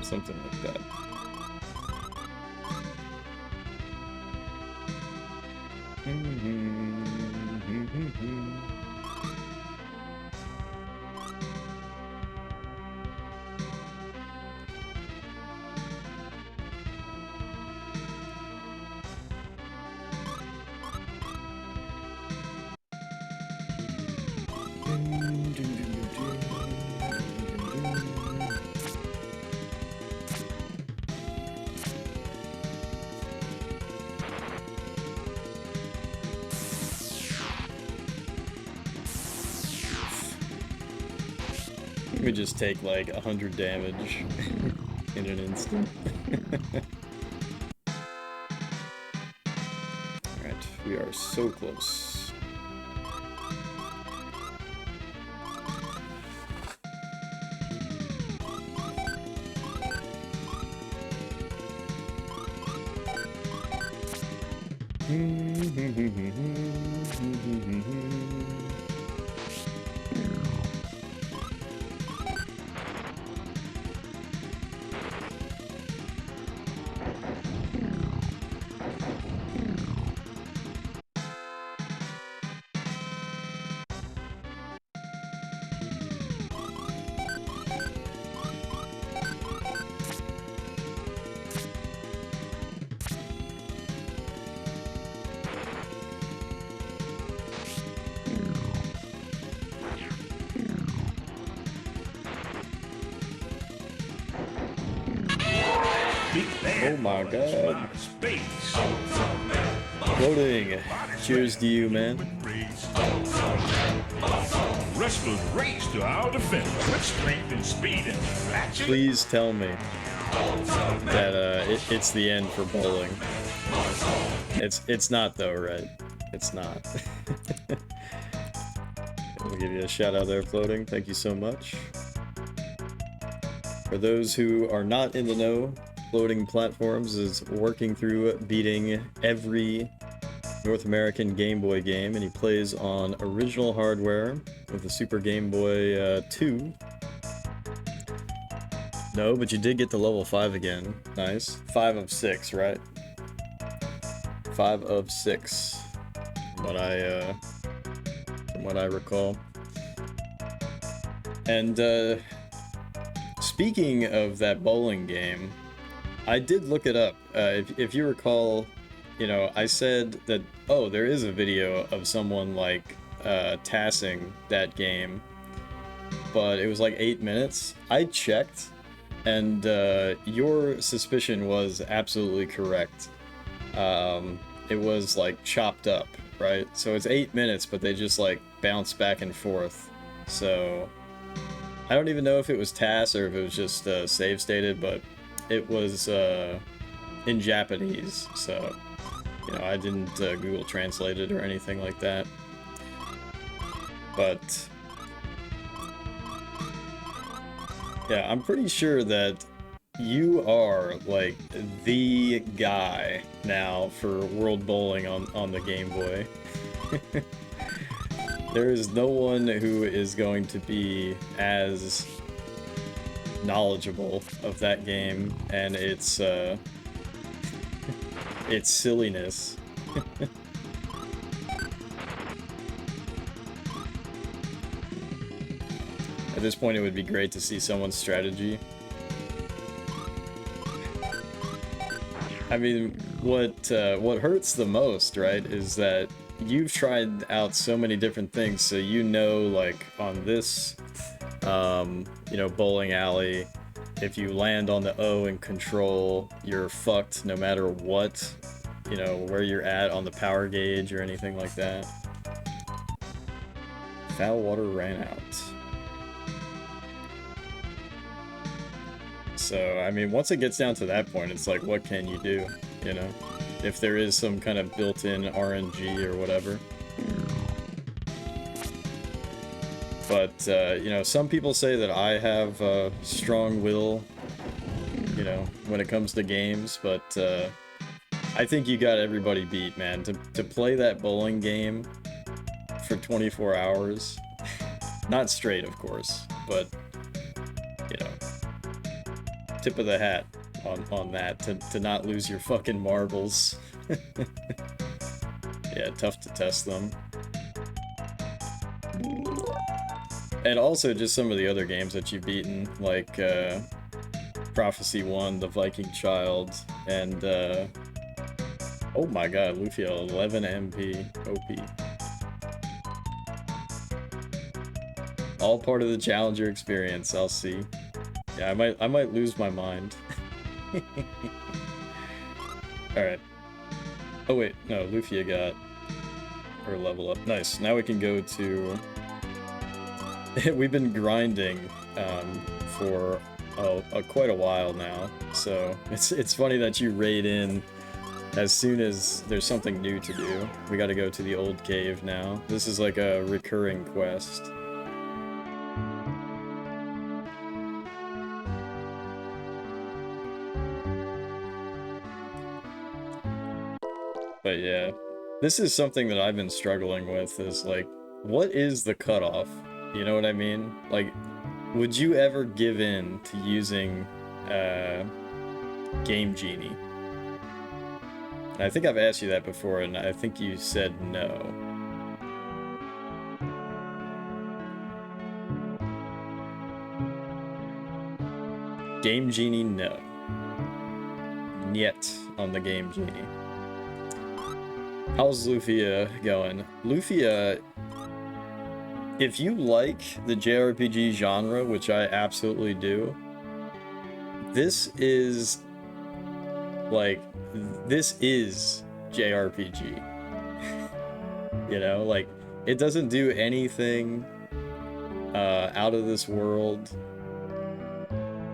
Something like that. We just take like 100 damage in an instant. Alright, we are so close. Oh my god. Loading. Cheers to you, man. Wrestlers race to our defense with strength and speed and flashy. Please tell me that it's the end for bowling. It's not though, right? It's not. I'll give you a shout out there, Floating. Thank you so much. For those who are not in the know, Floating Platforms is working through beating every North American Game Boy game, and he plays on original hardware with the Super Game Boy 2. No, but you did get to level 5 again. Nice. 5 of 6, right? 5 of 6. From what I recall. And speaking of that bowling game, I did look it up. If you recall, you know, I said that, oh, there is a video of someone, like, tassing that game, but it was like 8 minutes. I checked, and your suspicion was absolutely correct. It was, like, chopped up, right? So it's 8 minutes, but they just, like, bounce back and forth. So I don't even know if it was TAS or if it was just save stated, but it was in Japanese, so, you know, I didn't Google Translate it or anything like that. But yeah, I'm pretty sure that you are like the guy now for World Bowling on the Game Boy. There is no one who is going to be as knowledgeable of that game and its silliness. At this point, it would be great to see someone's strategy. I mean, what hurts the most, right, is that you've tried out so many different things, so you know, like, on this, you know, bowling alley, if you land on the O in control, you're fucked no matter what, you know, where you're at on the power gauge or anything like that. Foul water ran out. So, I mean, once it gets down to that point, it's like, what can you do, you know? If there is some kind of built-in RNG or whatever. But, you know, some people say that I have a strong will, you know, when it comes to games, but I think you got everybody beat, man. To play that bowling game for 24 hours, not straight, of course, but, you know, tip of the hat on that, to not lose your fucking marbles. Yeah, tough to test them. And also just some of the other games that you've beaten, like Prophecy 1, The Viking Child, and oh my god, Lufia 11 MP OP. All part of the Challenger experience, I'll see. Yeah, I might lose my mind. Alright. Oh wait, no, Lufia got her level up. Nice, now we can go to... We've been grinding for quite a while now, so it's funny that you raid in as soon as there's something new to do. We gotta go to the old cave now. This is like a recurring quest. But yeah, this is something that I've been struggling with, is like, what is the cutoff? You know what I mean? Like, would you ever give in to using Game Genie? And I think I've asked you that before, and I think you said no. Game Genie, no. Niet on the Game Genie. How's Lufia going? Lufia, if you like the JRPG genre, which I absolutely do, this is JRPG. You know, like, it doesn't do anything out of this world.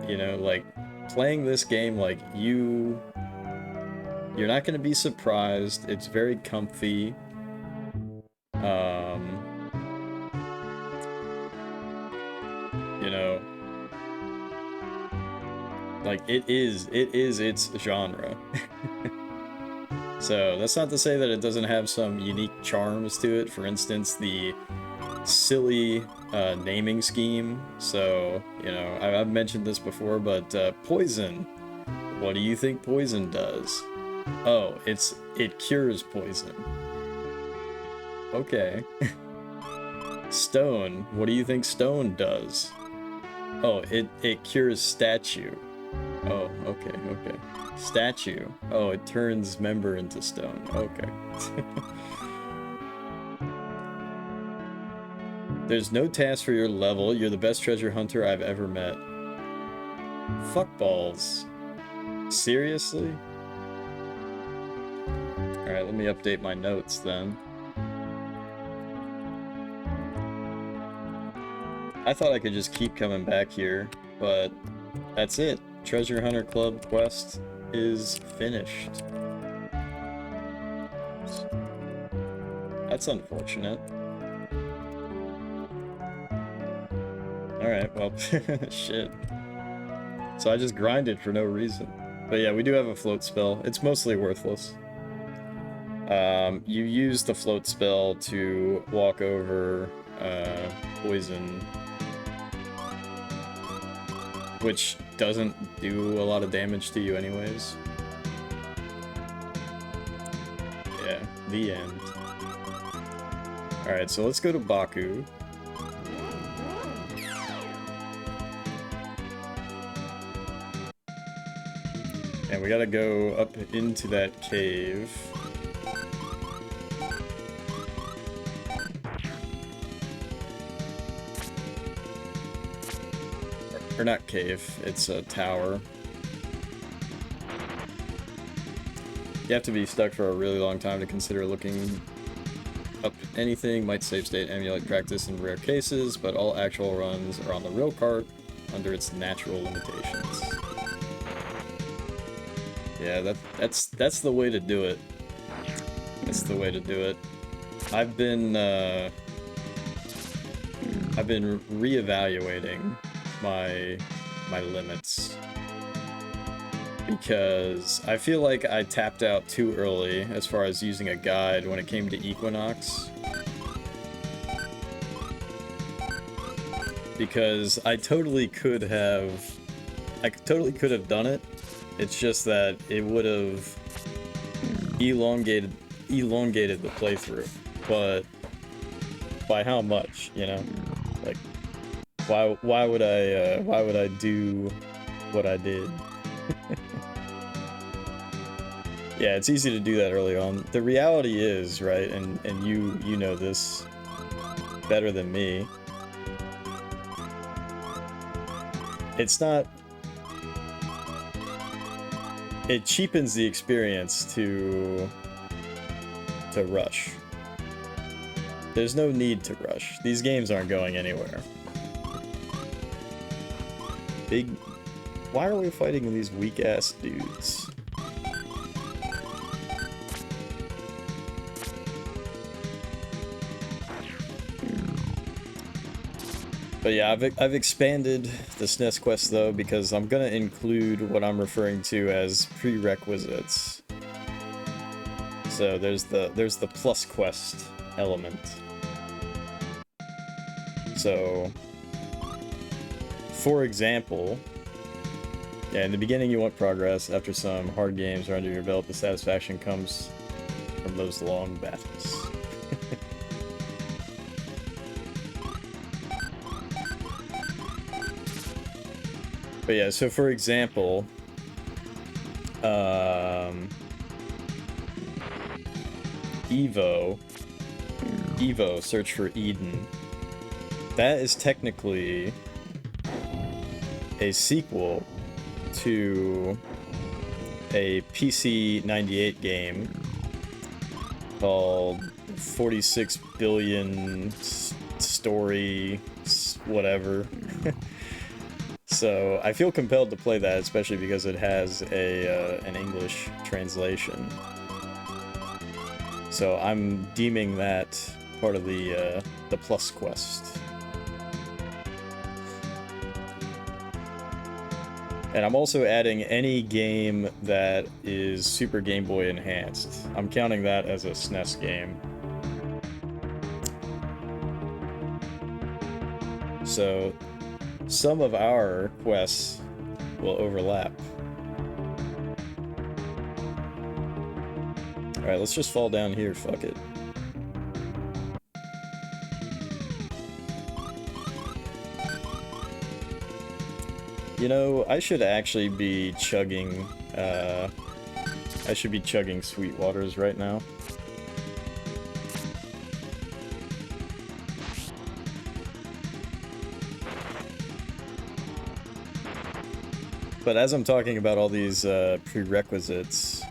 You know, like, playing this game, like, you're not going to be surprised. It's very comfy. You know, like, it is its genre. So that's not to say that it doesn't have some unique charms to it. For instance, the silly naming scheme. So, you know, I've mentioned this before, but poison. What do you think poison does? Oh, it cures poison. Okay. Stone. What do you think stone does? Oh, it cures statue. Oh, okay. Statue. Oh, it turns member into stone. Okay. There's no task for your level. You're the best treasure hunter I've ever met. Fuck balls. Seriously? Alright, let me update my notes then. I thought I could just keep coming back here, but that's it. Treasure Hunter Club quest is finished. That's unfortunate. Alright, well, shit. So I just grinded for no reason. But yeah, we do have a float spell. It's mostly worthless. You use the float spell to walk over poison, which doesn't do a lot of damage to you anyways. Yeah, the end. Alright, so let's go to Baku. And we gotta go up into that cave. Or not cave, it's a tower. You have to be stuck for a really long time to consider looking up anything. Might save state emulate practice in rare cases, but all actual runs are on the real cart under its natural limitations. Yeah, that's the way to do it. That's the way to do it. I've been reevaluating my limits because I feel like I tapped out too early as far as using a guide when it came to Equinox. Because I totally could have done it. It's just that it would have elongated the playthrough, but by how much, you know? Like, why would I do what I did? Yeah, it's easy to do that early on. The reality is, right, and you know this better than me. It's not... It cheapens the experience to rush. There's no need to rush. These games aren't going anywhere. Why are we fighting these weak-ass dudes? But yeah, I've expanded the SNES quest though, because I'm gonna include what I'm referring to as prerequisites. So there's the plus quest element. So, for example, yeah, in the beginning you want progress. After some hard games are under your belt, the satisfaction comes from those long battles. But yeah, so for example, Evo, Search for Eden, that is technically a sequel to a PC 98 game called 46 billion story whatever. So I feel compelled to play that, especially because it has an English translation. So I'm deeming that part of the plus quest. And I'm also adding any game that is Super Game Boy enhanced. I'm counting that as a SNES game. So some of our quests will overlap. Alright, let's just fall down here, fuck it. You know, I should actually be chugging, I should be chugging Sweet Waters right now. But as I'm talking about all these prerequisites,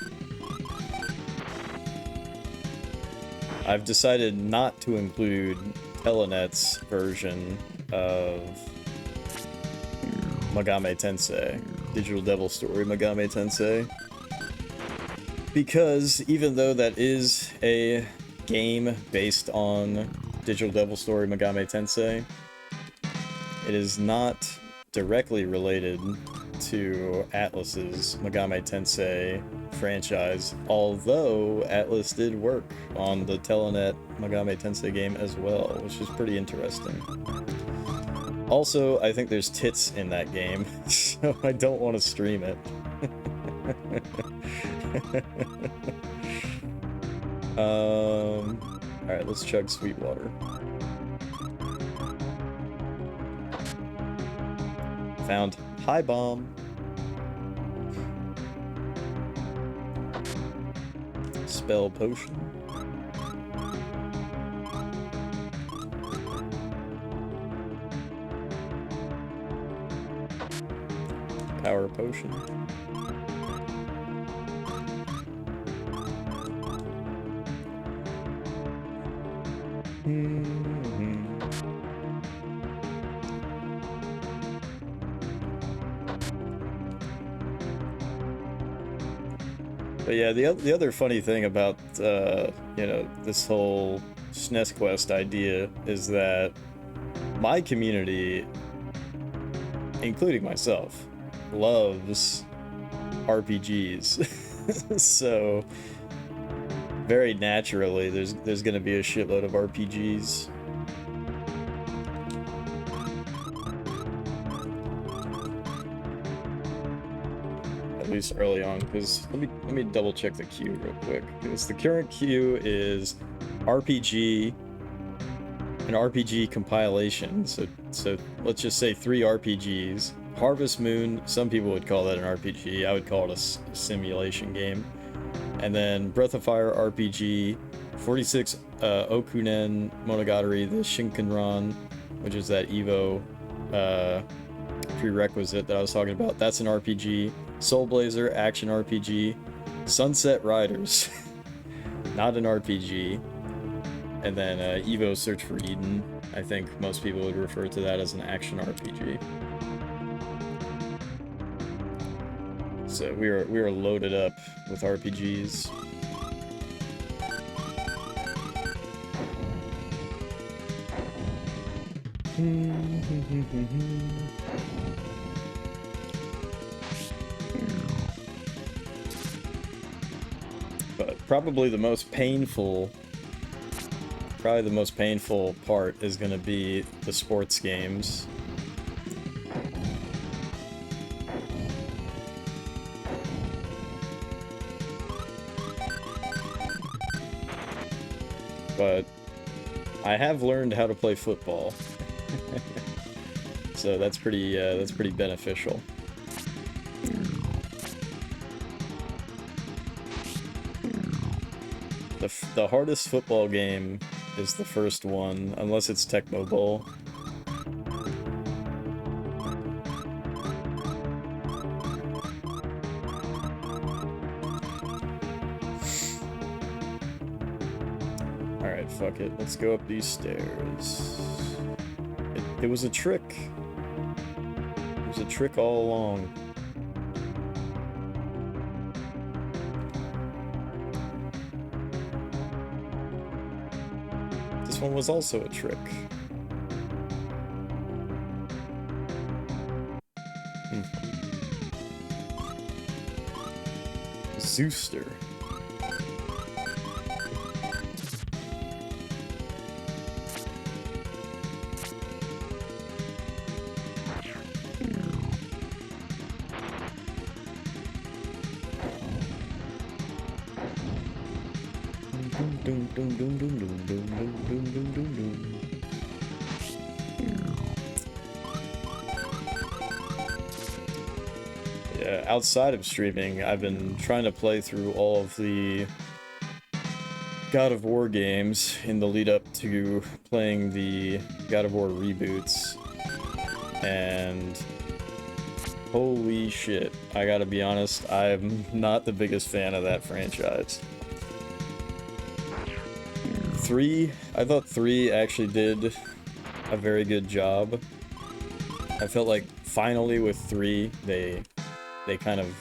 I've decided not to include Telenet's version of Megami Tensei, Digital Devil Story Megami Tensei, because even though that is a game based on Digital Devil Story Megami Tensei, it is not directly related to Atlus's Megami Tensei franchise, although Atlus did work on the Telenet Megami Tensei game as well, which is pretty interesting. Also, I think there's tits in that game, so I don't want to stream it. Alright, let's chug Sweetwater. Found High Bomb. Spell Potion. Power Potion. But yeah, the other funny thing about you know, this whole SNES Quest idea is that my community, including myself, loves RPGs. So very naturally, there's going to be a shitload of RPGs. At least early on, because let me double check the queue real quick. Because the current queue is RPG and RPG compilation. So let's just say 3 RPGs. Harvest Moon, some people would call that an RPG. I would call it a simulation game. And then Breath of Fire RPG, 46 Okunen Monogatari, the Shinkanran, which is that Evo prerequisite that I was talking about. That's an RPG. Soul Blazer, action RPG. Sunset Riders, not an RPG. And then Evo Search for Eden. I think most people would refer to that as an action RPG. So we are loaded up with RPGs. But probably the most painful part is going to be the sports games. But I have learned how to play football, so that's pretty beneficial. The hardest football game is the first one, unless it's Tecmo Bowl. Alright, fuck it. Let's go up these stairs. It was a trick. It was a trick all along. This one was also a trick. Zooster. Yeah, outside of streaming, I've been trying to play through all of the God of War games in the lead up to playing the God of War reboots, and holy shit, I gotta be honest, I'm not the biggest fan of that franchise. 3, I thought 3 actually did a very good job. I felt like finally with 3, they kind of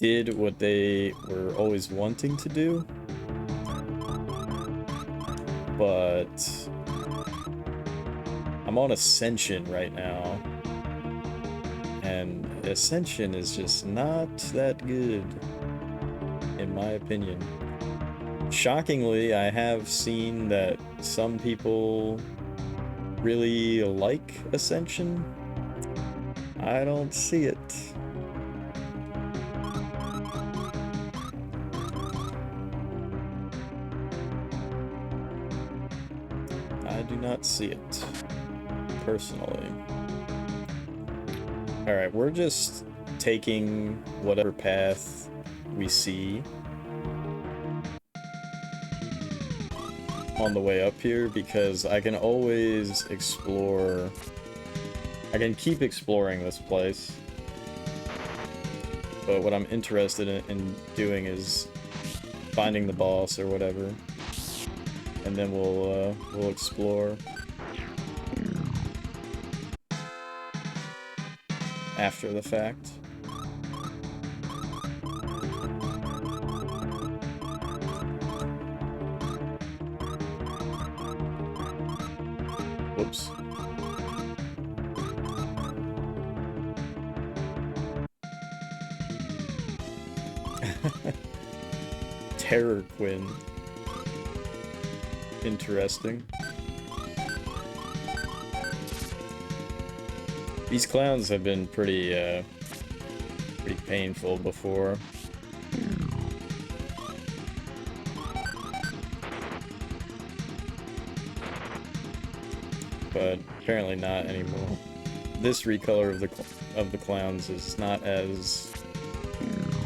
did what they were always wanting to do. But I'm on Ascension right now, And Ascension is just not that good, in my opinion. Shockingly, I have seen that some people really like Ascension. I don't see it. I do not see it, personally. Alright, we're just taking whatever path we see on the way up here, because I can always explore. I can keep exploring this place, but what I'm interested in doing is finding the boss or whatever, and then we'll explore after the fact. Whoops. Terror Quinn. Interesting. These clowns have been pretty painful before. But apparently not anymore. This recolor of the clowns is not as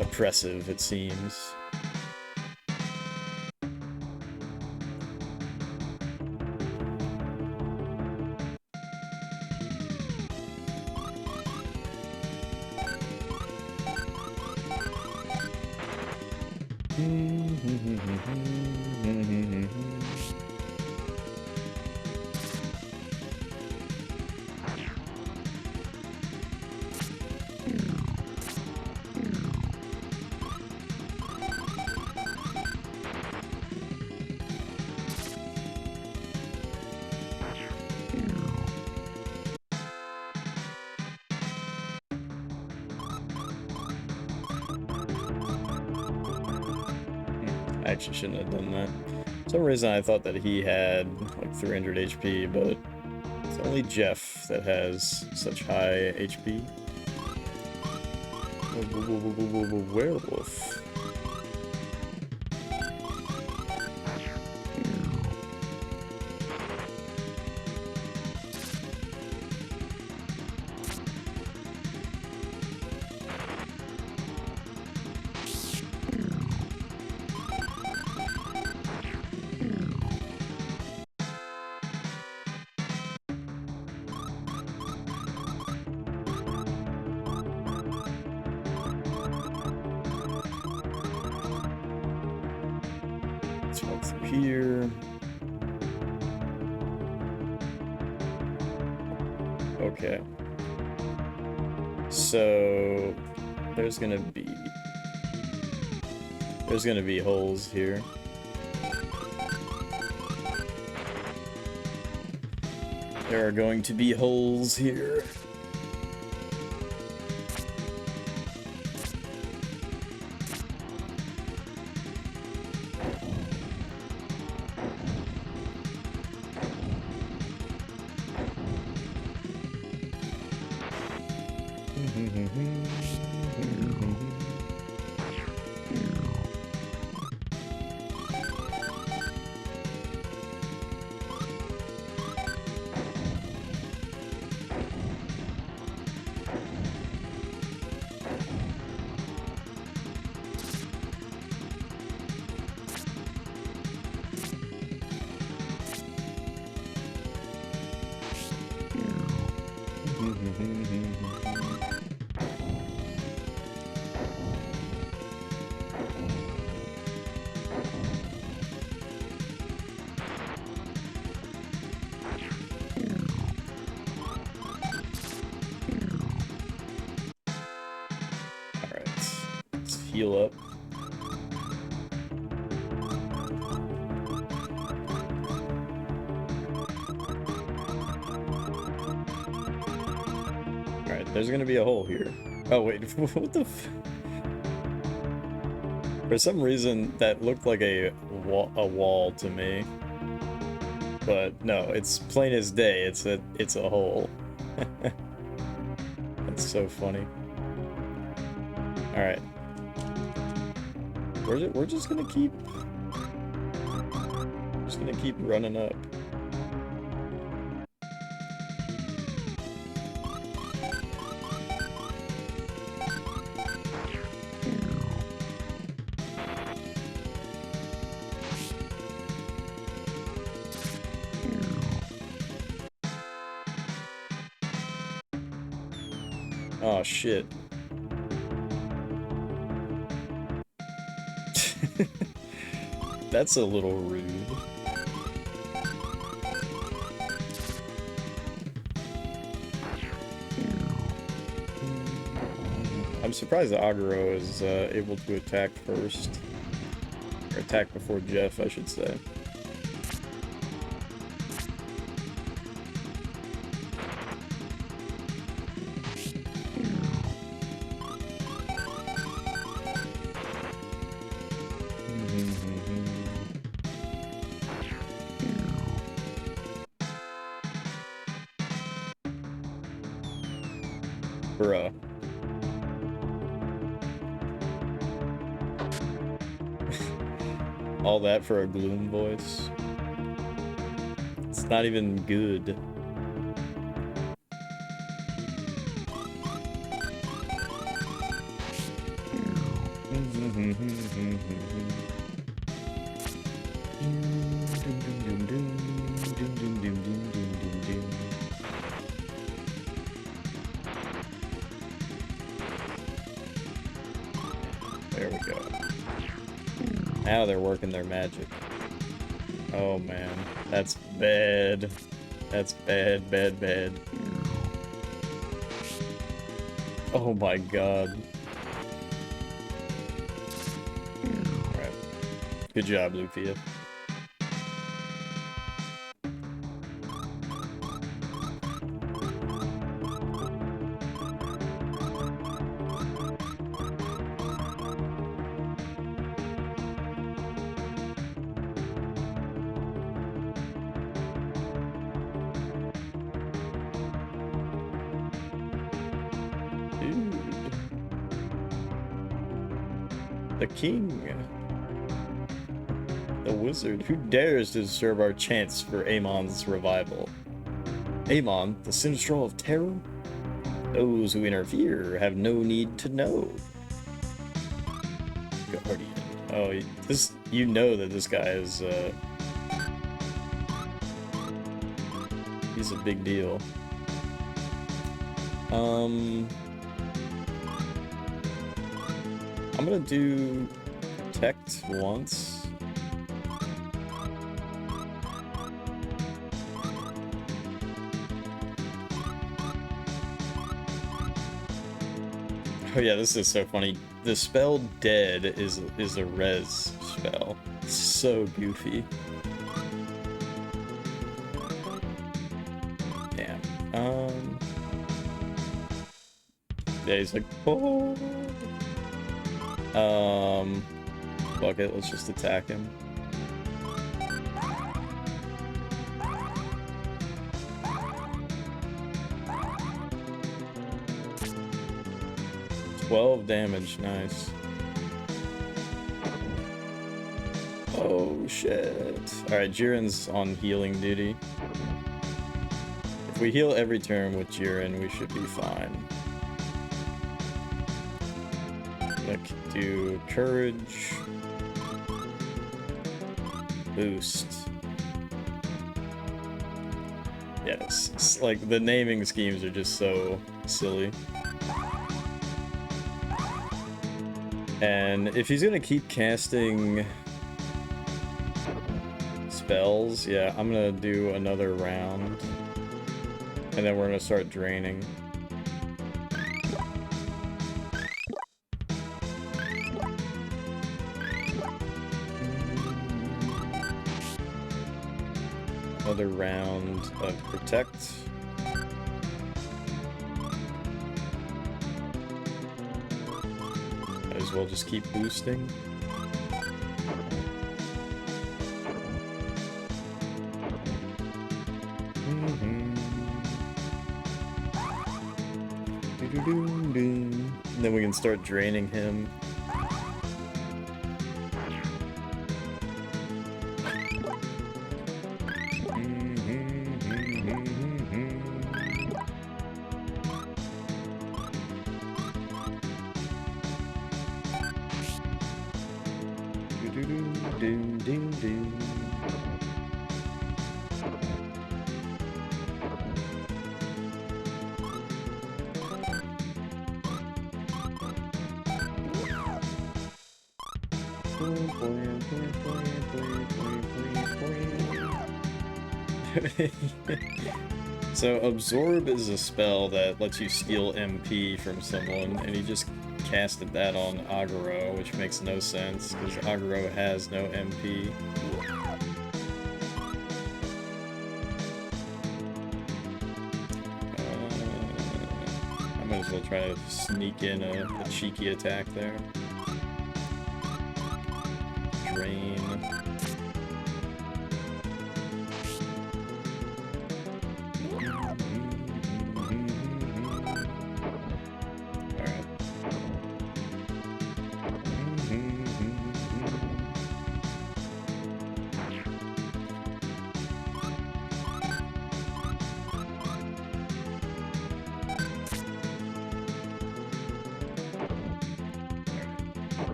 oppressive, it seems. I actually shouldn't have done that. For some reason I thought that he had like 300 HP, but it's only Jeff that has such high HP. Werewolf. Let's walk through here. Okay. So there's gonna be holes here. There are going to be holes here. Heal up. Alright, There's gonna be a hole here. Oh wait, what the f— For some reason, that looked like a wall to me. But no, it's plain as day, it's a hole. That's so funny. Alright. We're just gonna keep running up. Oh shit. That's a little rude. I'm surprised that Aguro is able to attack first. Or attack before Jeff, I should say. Bruh. All that for a Gloom voice? It's not even good. There we go. Now they're working their magic. Oh man, that's bad. That's bad, bad, bad. Oh my god. Alright. Good job, Lufia. The king. The wizard. Who dares to disturb our chance for Amon's revival? Amon, the Sinistral of Terror? Those who interfere have no need to know. Guardian. Oh, this— you know that this guy is, he's a big deal. I'm gonna do protect once. Oh yeah, this is so funny. The spell Dead is a res spell. It's so goofy. Damn. Yeah, he's like, oh. Fuck it, let's just attack him. $12 damage, nice. Oh shit. Alright, Jiren's on healing duty. If we heal every turn with Jiren, we should be fine. Do courage boost. Yes, it's like the naming schemes are just so silly. And if he's gonna keep casting spells, yeah, I'm gonna do another round, and then we're gonna start draining. Another round of protect. Might as well just keep boosting. And then we can start draining him. So Absorb is a spell that lets you steal MP from someone, and he just casted that on Aguro, which makes no sense, because Aguro has no MP. I might as well try to sneak in a cheeky attack there. Drain.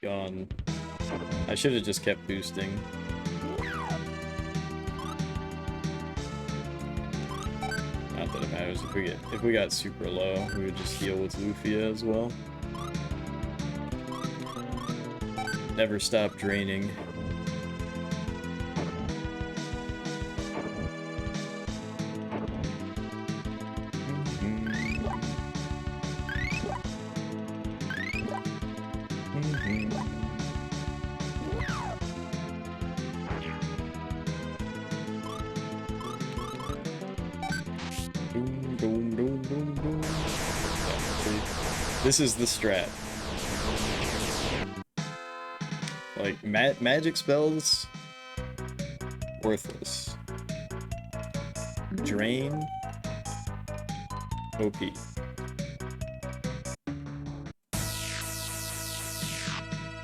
Gone. I should have just kept boosting. Not that it matters. If we got super low, we would just heal with Lufia as well. Never stop draining. This is the strat. Like, magic spells, worthless. Drain, OP.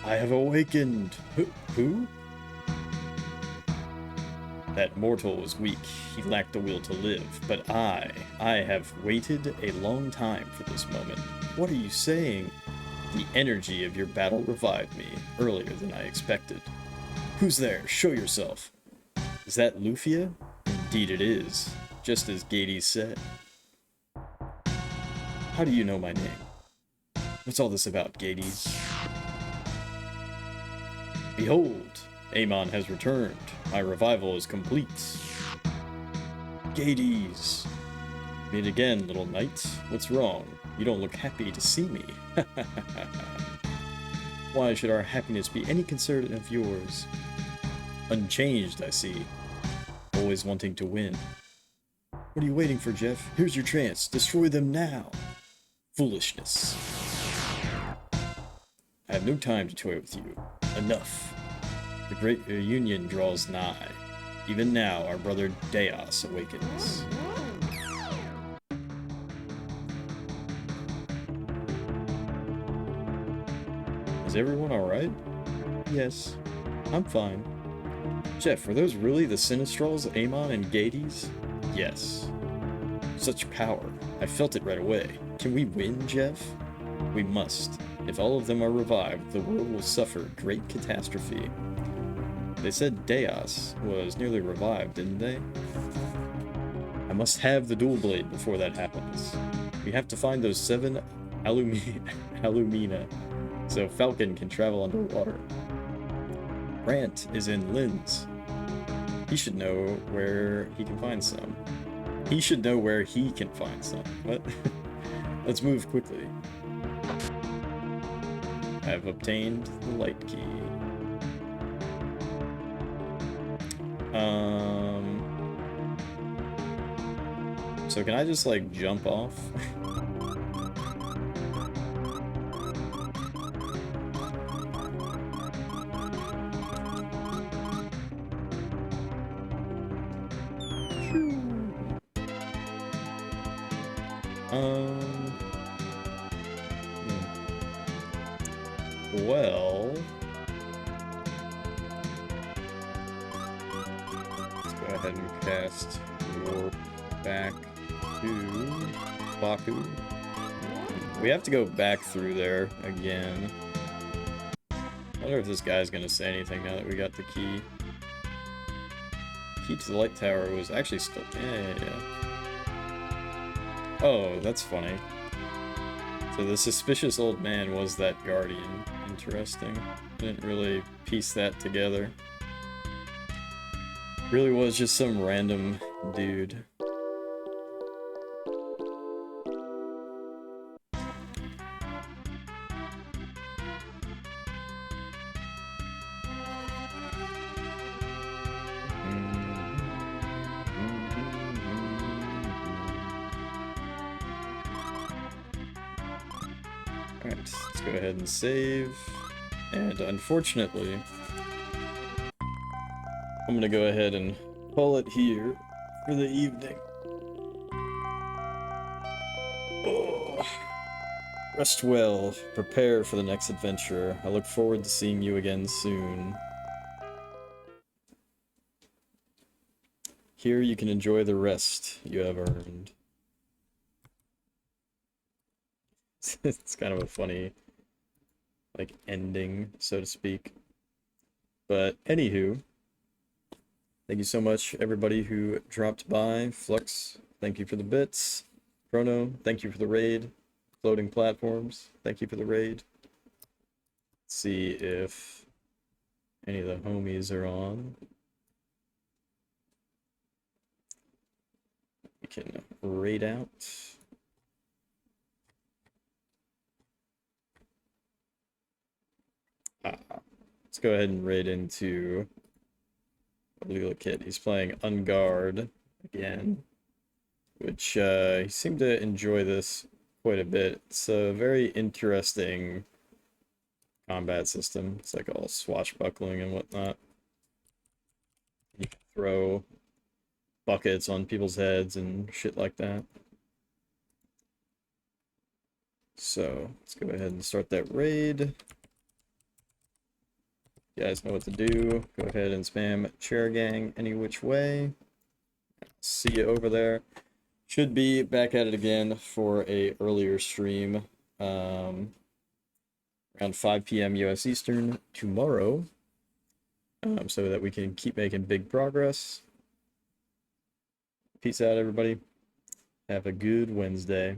I have awakened. Who? That mortal was weak. He lacked the will to live. But I have waited a long time for this moment. What are you saying? The energy of your battle revived me earlier than I expected. Who's there? Show yourself. Is that Lufia? Indeed it is, just as Gades said. How do you know my name? What's all this about, Gades? Behold, Amon has returned. My revival is complete. Gades! Meet again, little knight. What's wrong? You don't look happy to see me. Why should our happiness be any concern of yours? Unchanged, I see. Always wanting to win. What are you waiting for, Jeff? Here's your chance. Destroy them now. Foolishness. I have no time to toy with you. Enough. The great reunion draws nigh. Even now, our brother Deos awakens. Is everyone alright? Yes, I'm fine. Jeff, were those really the Sinistrals, Amon and Gades? Yes. Such power. I felt it right away. Can we win, Jeff? We must. If all of them are revived, the world will suffer great catastrophe. They said Deos was nearly revived, didn't they? I must have the dual blade before that happens. We have to find those 7 Alumina, so Falcon can travel underwater. Brant is in Linz. He should know where he can find some. He should know where he can find some. What? Let's move quickly. I have obtained the light key. So can I just, like, jump off? Well, let's go ahead and cast warp back to Baku. We have to go back through there again. I wonder if this guy's gonna say anything now that we got the key. Key to the light tower was actually still... Yeah. Oh, that's funny. So the suspicious old man was that guardian. Interesting. Didn't really piece that together. Really was just some random dude. Alright, let's go ahead and save. And unfortunately, I'm gonna go ahead and call it here for the evening. Oh. Rest well, prepare for the next adventure. I look forward to seeing you again soon. Here you can enjoy the rest you have earned. It's kind of a funny, like, ending, so to speak. But, anywho, thank you so much, everybody who dropped by. Flux, thank you for the bits. Chrono, thank you for the raid. Floating Platforms, thank you for the raid. Let's see if any of the homies are on. We can raid out. Let's go ahead and raid into Lula Kid. He's playing Unguard again, which he seemed to enjoy this quite a bit. It's a very interesting combat system. It's like all swashbuckling and whatnot. You can throw buckets on people's heads and shit like that. So let's go ahead and start that raid. You guys know what to do. Go ahead and spam chair gang any which way. See you over there. Should be back at it again for a earlier stream. Around 5 p.m. US Eastern tomorrow. So that we can keep making big progress. Peace out, everybody. Have a good Wednesday.